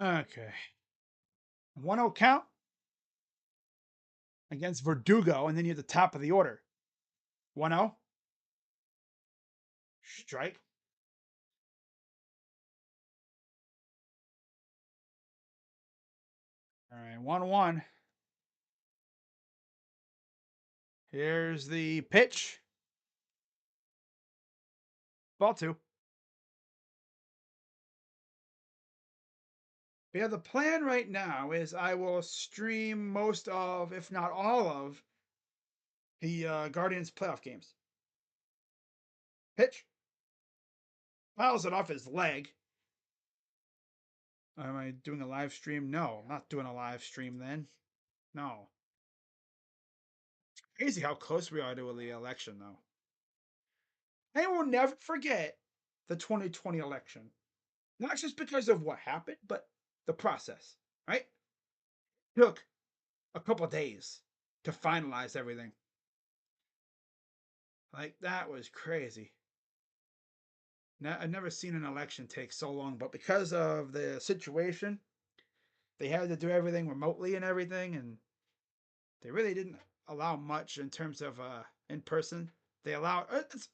Okay. 1-0 count against Verdugo, and then you're at the top of the order. 1-0. Strike. All right, 1-1. Here's the pitch. Ball two. Yeah, the plan right now is I will stream most of, if not all of, the Guardians playoff games. Pitch. Fouls it off his leg. Am I doing a live stream? No, I'm not doing a live stream then. No. Crazy how close we are to the election, though. I will never forget the 2020 election. Not just because of what happened, but the process, right? It took a couple days to finalize everything. Like, that was crazy. I've never seen an election take so long, but because of the situation, they had to do everything remotely and everything, and they really didn't allow much in terms of in person. They allowed its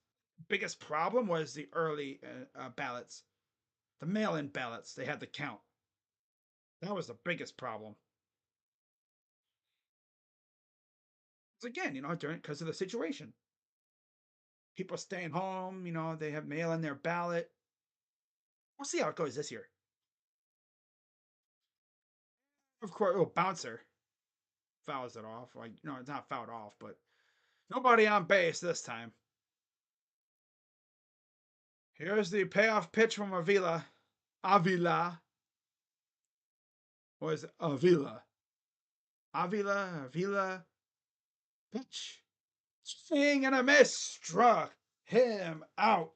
biggest problem was the early ballots, the mail-in ballots. They had to count. That was the biggest problem. Again, because of the situation, people staying home. They have mail in their ballot. We'll see how it goes this year. Of course, bouncer fouls it off. Like, it's not fouled off, but nobody on base this time. Here's the payoff pitch from Avila. Was Avila. Avila, pitch. Swing and a miss. Struck him out.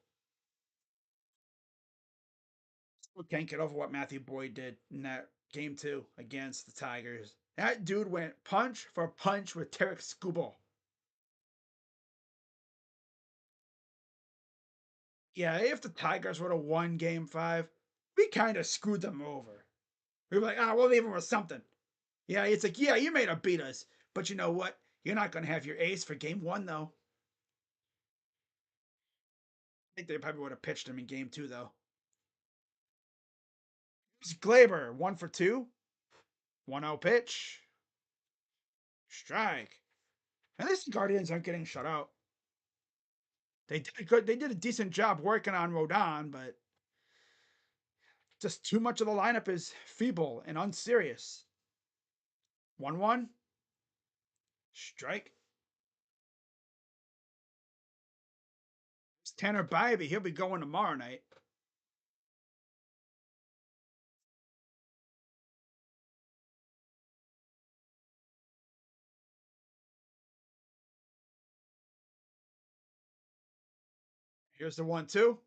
We can't get over what Matthew Boyd did in that game 2 against the Tigers. That dude went punch for punch with Tarek Skubal. Yeah, if the Tigers would have won game 5, we kind of screwed them over. We were like, we'll leave them with something. Yeah, it's like, yeah, you may have beat us, but you know what? You're not going to have your ace for game 1, though. I think they probably would have pitched him in game 2, though. It's Glaber, 1 for 2. 1-0 pitch. Strike. At least the Guardians aren't getting shut out. They did good. They did a decent job working on Rodon, but just too much of the lineup is feeble and unserious. 1-1. Strike. It's Tanner Bybee. He'll be going tomorrow night. Here's the 1-2.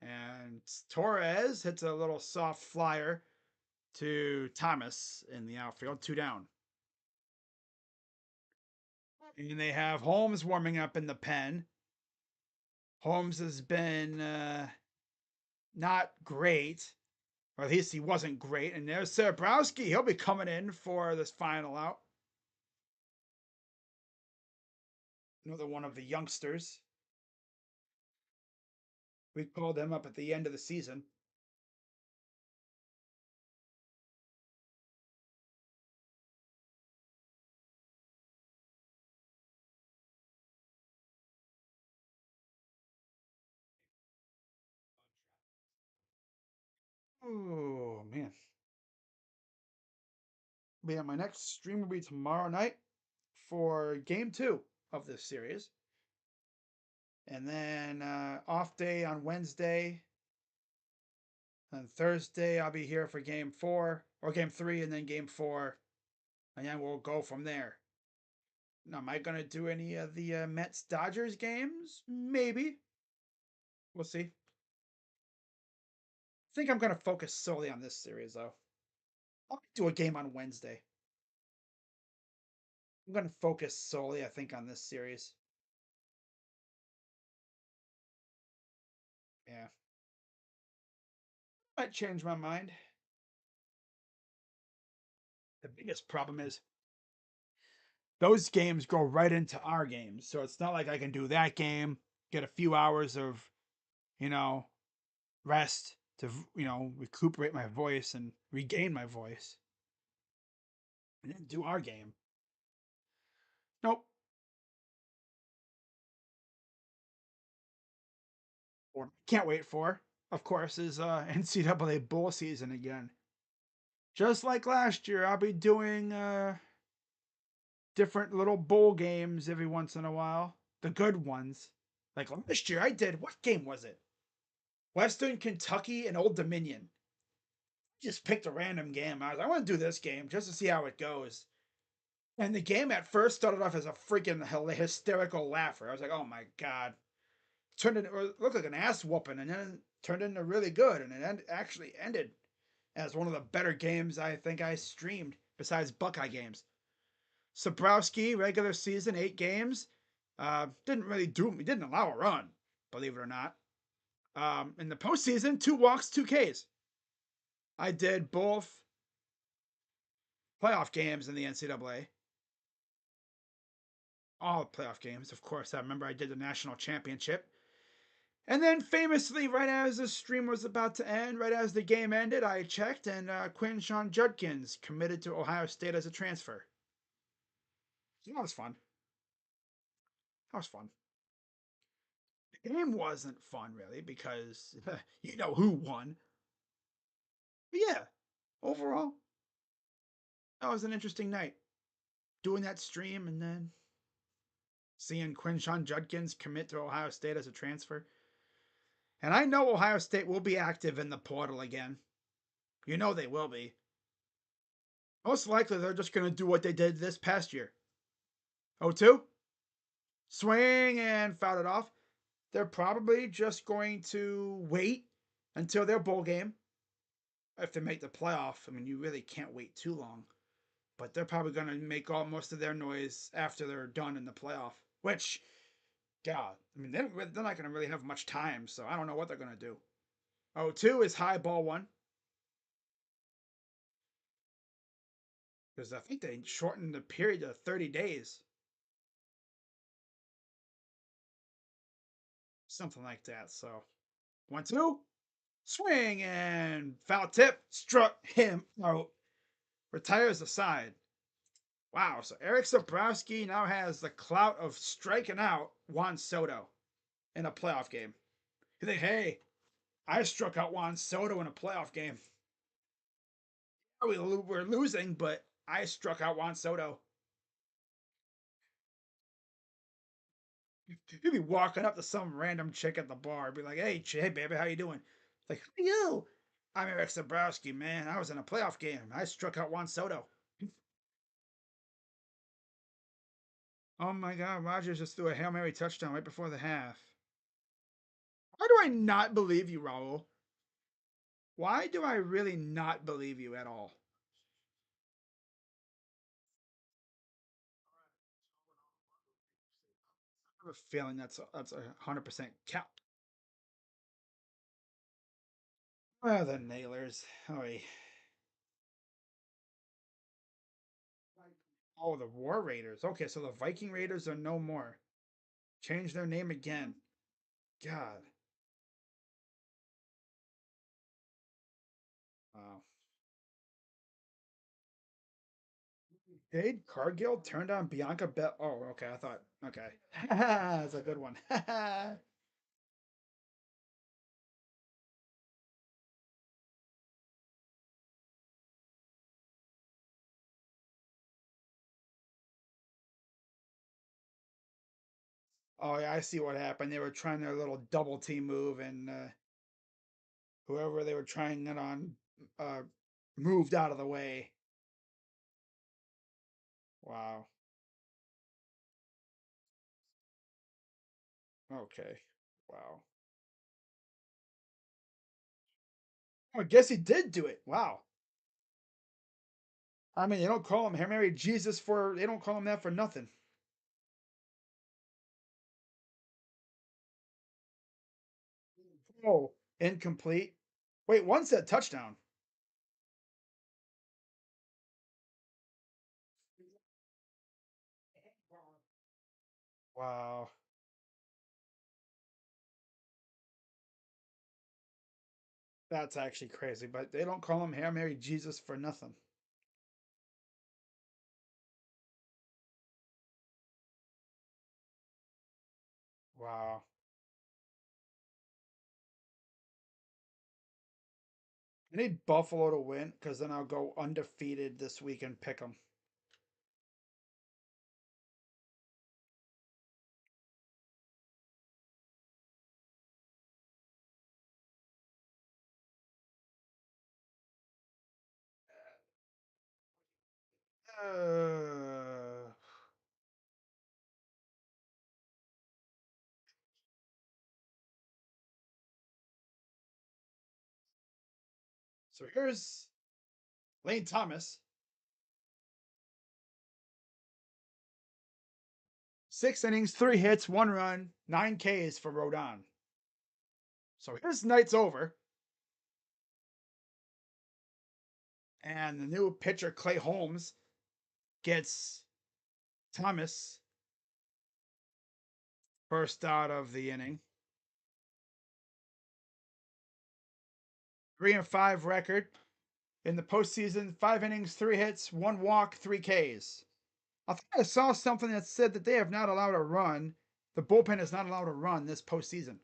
And Torres hits a little soft flyer to Thomas in the outfield. 2 down. And they have Holmes warming up in the pen. Holmes has been not great, or at least he wasn't great. And there's Sarabrowski. He'll be coming in for this final out. Another one of the youngsters. We called them up at the end of the season. Oh, man. Yeah, my next stream will be tomorrow night for game 2 of this series. And then off day on Wednesday. And Thursday, I'll be here for game 4 or game 3 and then game 4. And then we'll go from there. Now, am I going to do any of the Mets Dodgers games? Maybe. We'll see. I think I'm going to focus solely on this series, though. I'll do a game on Wednesday. I'm going to focus solely, I think, on this series. Yeah. Might change my mind. The biggest problem is those games go right into our games. So it's not like I can do that game, get a few hours of, rest to, recuperate my voice and regain my voice. And then do our game. Nope. Or can't wait for, of course, is NCAA bowl season again. Just like last year, I'll be doing different little bowl games every once in a while. The good ones. Like last year, I did, what game was it? Western Kentucky and Old Dominion. Just picked a random game. I was like, I want to do this game just to see how it goes. And the game at first started off as a freaking hysterical laugher. I was like, oh my God. Turned into, it looked like an ass whooping, and then turned into really good. And it actually ended as one of the better games I think I streamed besides Buckeye games. Sabrowski, regular season, 8 games. Didn't really do, he didn't allow a run, believe it or not. In the postseason, 2 walks, 2 Ks. I did both playoff games in the NCAA. All playoff games, of course. I remember I did the national championship. And then famously, right as the stream was about to end, right as the game ended, I checked and Quinshon Judkins committed to Ohio State as a transfer. So that was fun. That was fun. The game wasn't fun, really, because you know who won. But yeah, overall, that was an interesting night. Doing that stream and then seeing Quinshon Judkins commit to Ohio State as a transfer. And I know Ohio State will be active in the portal again. You know they will be. Most likely they're just going to do what they did this past year. 0-2. Swing and fouled it off. They're probably just going to wait until their bowl game. If they make the playoff, I mean, you really can't wait too long. But they're probably going to make most of their noise after they're done in the playoff. Which, God, I mean, they're not going to really have much time, so I don't know what they're going to do. 0-2 is high, ball one. Because I think they shortened the period to 30 days. Something like that. So 1-2. Swing and foul tip. Struck him out. Retires the side. Wow. So Eric Zabrowski now has the clout of striking out Juan Soto in a playoff game. You think, hey, I struck out Juan Soto in a playoff game. We're losing, but I struck out Juan Soto. You'd be walking up to some random chick at the bar, be like, hey baby, how you doing? Like, who are you? I'm Eric Zabrowski, man. I was in a playoff game. I struck out Juan Soto. Oh my God, Rogers just threw a Hail Mary touchdown right before the half. Why do I not believe you, Raul? Why do I really not believe you at all? I have a feeling that's 100% cap. Well, the Nailers. Oh, the War Raiders. Okay, so the Viking Raiders are no more. Change their name again. God. Wow. Jade Cargill turned on Bianca Bell. Oh, okay. I thought. Okay. That's a good one. Oh, yeah. I see what happened. They were trying their little double team move, and whoever they were trying it on uh, moved out of the way. Wow. Okay. Wow. Oh, I guess he did do it. Wow. I mean, they don't call him Hail Mary Jesus for. They don't call him that for nothing. Oh, incomplete. Wait, one said touchdown. Wow. That's actually crazy, but they don't call him Hail Mary Jesus for nothing. Wow. I need Buffalo to win because then I'll go undefeated this week and pick them. Uh, so here's Lane Thomas. 6 innings, 3 hits, 1 run, 9 Ks for Rodon. So his night's over. And the new pitcher, Clay Holmes, gets Thomas first out of the inning. 3-5 record in the postseason. 5 innings, 3 hits, 1 walk, 3 Ks. I think I saw something that said that they have not allowed a run. The bullpen is not allowed a run this postseason.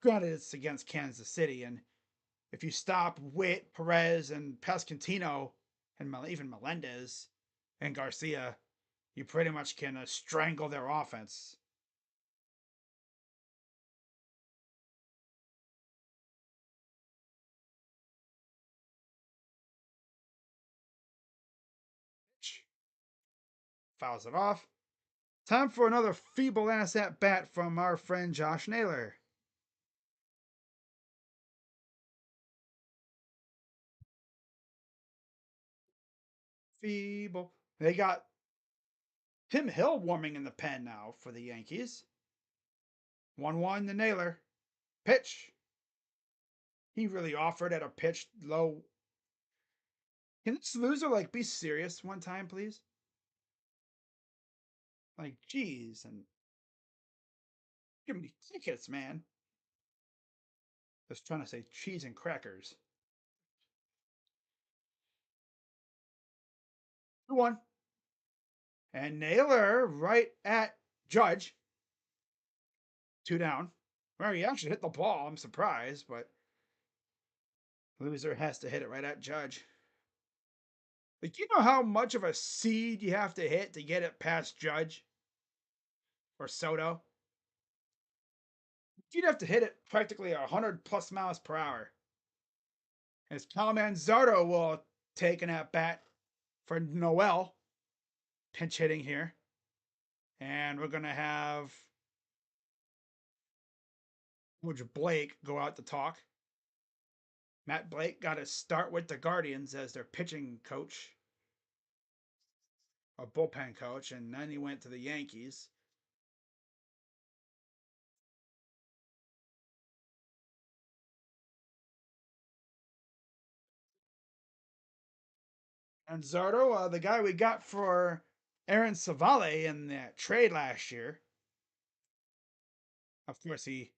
Granted, it's against Kansas City, and if you stop Witt, Perez, and Pascantino, and even Melendez and Garcia, you pretty much can strangle their offense. Fouls it off. Time for another feeble ass at bat from our friend Josh Naylor. Feeble. They got Tim Hill warming in the pen now for the Yankees. 1-1 the Naylor. Pitch. He really offered at a pitch low. Can this loser like be serious one time, please? Like, geez, and give me tickets, man. Just trying to say cheese and crackers. 2-1. And Naylor right at Judge. 2 down. Where he actually hit the ball. I'm surprised, but loser has to hit it right at Judge. Like, you know how much of a seed you have to hit to get it past Judge or Soto? You'd have to hit it practically 100 plus miles per hour. As Cal Manzardo will take an at bat for Noel, pinch hitting here. And we're going to have Coach Blake go out to talk. Matt Blake got to start with the Guardians as their pitching coach, a bullpen coach, and then he went to the Yankees. And Zardo, the guy we got for Aaron Savale in that trade last year. Of course, he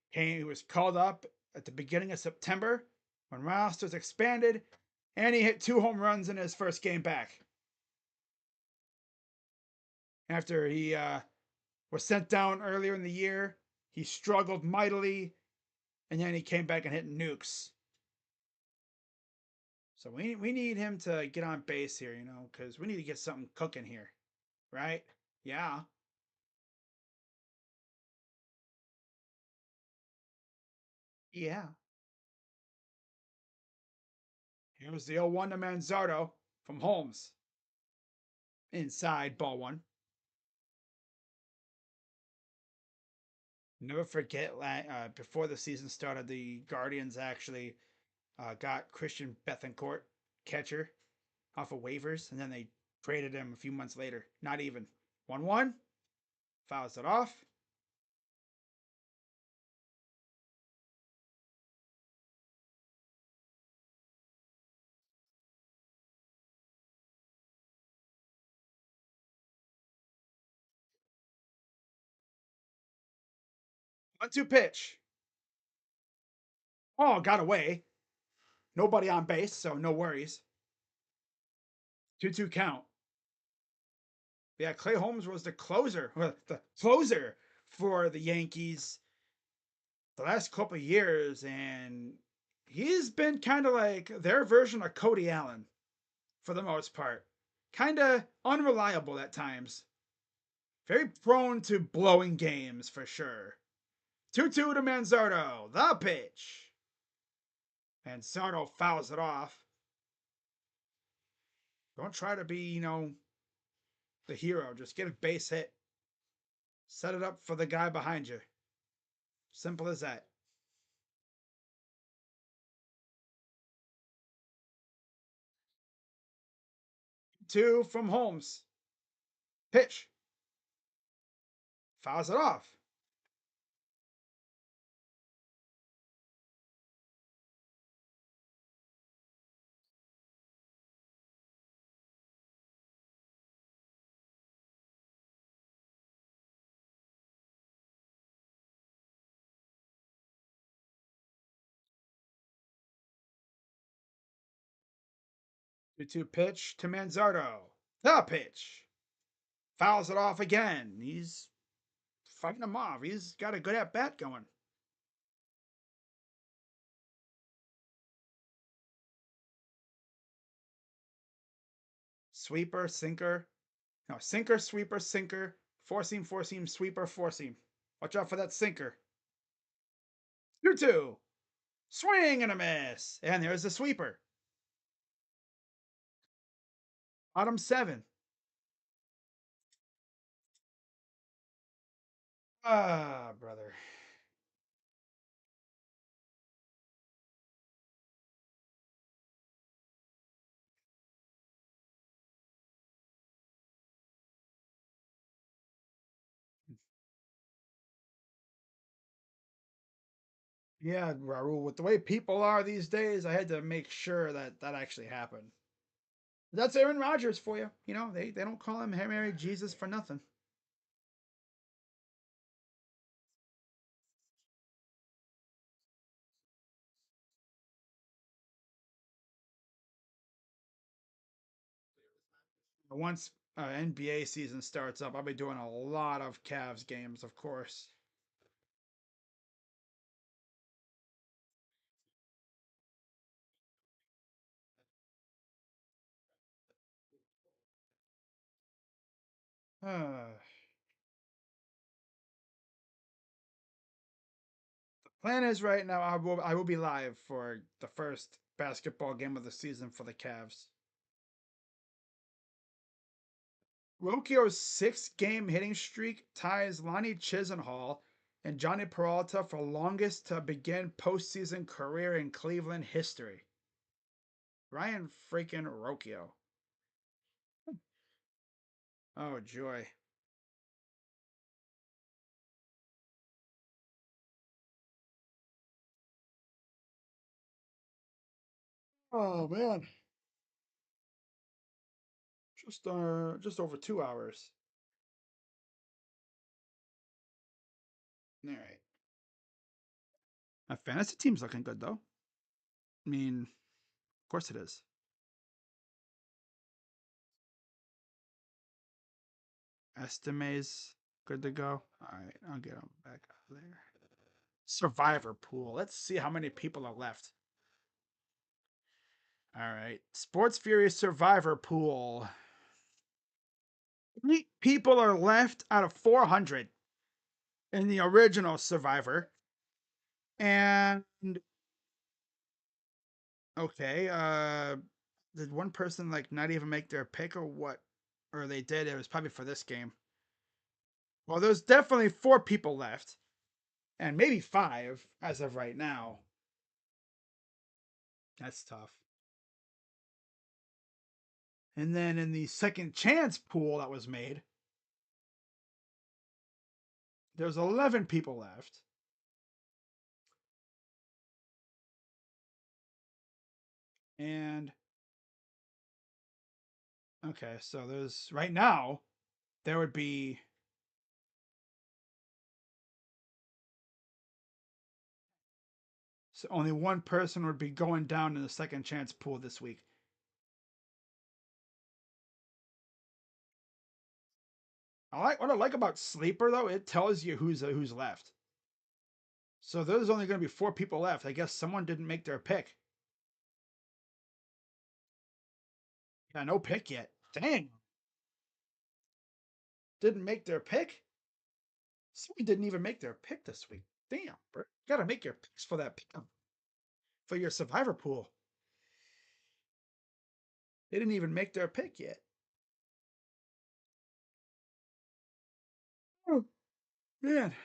was called up at the beginning of September when rosters expanded, and he hit 2 home runs in his first game back. After he was sent down earlier in the year, he struggled mightily, and then he came back and hit nukes. So we need him to get on base here, because we need to get something cooking here, right? Yeah. Yeah. Here's the 0-1 to Manzardo from Holmes. Inside, ball one. Never forget, before the season started, the Guardians actually got Christian Bethencourt, catcher, off of waivers, and then they traded him a few months later. Not even. 1-1. Fouls it off. One-two pitch. Oh, got away. Nobody on base, so no worries. 2-2 count. Yeah, Clay Holmes was the closer for the Yankees the last couple of years, and he's been kind of like their version of Cody Allen for the most part. Kind of unreliable at times. Very prone to blowing games for sure. 2-2 to Manzardo. The pitch. Manzardo fouls it off. Don't try to be, the hero. Just get a base hit. Set it up for the guy behind you. Simple as that. 2 from Holmes. Pitch. Fouls it off. 2-2 pitch to Manzardo. The pitch. Fouls it off again. He's fighting him off. He's got a good at bat going. Sweeper, sinker. No, sinker, sweeper, sinker. Four seam, sweeper, four seam. Watch out for that sinker. 2-2. Swing and a miss. And there's the sweeper. Bottom 7. Ah, brother. Yeah, Raul, with the way people are these days, I had to make sure that that actually happened. That's Aaron Rodgers for you. You know, they don't call him Hail Mary Jesus for nothing. Once NBA season starts up, I'll be doing a lot of Cavs games, of course. Uh, Plan is right now I will be live for the first basketball game of the season for the Cavs. Rocchio's 6-game hitting streak ties Lonnie Chisenhall and Johnny Peralta for longest to begin postseason career in Cleveland history. Ryan freaking Rocchio. Oh joy. Oh man. Just over 2 hours. All right. My fantasy team's looking good though. I mean, of course it is. Estimates good to go. All right, I'll get them back out there. Survivor pool. Let's see how many people are left. All right, Sports Fury Survivor pool. 8 people are left out of 400 in the original Survivor, and okay, did one person like not even make their pick or what? Or they did? It was probably for this game. Well, there's definitely 4 people left, and maybe 5 as of right now. That's tough. And then in the second chance pool that was made, there's 11 people left. And okay, so there's right now there would be so only one person would be going down in the second chance pool this week. I like what I like about Sleeper though, it tells you who's left. So there's only going to be 4 people left. I guess someone didn't make their pick. Yeah, no pick yet. Dang, didn't make their pick. Someone didn't even make their pick this week. Damn, bro. You gotta make your picks for that pick for your survivor pool. They didn't even make their pick yet. Oh, man. I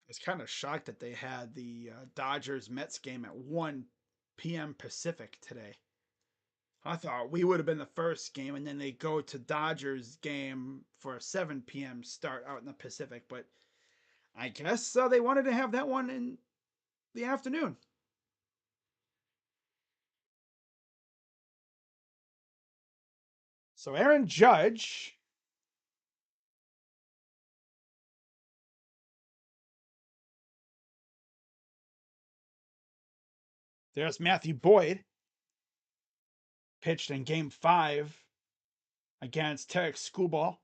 was kind of shocked that they had the Dodgers Mets game at 1 p.m. Pacific today. I thought we would have been the first game, and then they go to Dodgers game for a 7 p.m. start out in the Pacific. But I guess they wanted to have that one in the afternoon. So Aaron Judge, there's Matthew Boyd, pitched in Game 5 against Tarek Skubal.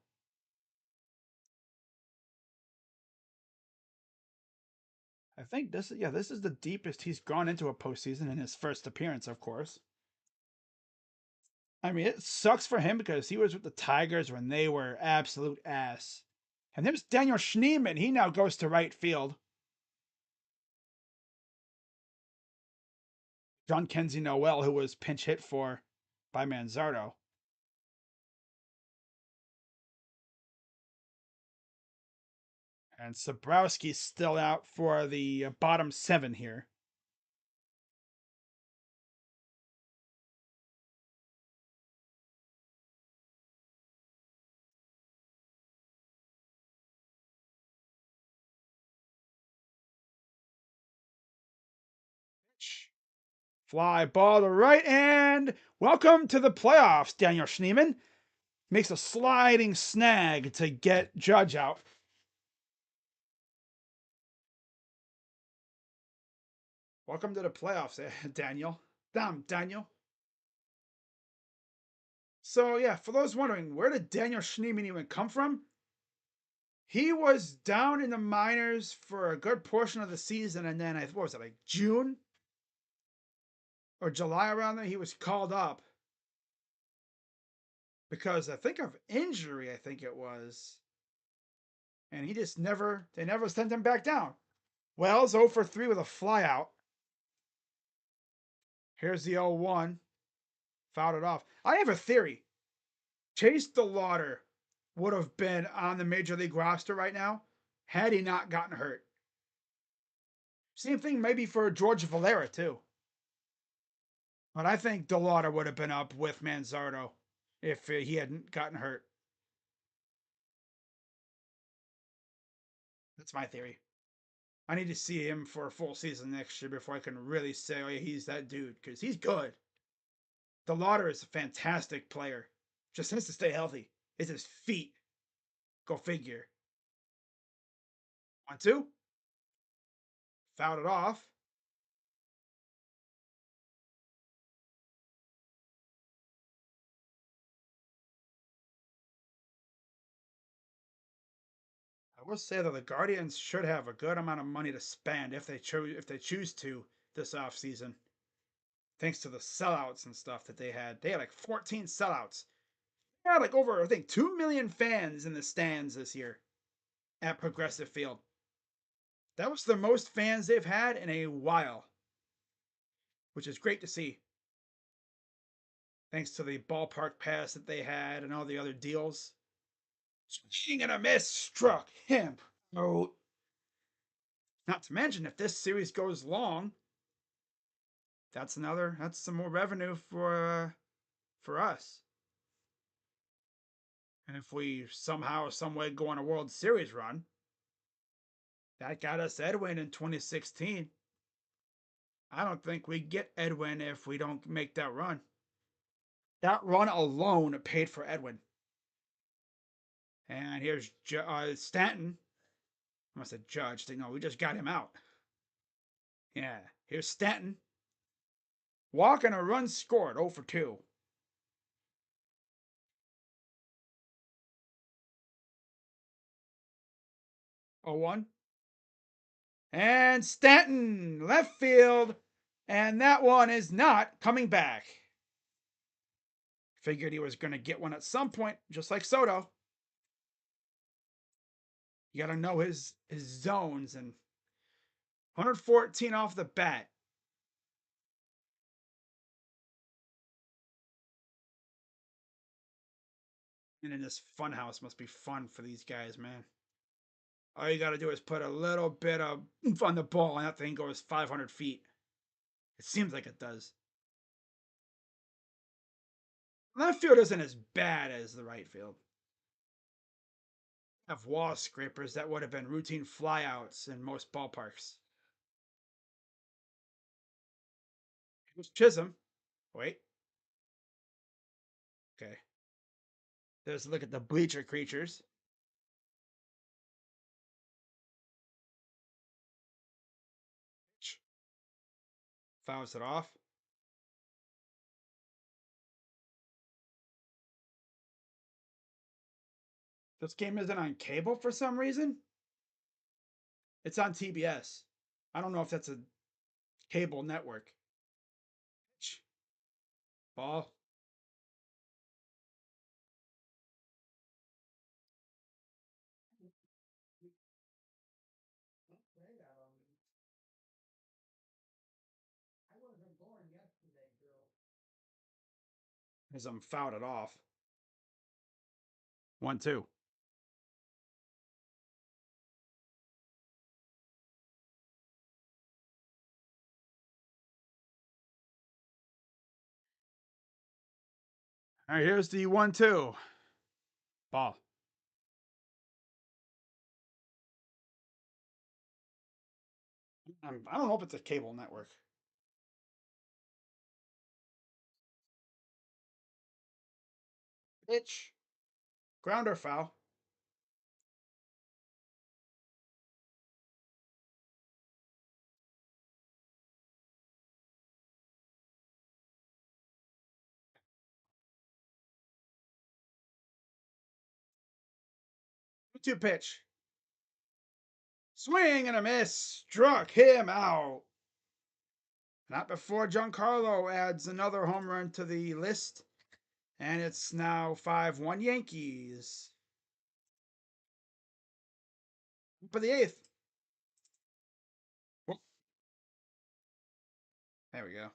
I think this is the deepest he's gone into a postseason in his first appearance, of course. I mean, it sucks for him because he was with the Tigers when they were absolute ass. And there's Daniel Schneemann. He now goes to right field. John Kenzie Noel, who was pinch hit for by Manzardo. And Sabrowski's still out for the bottom 7 here. Fly ball to right, and welcome to the playoffs, Daniel Schneemann. Makes a sliding snag to get Judge out. Welcome to the playoffs, Daniel. Damn, Daniel. So, yeah, for those wondering, where did Daniel Schneemann even come from? He was down in the minors for a good portion of the season, and then, what was it, like June or July around there? He was called up because I think of injury, I think it was. And he just they never sent him back down. Wells 0 for 3 with a flyout. Here's the 0-1. Fouled it off. I have a theory. Chase DeLauder would have been on the Major League roster right now had he not gotten hurt. Same thing maybe for George Valera, too. But I think DeLauder would have been up with Manzardo if he hadn't gotten hurt. That's my theory. I need to see him for a full season next year before I can really say, oh, yeah, he's that dude, because he's good. DeLauder is a fantastic player. Just has to stay healthy. It's his feet. Go figure. 1-2. Fouled it off. I will say that the Guardians should have a good amount of money to spend if they choose to this offseason. Thanks to the sellouts and stuff that they had. They had like 14 sellouts. They had like over, I think, 2 million fans in the stands this year at Progressive Field. That was the most fans they've had in a while, which is great to see. Thanks to the ballpark pass that they had and all the other deals. Swing and a miss, struck him out. Not to mention, if this series goes long, that's some more revenue for us. And if we somehow, some way go on a World Series run, that got us Edwin in 2016. I don't think we get Edwin if we don't make that run. That run alone paid for Edwin. And here's Stanton. I must have Judge. No, we just got him out. Yeah, here's Stanton. Walk and a run scored, 0 for 2. Oh, 1. And Stanton, left field. And that one is not coming back. Figured he was going to get one at some point, just like Soto. You got to know his zones, and 114 off the bat. And in this fun house must be fun for these guys, man. All you got to do is put a little bit of oomph on the ball, and that thing goes 500 feet. It seems like it does. Left field isn't as bad as the right field. Have wall scrapers that would have been routine flyouts in most ballparks. Here's Chisholm. Wait. Okay. There's a look at the bleacher creatures. Fouls it off. This game isn't on cable for some reason. It's on TBS. I don't know if that's a cable network. Ball. As I'm fouled it off. 1-2. All right, here's the 1-2. Ball. I don't know if it's a cable network. Pitch. Grounder foul. Two pitch. Swing and a miss. Struck him out. Not before Giancarlo adds another home run to the list. And it's now 5-1 Yankees. For the eighth. Whoop. There we go.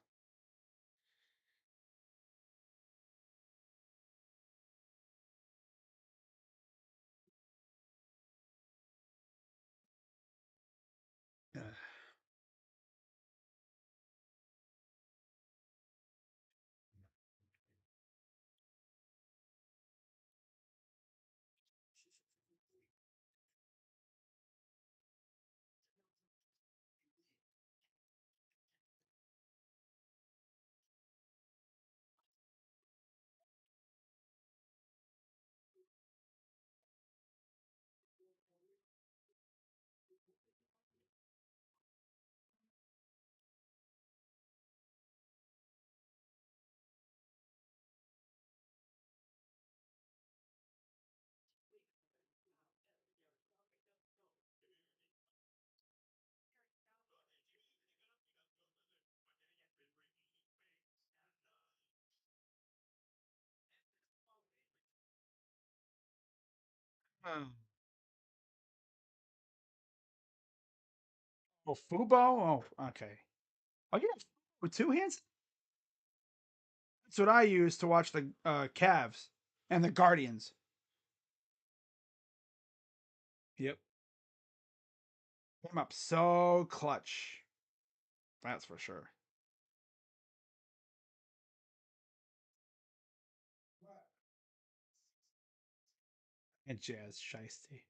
Oh, Fubo? Oh, okay. Oh, you have with two hands? That's what I use to watch the Cavs and the Guardians. Yep. Came up so clutch. That's for sure. And Jazz Shiesty.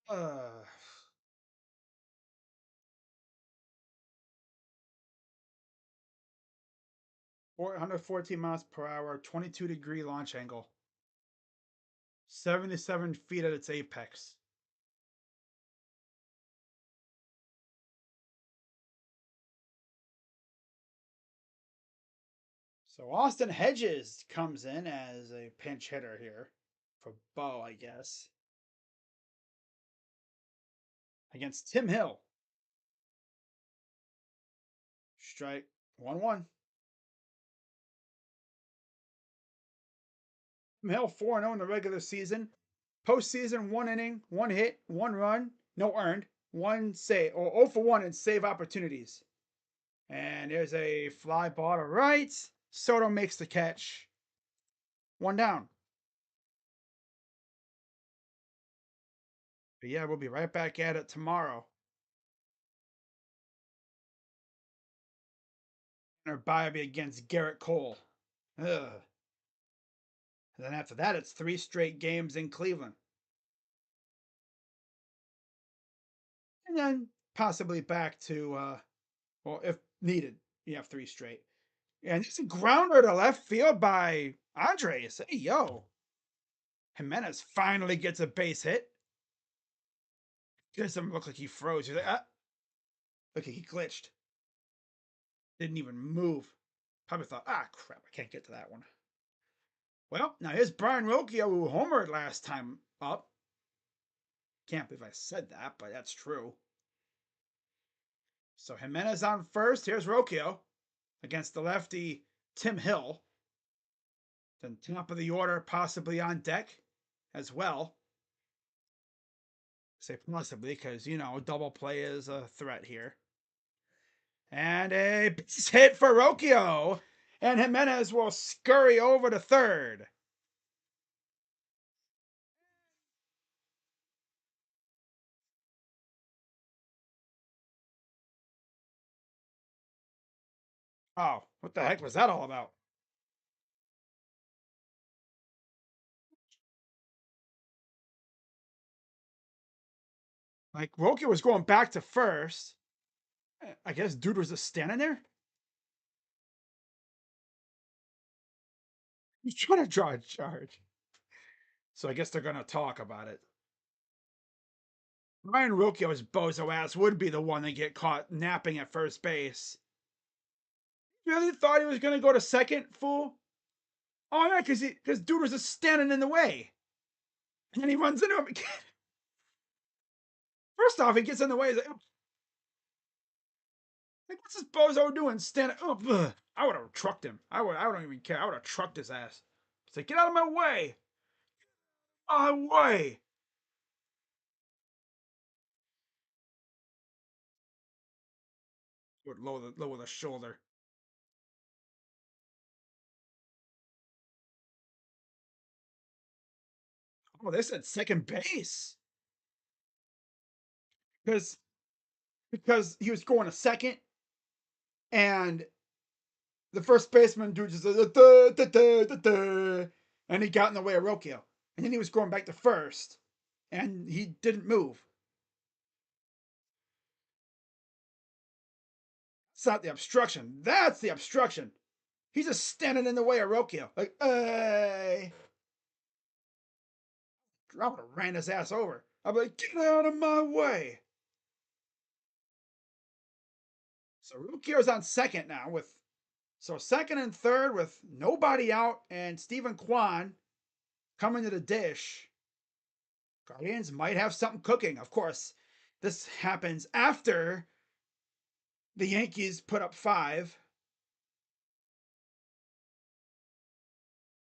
Uh, 414 miles per hour, 22-degree launch angle, 77 feet at its apex. So Austin Hedges comes in as a pinch hitter here for Bo, I guess, against Tim Hill. Strike 1-1. Tim Hill 4-0 in the regular season. Postseason, 1 inning, 1 hit, 1 run, no earned, 1 save, or 0 for 1 in save opportunities. And there's a fly ball to right. Soto makes the catch. 1 down. But yeah, we'll be right back at it tomorrow. Or Bobby against Garrett Cole. Ugh. And then after that, it's 3 straight games in Cleveland. And then possibly back to, well, if needed, you have 3 straight. And it's a grounder to left field by Andres. Hey, yo. Jimenez finally gets a base hit. Doesn't look like he froze. He's like, ah. Okay, he glitched. Didn't even move. Probably thought, ah, crap, I can't get to that one. Well, now here's Brian Rocchio, who homered last time up. Can't believe I said that, but that's true. So Jimenez on first. Here's Rocchio against the lefty Tim Hill. Then top of the order, possibly on deck as well. Say possibly because, you know, double play is a threat here. And a base hit for Rocchio. And Jimenez will scurry over to third. Oh, what the heck was that all about? Like, Rocchio was going back to first. I guess dude was just standing there. He's trying to draw a charge. So I guess they're going to talk about it. Ryan Rocchio's bozo ass would be the one that get caught napping at first base. You really thought he was going to go to second, fool? Oh, yeah, because dude was just standing in the way. And then he runs into him again. First off, he gets in the way. He's like, what's this bozo doing? Standing up. Oh, I would have trucked him. I don't even care. I would have trucked his ass. It's like, get out of my way. Out of my way. Would lower the shoulder. Oh, they said second base. Because he was going to second, and the first baseman dude just and he got in the way of Rocchio. And then he was going back to first, and he didn't move. It's not the obstruction. That's the obstruction. He's just standing in the way of Rocchio. Like, hey. I would have ran his ass over. I'd be like, get out of my way. So Rocchio's on second now with second and third with nobody out and Stephen Kwan coming to the dish. Guardians might have something cooking. Of course, this happens after the Yankees put up 5.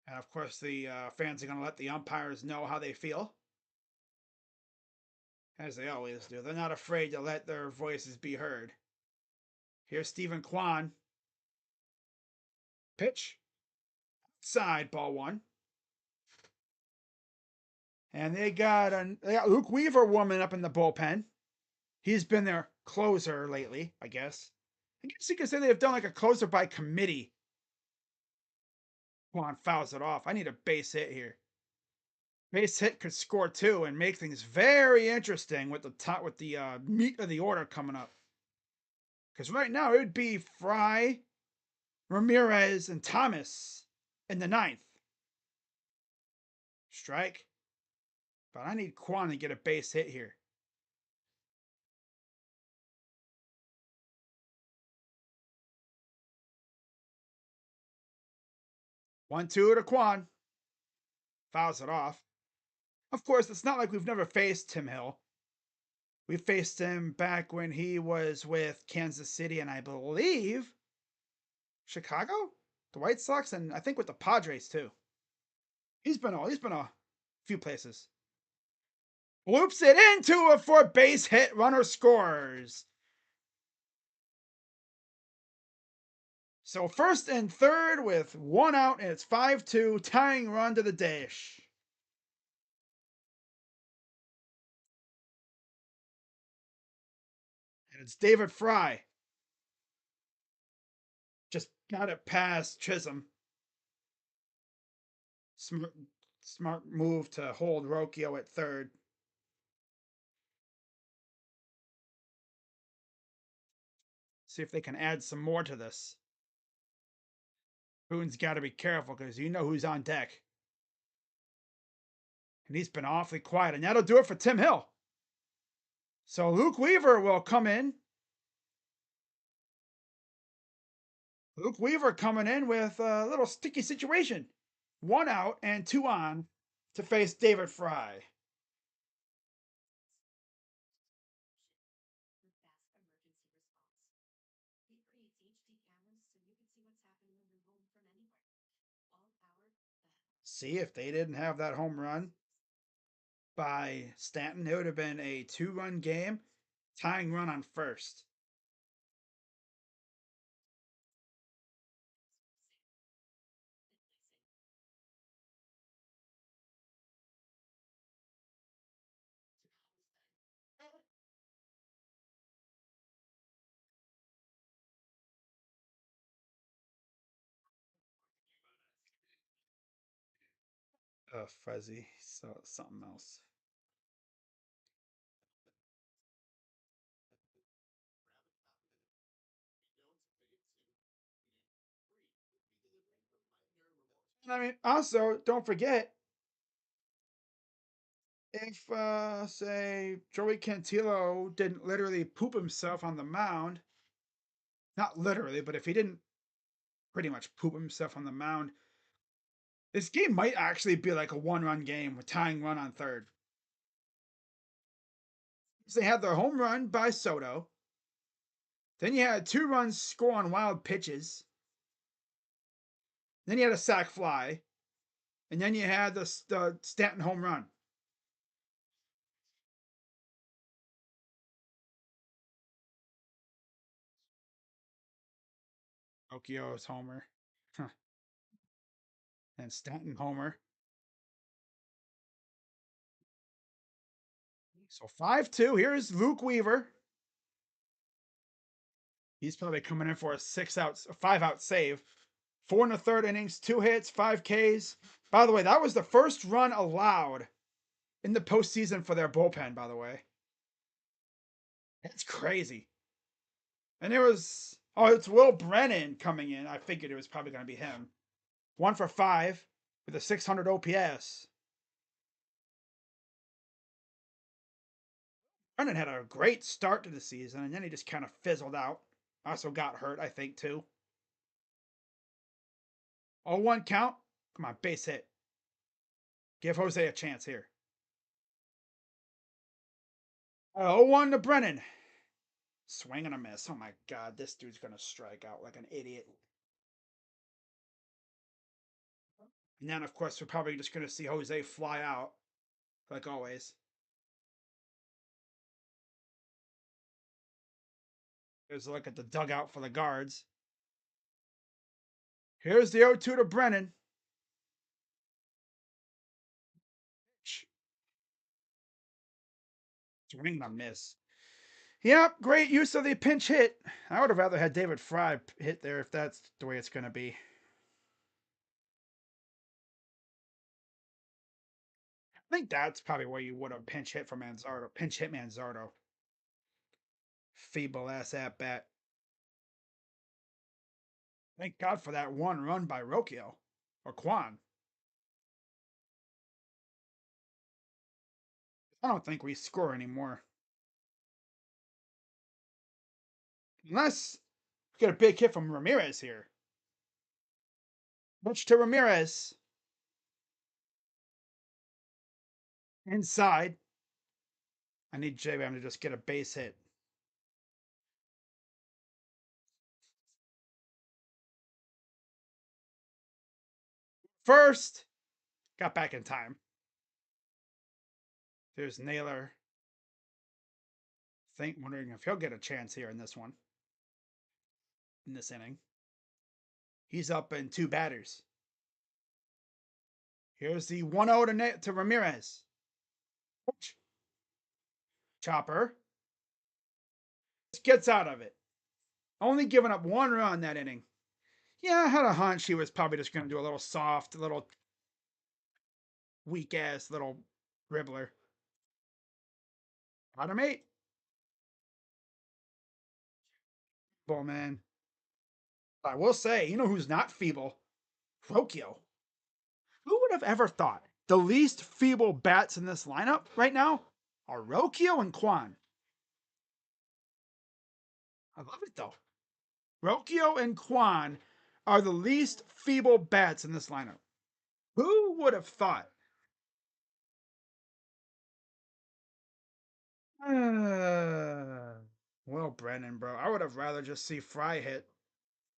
And of course, the fans are going to let the umpires know how they feel. As they always do. They're not afraid to let their voices be heard. Here's Stephen Kwan. Pitch. Side, ball 1. And they got Luke Weaver warming up in the bullpen. He's been their closer lately, I guess. I guess you could say they've done like a closer by committee. Kwan fouls it off. I need a base hit here. Base hit could score 2 and make things very interesting with the meat of the order coming up. Because right now it would be Fry, Ramirez, and Thomas in the 9th. Strike. But I need Kwan to get a base hit here. One, two to Kwan. Fouls it off. Of course, it's not like we've never faced Tim Hill. We faced him back when he was with Kansas City and I believe Chicago, the White Sox, and I think with the Padres too. He's been a few places. Loops it into a for base hit. Runner scores. So first and third with 1 out, and it's 5-2, tying run to the dish. And it's David Fry. Just got it past Chisholm. Smart move to hold Rocchio at third. See if they can add some more to this. Boone's got to be careful because you know who's on deck. And he's been awfully quiet. And that'll do it for Tim Hill. So Luke Weaver will come in. Luke Weaver coming in with a little sticky situation. 1 out and 2 on to face David Fry. See, if they didn't have that home run by Stanton, it would have been a 2-run game, tying run on first. Fuzzy, so something else. I mean, also, don't forget, if, say, Joey Cantillo didn't literally poop himself on the mound, not literally, but if he didn't pretty much poop himself on the mound, this game might actually be like a 1-run game with tying run on third. So they had their home run by Soto. Then you had 2 runs score on wild pitches. Then you had a sac fly. And then you had the Stanton home run. Okio's homer. And Stanton homer. So 5-2. Here's Luke Weaver. He's probably coming in for a 5-out save. 4 in the third innings, 2 hits, 5 Ks. By the way, that was the first run allowed in the postseason for their bullpen, by the way. That's crazy. And there was, it's Will Brennan coming in. I figured it was probably going to be him. 1 for 5 with a 600 OPS. Brennan had a great start to the season, and then he just kind of fizzled out. Also got hurt, I think, too. 0-1 count. Come on, base hit. Give Jose a chance here. 0-1 to Brennan. Swing and a miss. Oh my God, this dude's going to strike out like an idiot. And then, of course, we're probably just going to see Jose fly out, like always. Here's a look at the dugout for the guards. Here's the 0-2 to Brennan. Swing and a miss. Yep, great use of the pinch hit. I would have rather had David Fry hit there if that's the way it's going to be. I think that's probably where you would have pinch hit for Manzardo. Pinch hit Manzardo. Feeble ass at bat. Thank God for that 1 run by Rocchio or Kwan. I don't think we score anymore. Unless we get a big hit from Ramirez here. Pitch to Ramirez. Inside. I need J-Bam to just get a base hit. First. Got back in time. There's Naylor. Wondering if he'll get a chance here in this one. In this inning. He's up in 2 batters. Here's the 1-0 to Ramirez. Chopper. Just gets out of it. Only giving up 1 run that inning. Yeah, I had a hunch he was probably just going to do a little soft, a little weak ass little dribbler. Bottom 8. Well, man. I will say, you know who's not feeble? Rocchio. Who would have ever thought the least feeble bats in this lineup right now are Rocchio and Kwan? I love it though. Rocchio and Kwan are the least feeble bats in this lineup. Who would have thought? Uh, well, Brennan, bro, I would have rather just see Fry hit,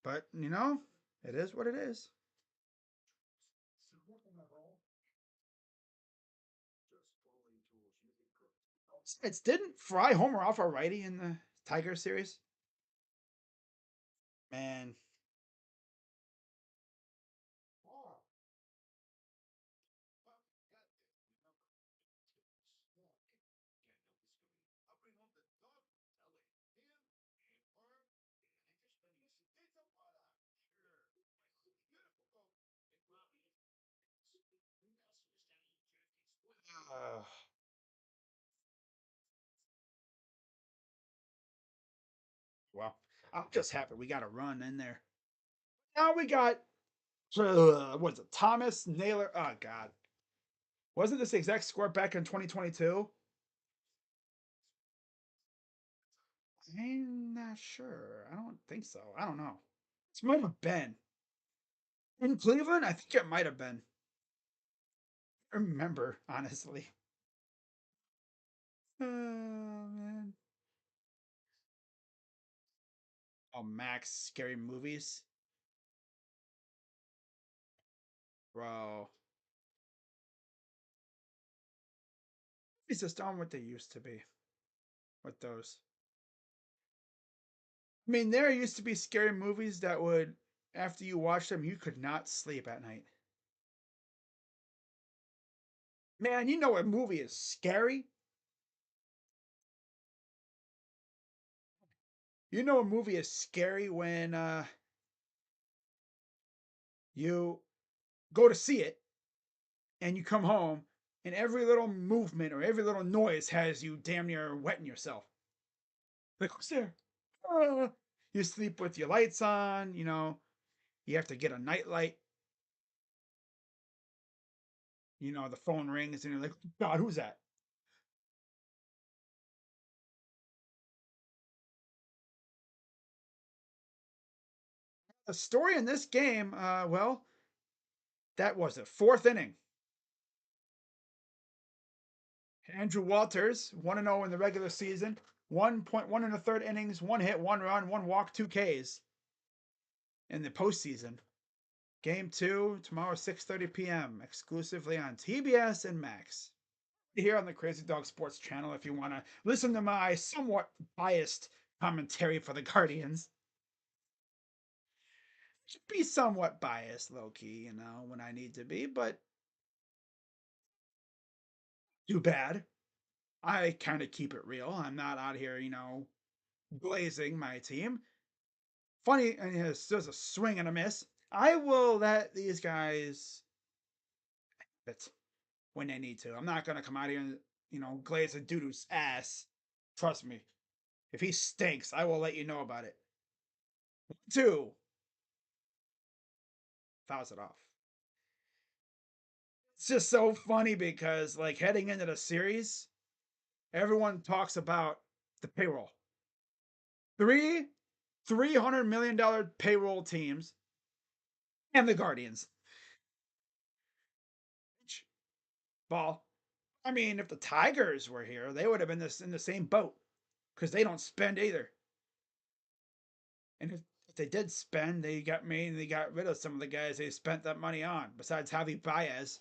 but it is what it is. It's didn't Fry homer off a righty in the Tiger series? Man, uh, well, I'm just happy we got a run in there. Now we got what's it? Thomas Naylor. Oh God, wasn't this the exact score back in 2022? I'm not sure. I don't think so. I don't know. It might have been in Cleveland. I think it might have been. I remember honestly. Oh man. Oh, Max, scary movies, bro. It's just on what they used to be with those. I mean, there used to be scary movies that would, after you watched them, you could not sleep at night. Man, you know a movie is scary? You know a movie is scary when you go to see it and you come home and every little movement or every little noise has you damn near wetting yourself. Like, who's there? Ah. You sleep with your lights on, you have to get a nightlight. The phone rings and you're like, God, who's that? The story in this game, well, that was it. Fourth inning. Andrew Walters, 1 0 in the regular season, 1.1 in the third innings, one hit, one run, one walk, two Ks in the postseason. Game two, tomorrow, 6:30 p.m., exclusively on TBS and Max. Here on the Crazy Dog Sports channel if you want to listen to my somewhat biased commentary for the Guardians. Be somewhat biased, low key, when I need to be, but too bad. I kind of keep it real. I'm not out here, glazing my team. Funny, and it's just a swing and a miss. I will let these guys hit when they need to. I'm not gonna come out here and glaze a dude's ass. Trust me. If he stinks, I will let you know about it. Two, fouls it off. It's just so funny because like heading into the series, everyone talks about the payroll. Three $300 million payroll teams and the Guardians. Ball. I mean, if the Tigers were here, they would have been in the same boat because they don't spend either. And if they did spend, they got rid of some of the guys they spent that money on. Besides Javi Baez,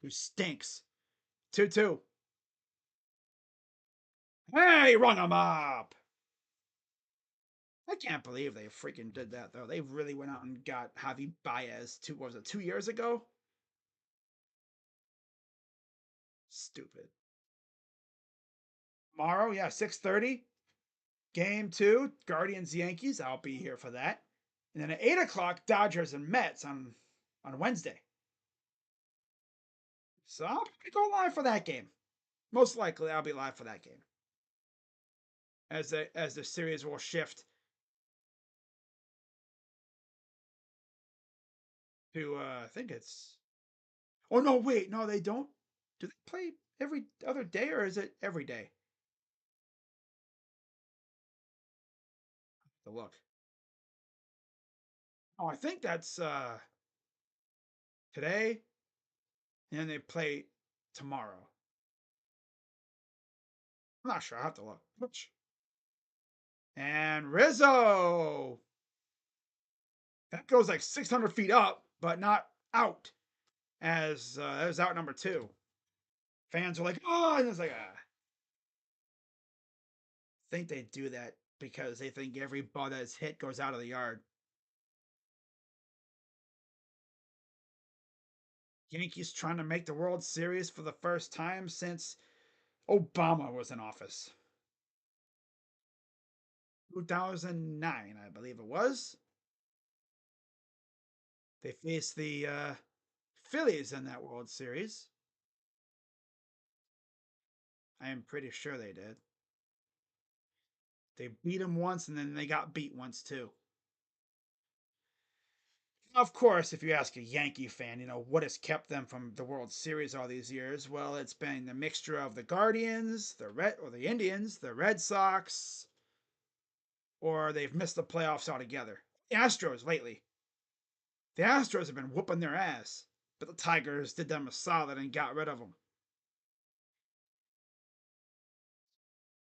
who stinks. 2-2. Hey, rung him up. I can't believe they freaking did that though. They really went out and got Javi Baez was it 2 years ago? Stupid. Tomorrow, yeah, 6:30. Game two, Guardians Yankees. I'll be here for that. And then at 8 o'clock, Dodgers and Mets on Wednesday. So I'll go live for that game. Most likely, I'll be live for that game as the series will shift to I think it's. Oh no, wait, no, they don't. Do they play every other day or is it every day? to look. Oh, I think that's today, and they play tomorrow. I'm not sure. I have to look. And Rizzo. That goes like 600 feet up, but not out. As that was out number 2. Fans are like, oh, and it's like, ah. I think they do that because they think every ball that's hit goes out of the yard. Yankees trying to make the World Series for the first time since Obama was in office. 2009, I believe it was. They faced the Phillies in that World Series. I am pretty sure they did. They beat them once and then they got beat once too. Of course, if you ask a Yankee fan, what has kept them from the World Series all these years? Well, it's been the mixture of the Guardians, the Indians, the Red Sox, or they've missed the playoffs altogether. The Astros lately. The Astros have been whooping their ass, but the Tigers did them a solid and got rid of them.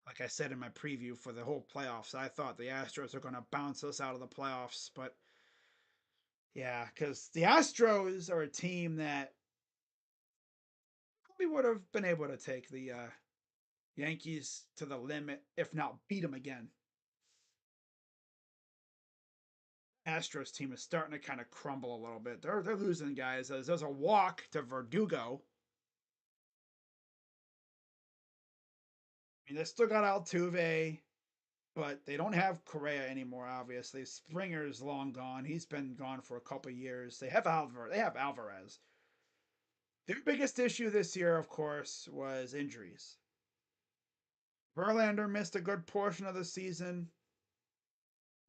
Like I said in my preview for the whole playoffs, I thought the Astros are going to bounce us out of the playoffs, but yeah, because the Astros are a team that probably would have been able to take the Yankees to the limit, if not beat them again. Astros team is starting to kind of crumble a little bit. They're losing guys. There's a walk to Verdugo. I mean, they still got Altuve, but they don't have Correa anymore. Obviously, Springer's long gone. He's been gone for a couple years. They have Alvarez. Their biggest issue this year, of course, was injuries. Verlander missed a good portion of the season.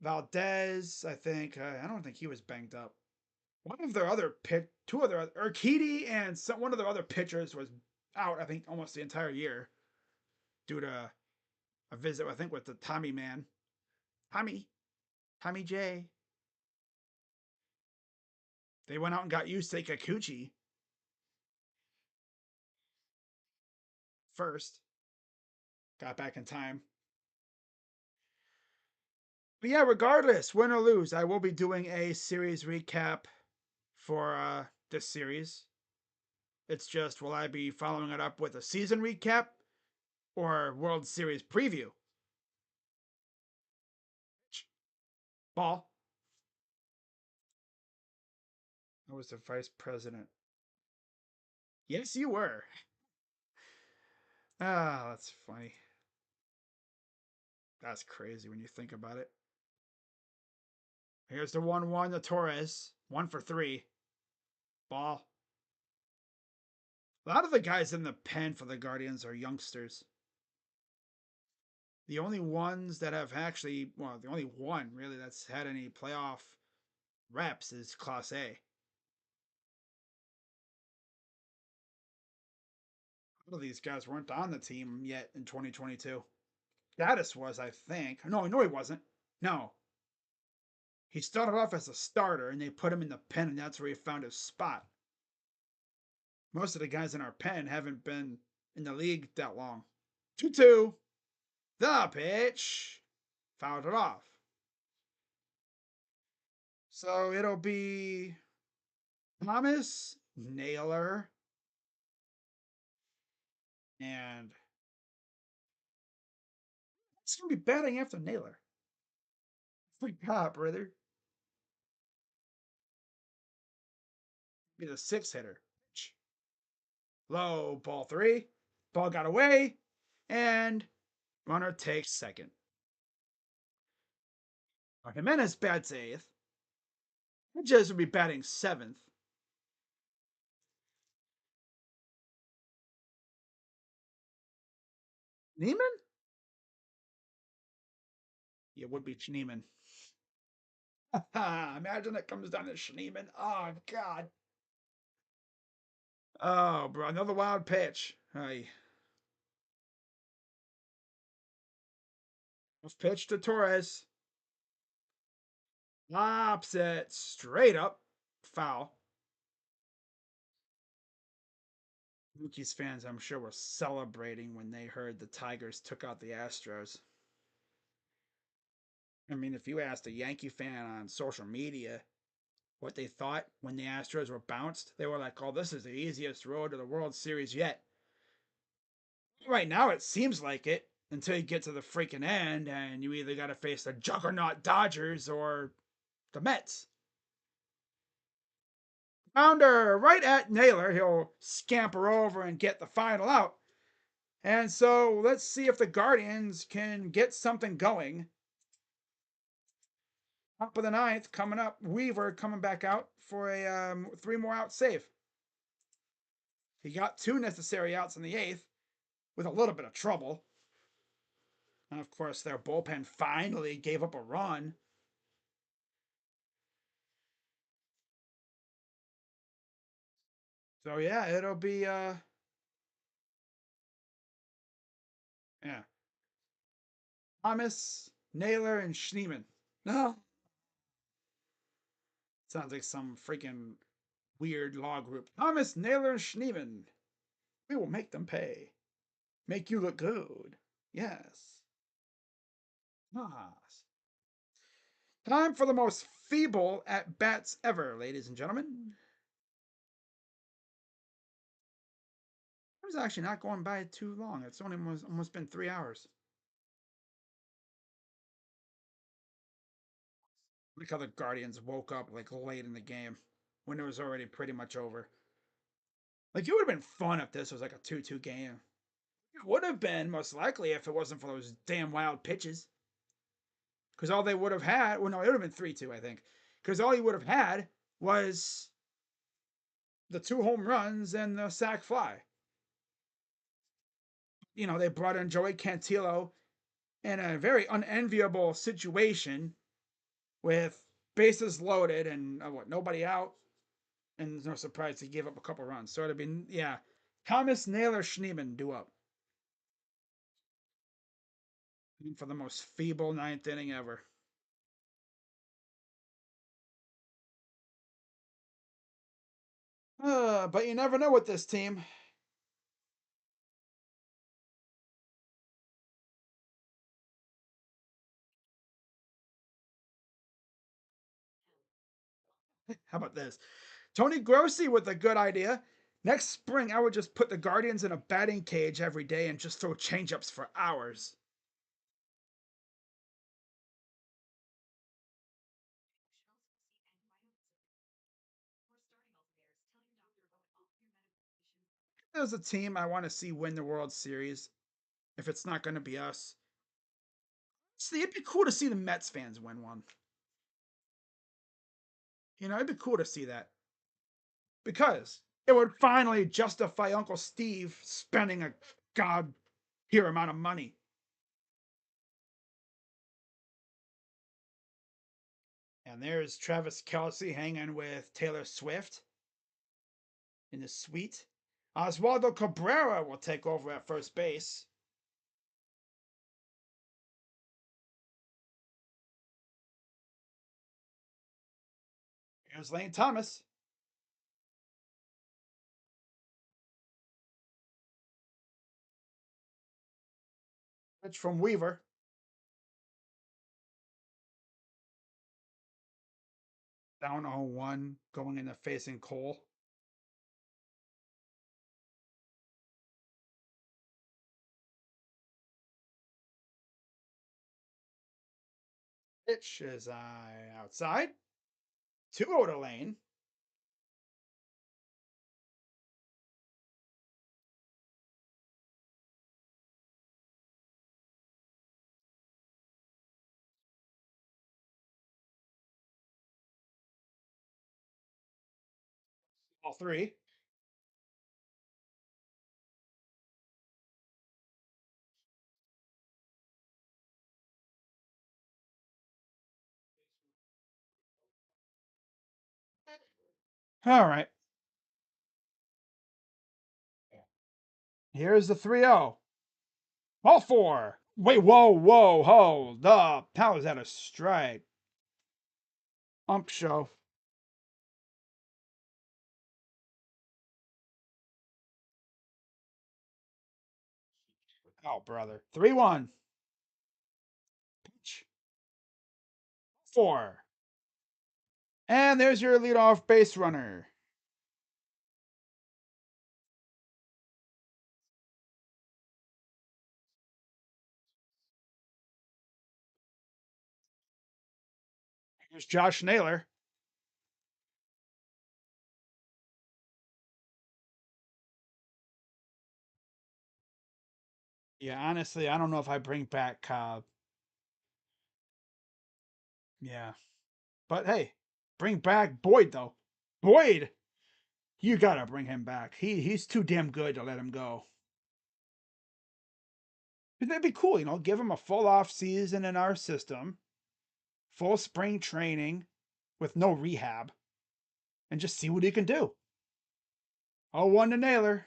Valdez, I think, I don't think he was banged up. One of their other two other Urquidy and one of their other pitchers was out. I think almost the entire year due to a visit. I think with the Tommy man, Tommy J. They went out and got Yusei Kikuchi first. Got back in time. But yeah, regardless, win or lose, I will be doing a series recap for this series. It's just, will I be following it up with a season recap or World Series preview? Ball. I was the vice president. Yes, you were. Ah, that's funny. That's crazy when you think about it. Here's the 1-1 to Torres. 1 for 3. Ball. A lot of the guys in the pen for the Guardians are youngsters. The only ones that have actually, well, the only one really that's had any playoff reps is Class A. A lot of these guys weren't on the team yet in 2022. Gaddis was, I think. No, he wasn't. No. He started off as a starter and they put him in the pen, and that's where he found his spot. Most of the guys in our pen haven't been in the league that long. 2-2. The pitch. Fouled it off. So it'll be Thomas, Naylor, and it's going to be batting after Naylor. Forgot, brother. Be the 6 hitter. Low, ball 3. Ball got away, and runner takes second. Jimenez bats 8th. Hedges will be batting 7th. Neiman? Yeah, it would be Schneeman. Imagine it comes down to Schneeman. Oh, God. Oh, bro. Another wild pitch. Hey. Pitch to Torres. Pops it straight up. Foul. Yankees fans, I'm sure, were celebrating when they heard the Tigers took out the Astros. I mean, if you asked a Yankee fan on social media what they thought when the Astros were bounced, they were like, oh, this is the easiest road to the World Series yet. Right now, it seems like it until you get to the freaking end and you either got to face the juggernaut Dodgers or the Mets. Founder right at Naylor. He'll scamper over and get the final out. And so let's see if the Guardians can get something going. Top of the ninth coming up. Weaver coming back out for a 3 more out save. He got 2 necessary outs in the 8th with a little bit of trouble. And of course, their bullpen finally gave up a run. So yeah, it'll be yeah. Thomas, Naylor, and Schneeman. No. Sounds like some freaking weird law group. Thomas, Naylor, and Schneeman. We will make them pay. Make you look good. Yes. Yes. Time for the most feeble at bats ever, ladies and gentlemen. It was actually not going by too long. It's only almost been 3 hours. Like how the Guardians woke up like late in the game when it was already pretty much over. Like it would have been fun if this was like a 2-2 game. It would have been most likely if it wasn't for those damn wild pitches. Because all they would have had, well, no, it would have been 3-2, I think. Because all you would have had was the 2 home runs and the sac fly. You know, they brought in Joey Cantillo in a very unenviable situation with bases loaded and nobody out. And there's no surprise he gave up a couple runs. So it'd been, yeah, Thomas, Naylor, Schneeman do up. For the most feeble 9th inning ever. But you never know with this team. How about this? Tony Grossi with a good idea. Next spring, I would just put the Guardians in a batting cage every day and just throw changeups for hours. There's a team I want to see win the World Series. If it's not going to be us, see, it'd be cool to see the Mets fans win one. You know, it'd be cool to see that because it would finally justify Uncle Steve spending a god tier amount of money. And there's Travis Kelce hanging with Taylor Swift in the suite. Oswaldo Cabrera will take over at first base. Here's Lane Thomas. Pitch from Weaver. Down 0-1, going into facing Cole. Pitch is outside. 2-0 to Lane. All 3. All right. Here's the 3-0. All 4. Wait, whoa, hold up. How is that a strike? Show. Oh, brother. 3-1. Pitch. 4. And there's your leadoff base runner. Here's Josh Naylor. Yeah, honestly, I don't know if I bring back Cobb. Yeah. But hey, bring back Boyd, though. Boyd! You gotta bring him back. He's too damn good to let him go. That'd be cool, give him a full off season in our system, full spring training with no rehab, and just see what he can do. 0-1 to Naylor.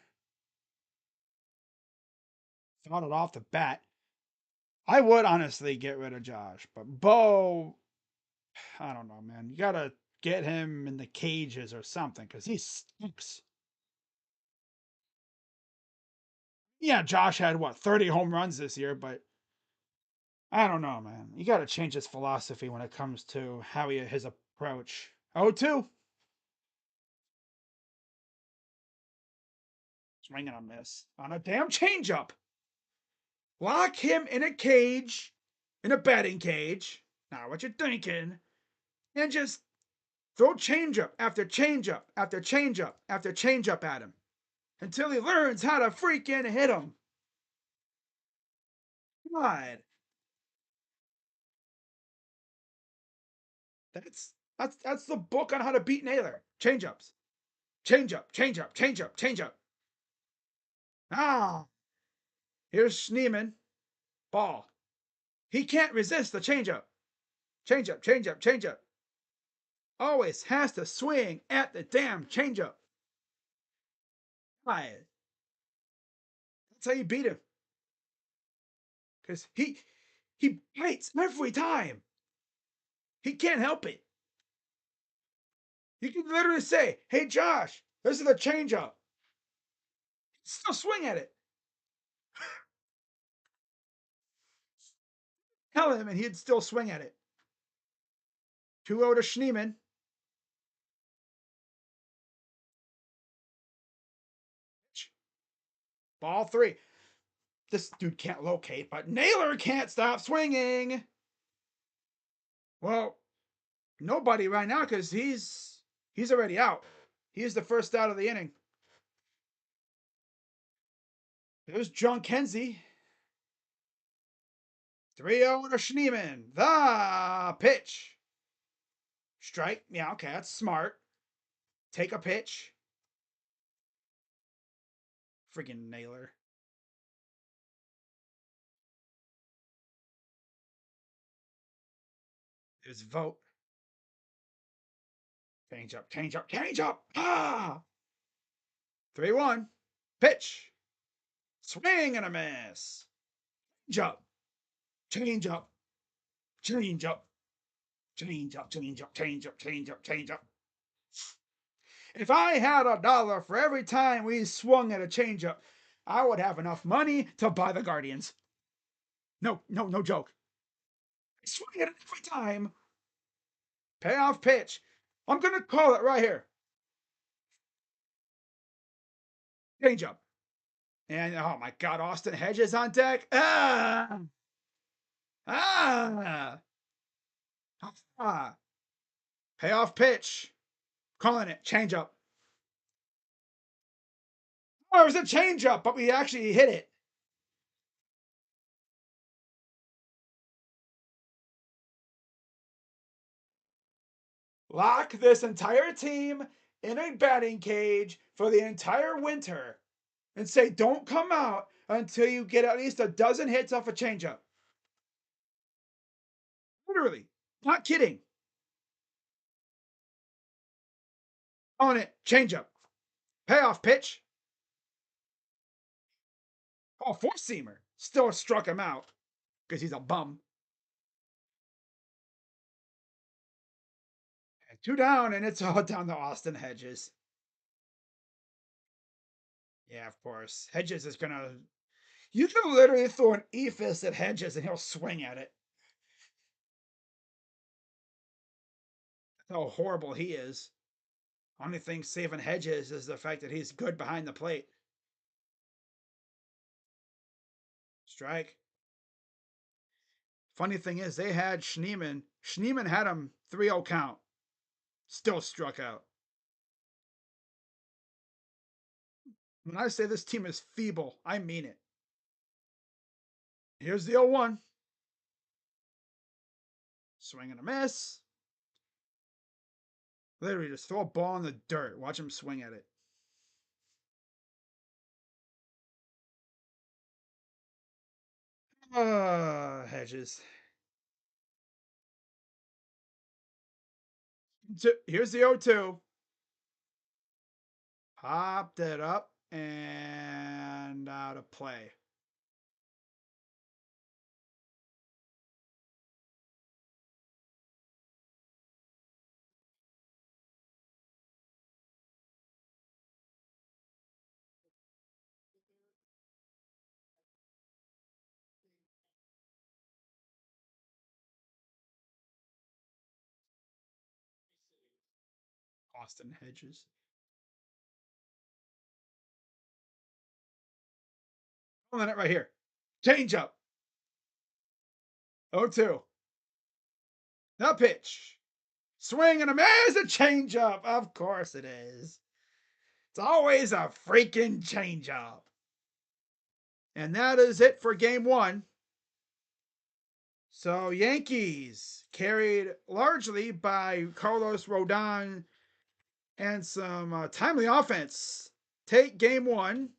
Thought it off the bat. I would honestly get rid of Josh, but Bo, I don't know, man. You gotta get him in the cages or something because he stinks. Yeah, Josh had what 30 home runs this year, but I don't know, man. You gotta change his philosophy when it comes to how his approach. 0-2. Swing and a miss on a damn changeup. Lock him in a cage, in a batting cage. Not what you're thinking. And just throw changeup after changeup after changeup after changeup at him until he learns how to freaking hit him. God, that's the book on how to beat Naylor. Changeups, changeup, changeup, changeup, changeup. Ah, here's Schneeman. Ball. He can't resist the changeup. Changeup, changeup, changeup. Always has to swing at the damn changeup. God, that's how you beat him. Because he bites every time. He can't help it. You can literally say, "Hey Josh, this is a changeup." Still swing at it. Tell him, and he'd still swing at it. 2-0 to Schneeman. Ball 3. This dude can't locate, but Naylor can't stop swinging. Well, nobody right now because he's already out. He's the first out of the inning. There's John Kenzie. 3-0 to Schneeman. The pitch. Strike. Yeah, okay, that's smart. Take a pitch. Friggin' Naylor. There's Vote. Change up, change up, change up. Ah! 3-1. Pitch. Swing and a miss. Change up. Change up. Change up. Change up, change up, change up, change up, change up. If I had $1 for every time we swung at a changeup, I would have enough money to buy the Guardians. No joke. I swing at it every time. Payoff pitch. I'm gonna call it right here. Changeup. And oh my God, Austin Hedges on deck. Ah! Ah! Ah! Payoff pitch. Calling it. Changeup. Oh, it was a changeup, but we actually hit it. Lock this entire team in a batting cage for the entire winter and say, don't come out until you get at least a dozen hits off a changeup. Literally. Not kidding. On it. Changeup. Payoff pitch. Oh, four-seamer. Still struck him out because he's a bum. 2 down, and it's all down to Austin Hedges. Yeah, of course. Hedges is gonna. You can literally throw an E-fist at Hedges and he'll swing at it. That's how horrible he is. Only thing saving Hedges is the fact that he's good behind the plate. Strike. Funny thing is, they had Schneemann. Schneemann had him 3-0 count. Still struck out. When I say this team is feeble, I mean it. Here's the 0-1. Swing and a miss. Literally just throw a ball in the dirt. Watch him swing at it. Hedges. Here's the 0-2. Popped it up and out of play. Austin Hedges. Pulling it right here. Change up. 0-2. The pitch. Swing and a miss. A change up. Of course it is. It's always a freaking change up. And that is it for game 1. So Yankees carried largely by Carlos Rodon and some timely offense. Take game 1.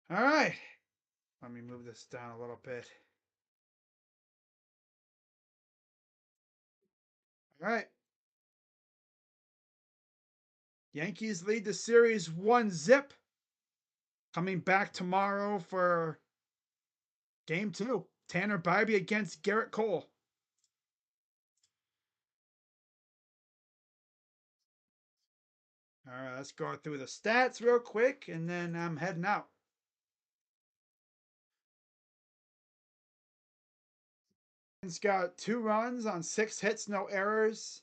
All right. Let me move this down a little bit. All right. Yankees lead the series 1-0. Coming back tomorrow for game 2. Tanner Bibee against Garrett Cole. All right, let's go through the stats real quick, and then I'm heading out. It's got 2 runs on 6 hits, no errors.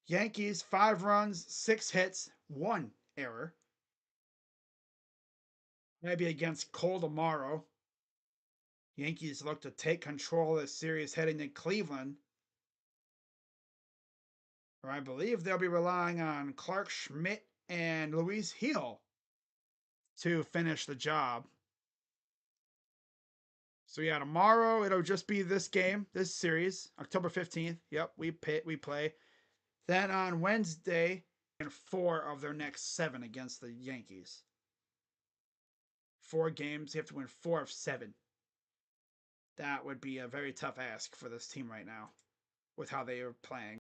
Yankees 5 runs, 6 hits, 1 error. Maybe against Cole tomorrow. Yankees look to take control of the series heading to Cleveland, where I believe they'll be relying on Clark Schmidt and Luis Gil to finish the job. So yeah, tomorrow it'll just be this game, this series, October 15th. Yep, we play. Then on Wednesday, and 4 of their next 7 against the Yankees. 4 games, you have to win 4 of 7. That would be a very tough ask for this team right now with how they are playing.